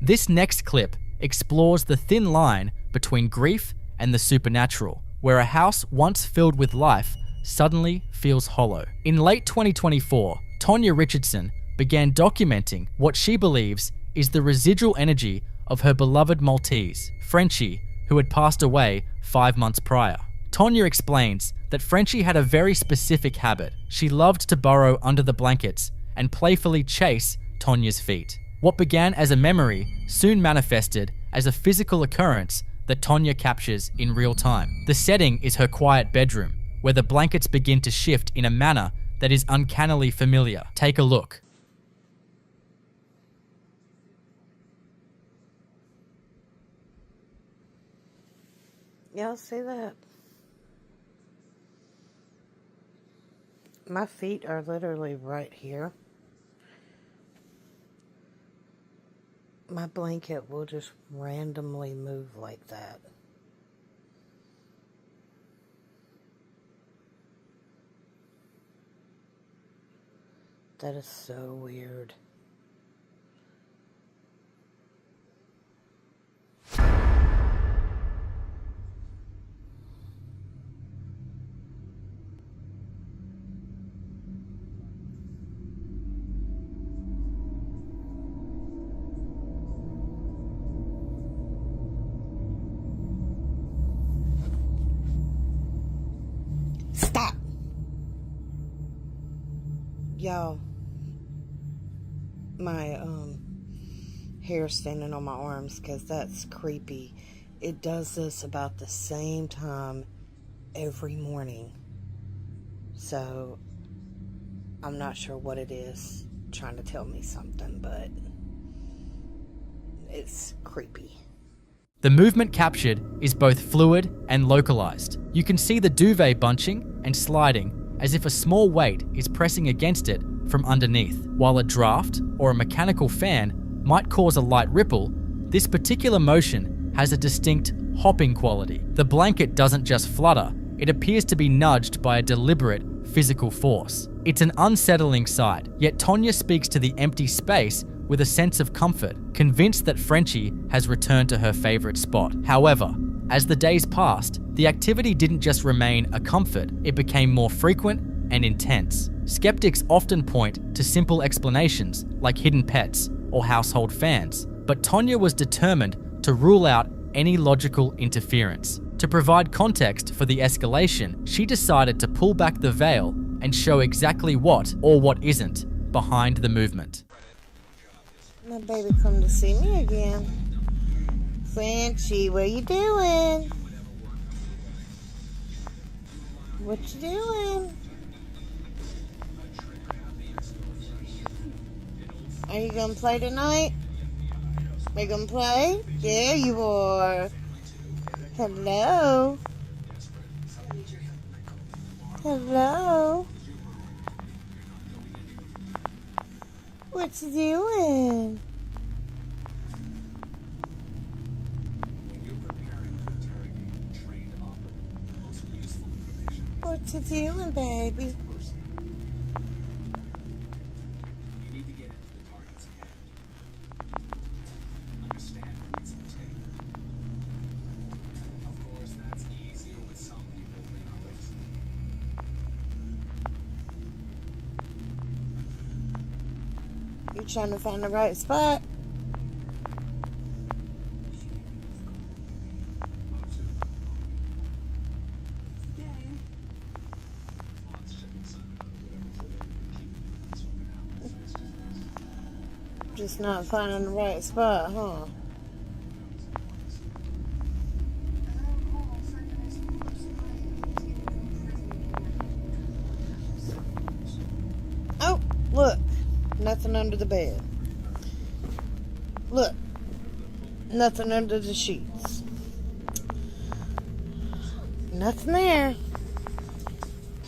This next clip explores the thin line between grief and the supernatural, where a house once filled with life suddenly feels hollow. In late 2024, Tonya Richardson began documenting what she believes is the residual energy of her beloved Maltese, Frenchie, who had passed away 5 months prior. Tonya explains that Frenchie had a very specific habit. She loved to burrow under the blankets and playfully chase Tonya's feet. What began as a memory soon manifested as a physical occurrence that Tonya captures in real time. The setting is her quiet bedroom, where the blankets begin to shift in a manner that is uncannily familiar. Take a look. Y'all see that? My feet are literally right here. My blanket will just randomly move like that. That is so weird. Stop! Y'all, my hair standing on my arms because that's creepy. It does this about the same time every morning. So I'm not sure what it is trying to tell me something, but it's creepy. The movement captured is both fluid and localized. You can see the duvet bunching and sliding as if a small weight is pressing against it from underneath. While a draft or a mechanical fan might cause a light ripple, this particular motion has a distinct hopping quality. The blanket doesn't just flutter, it appears to be nudged by a deliberate physical force. It's an unsettling sight, yet Tonya speaks to the empty space with a sense of comfort, convinced that Frenchie has returned to her favorite spot. However, as the days passed, the activity didn't just remain a comfort, it became more frequent and intense. Skeptics often point to simple explanations like hidden pets or household fans, but Tonya was determined to rule out any logical interference. To provide context for the escalation, she decided to pull back the veil and show exactly what or what isn't behind the movement. My baby come to see me again. Frenchie, what you doing? What you doing? Are you gonna play tonight? Are you gonna play? There you are. Hello. Hello. What you doing? What you doing, baby? You trying to find the right spot? Just not finding the right spot, huh? Oh, look. Nothing under the bed. Look. Nothing under the sheets. Nothing there.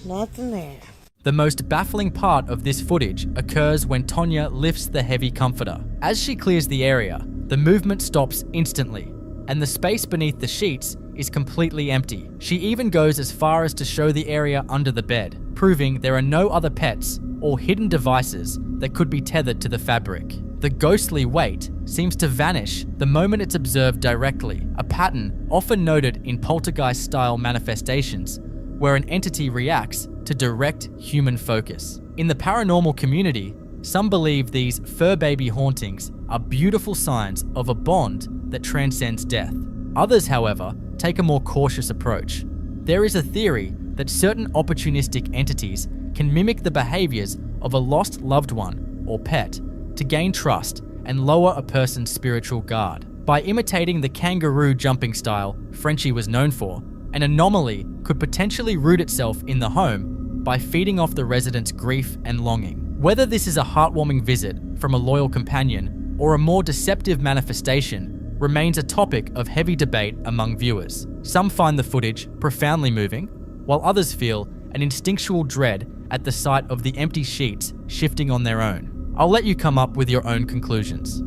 Nothing there. The most baffling part of this footage occurs when Tonya lifts the heavy comforter. As she clears the area, the movement stops instantly, and the space beneath the sheets is completely empty. She even goes as far as to show the area under the bed, proving there are no other pets or hidden devices that could be tethered to the fabric. The ghostly weight seems to vanish the moment it's observed directly, a pattern often noted in poltergeist-style manifestations, where an entity reacts to direct human focus. In the paranormal community, some believe these fur baby hauntings are beautiful signs of a bond that transcends death. Others, however, take a more cautious approach. There is a theory that certain opportunistic entities can mimic the behaviors of a lost loved one or pet to gain trust and lower a person's spiritual guard. By imitating the kangaroo jumping style Frenchie was known for, an anomaly could potentially root itself in the home by feeding off the residents' grief and longing. Whether this is a heartwarming visit from a loyal companion or a more deceptive manifestation remains a topic of heavy debate among viewers. Some find the footage profoundly moving, while others feel an instinctual dread at the sight of the empty sheets shifting on their own. I'll let you come up with your own conclusions.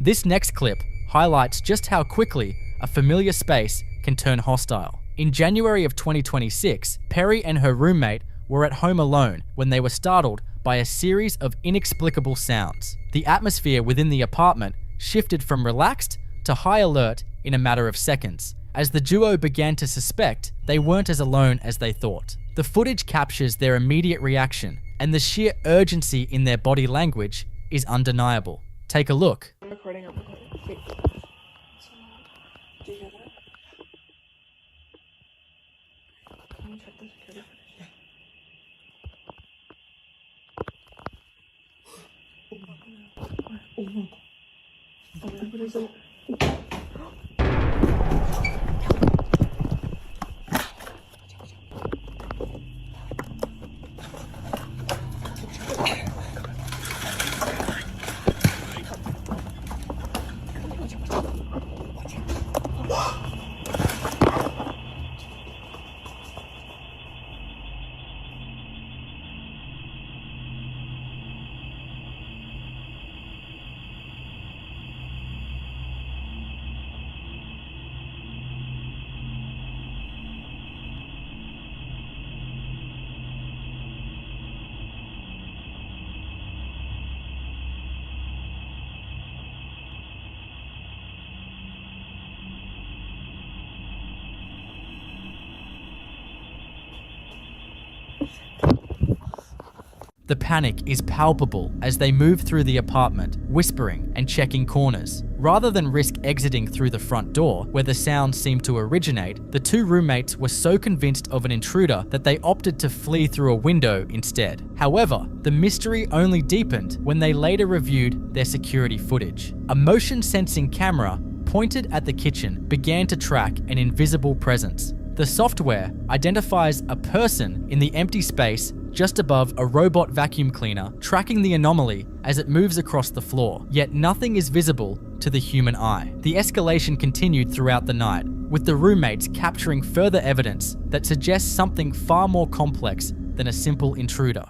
This next clip highlights just how quickly a familiar space can turn hostile. In January of 2026, Perry and her roommate were at home alone when they were startled by a series of inexplicable sounds. The atmosphere within the apartment shifted from relaxed to high alert in a matter of seconds, as the duo began to suspect they weren't as alone as they thought. The footage captures their immediate reaction, and the sheer urgency in their body language is undeniable. Take a look. I'm recording. Wait. Do you hear that? Can you check the security footage? Oh my god. What is it? The panic is palpable as they move through the apartment, whispering and checking corners. Rather than risk exiting through the front door, where the sounds seemed to originate, the two roommates were so convinced of an intruder that they opted to flee through a window instead. However, the mystery only deepened when they later reviewed their security footage. A motion-sensing camera pointed at the kitchen began to track an invisible presence. The software identifies a person in the empty space just above a robot vacuum cleaner, tracking the anomaly as it moves across the floor, yet nothing is visible to the human eye. The escalation continued throughout the night, with the roommates capturing further evidence that suggests something far more complex than a simple intruder.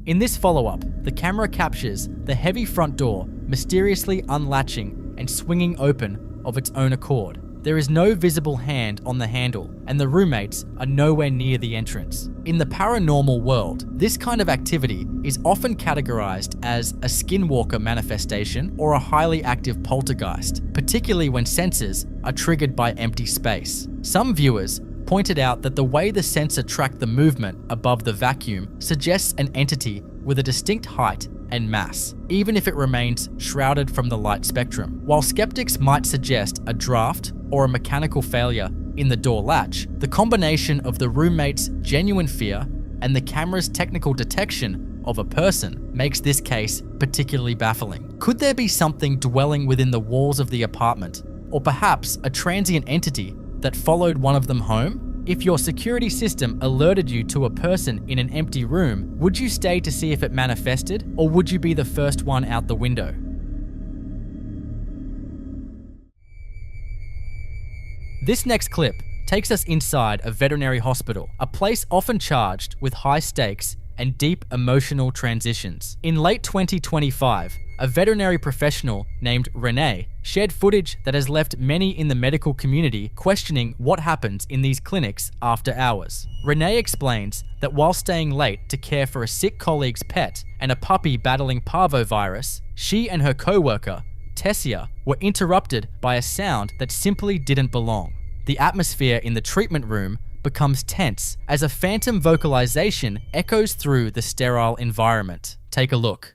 In this follow-up, the camera captures the heavy front door mysteriously unlatching and swinging open of its own accord. There is no visible hand on the handle, and the roommates are nowhere near the entrance. In the paranormal world, this kind of activity is often categorized as a skinwalker manifestation or a highly active poltergeist, particularly when senses are triggered by empty space. Some viewers pointed out that the way the sensor tracked the movement above the vacuum suggests an entity with a distinct height and mass, even if it remains shrouded from the light spectrum. While skeptics might suggest a draft or a mechanical failure in the door latch, the combination of the roommates' genuine fear and the camera's technical detection of a person makes this case particularly baffling. Could there be something dwelling within the walls of the apartment, or perhaps a transient entity that followed one of them home? If your security system alerted you to a person in an empty room, would you stay to see if it manifested, or would you be the first one out the window? This next clip takes us inside a veterinary hospital, a place often charged with high stakes and deep emotional transitions. In late 2025, a veterinary professional named Renee shared footage that has left many in the medical community questioning what happens in these clinics after hours. Renee explains that while staying late to care for a sick colleague's pet and a puppy battling parvovirus, she and her co-worker, Tessia, were interrupted by a sound that simply didn't belong. The atmosphere in the treatment room becomes tense as a phantom vocalization echoes through the sterile environment. Take a look.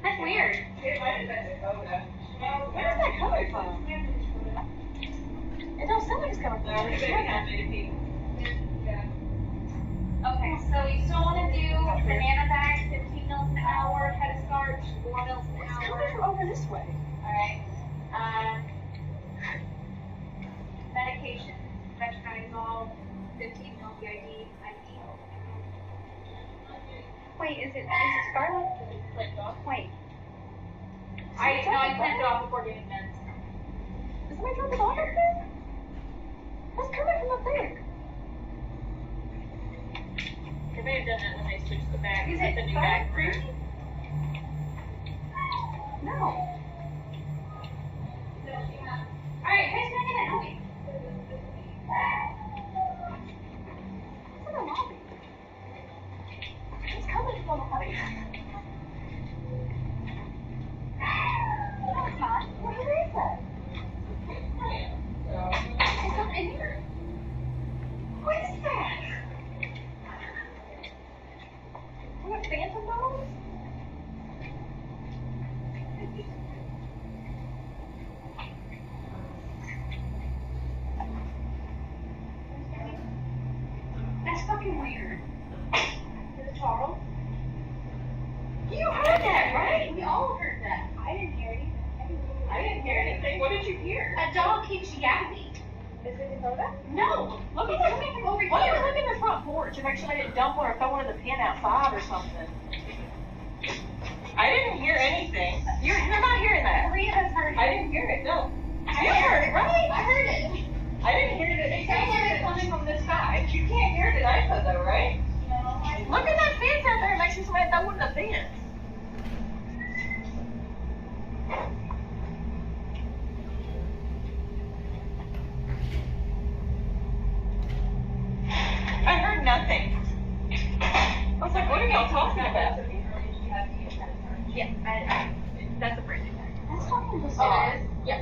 That's weird. Where's that coming from? It don't sound like it's coming from. Okay, so you still want to do banana bag, 15 mils an hour, head starch, 4 mils an hour. It's coming from over this way. Alright. Medication, metronidazole, 15 mils BID, IV. Wait, is it scarlet? Wait. I cleansed it off before getting meds. Is my drop it off up there? That's coming from up there. They may have done that when they switched the bag. Is it the new bag for you? No. Alright, who's gonna get it? Help me. It's in the lobby. It's coming from the lobby. No, it's not. Where is it? It's not in here. What is that? What, phantom dolls? That's fucking weird. Is it Charles? You heard that, right? We all heard that. I didn't hear anything. I didn't hear anything. What did you hear? A dog keeps yapping. Is it Dakota? No. Look at coming from over here. Why don't you look in the front porch and make sure they didn't dump one or throw one in the pen outside or something? I didn't hear anything. You're not hearing that. Maria has heard it. I didn't hear it, no. You heard it, right? I heard it. I didn't hear it. It sounds like it's coming from this side. You can't hear it at iPod though, right? No. Look at that fence out there. Like she's like, that wasn't a fence. I heard nothing. I was like, what are y'all talking about? Yeah, that's a brand new tag. That's talking to us. Yeah. I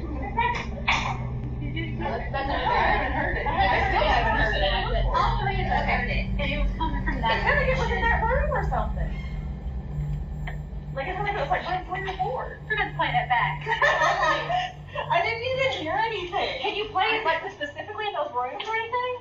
haven't heard it. I still haven't heard it. All three of us heard it. And it was coming from that. It sounded like it was in that room or something. Like it sounded like it was like right where you're bored. We're going to play that back. I didn't even hear anything. Can you play it like specifically in those rooms or anything?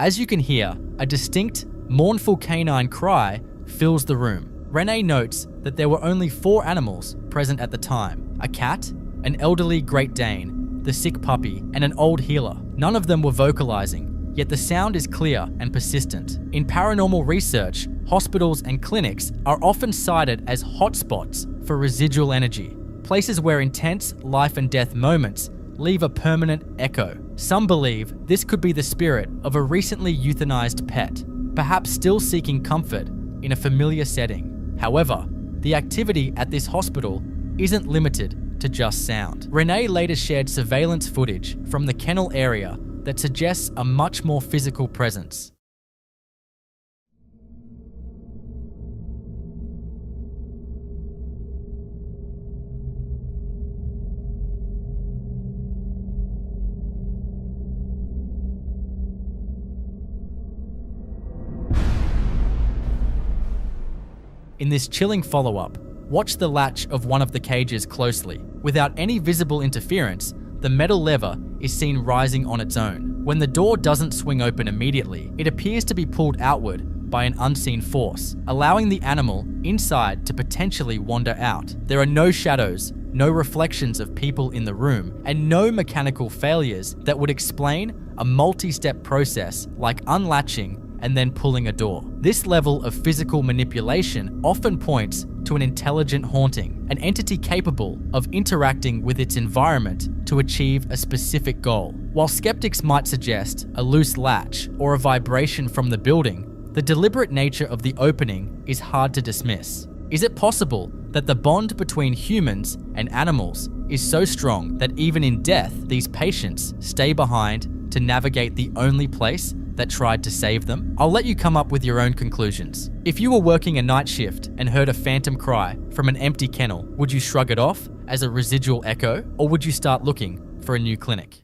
As you can hear, a distinct, mournful canine cry fills the room. Renee notes that there were only 4 animals present at the time: a cat, an elderly Great Dane, the sick puppy, and an old healer. None of them were vocalizing, yet the sound is clear and persistent. In paranormal research, hospitals and clinics are often cited as hotspots for residual energy, places where intense life and death moments leave a permanent echo. Some believe this could be the spirit of a recently euthanized pet, perhaps still seeking comfort in a familiar setting. However, the activity at this hospital isn't limited to just sound. Renee later shared surveillance footage from the kennel area that suggests a much more physical presence. In this chilling follow-up, watch the latch of one of the cages closely. Without any visible interference, the metal lever is seen rising on its own. When the door doesn't swing open immediately, it appears to be pulled outward by an unseen force, allowing the animal inside to potentially wander out. There are no shadows, no reflections of people in the room, and no mechanical failures that would explain a multi-step process like unlatching and then pulling a door. This level of physical manipulation often points to an intelligent haunting, an entity capable of interacting with its environment to achieve a specific goal. While skeptics might suggest a loose latch or a vibration from the building, the deliberate nature of the opening is hard to dismiss. Is it possible that the bond between humans and animals is so strong that even in death, these patients stay behind to navigate the only place that tried to save them? I'll let you come up with your own conclusions. If you were working a night shift and heard a phantom cry from an empty kennel, would you shrug it off as a residual echo, or would you start looking for a new clinic?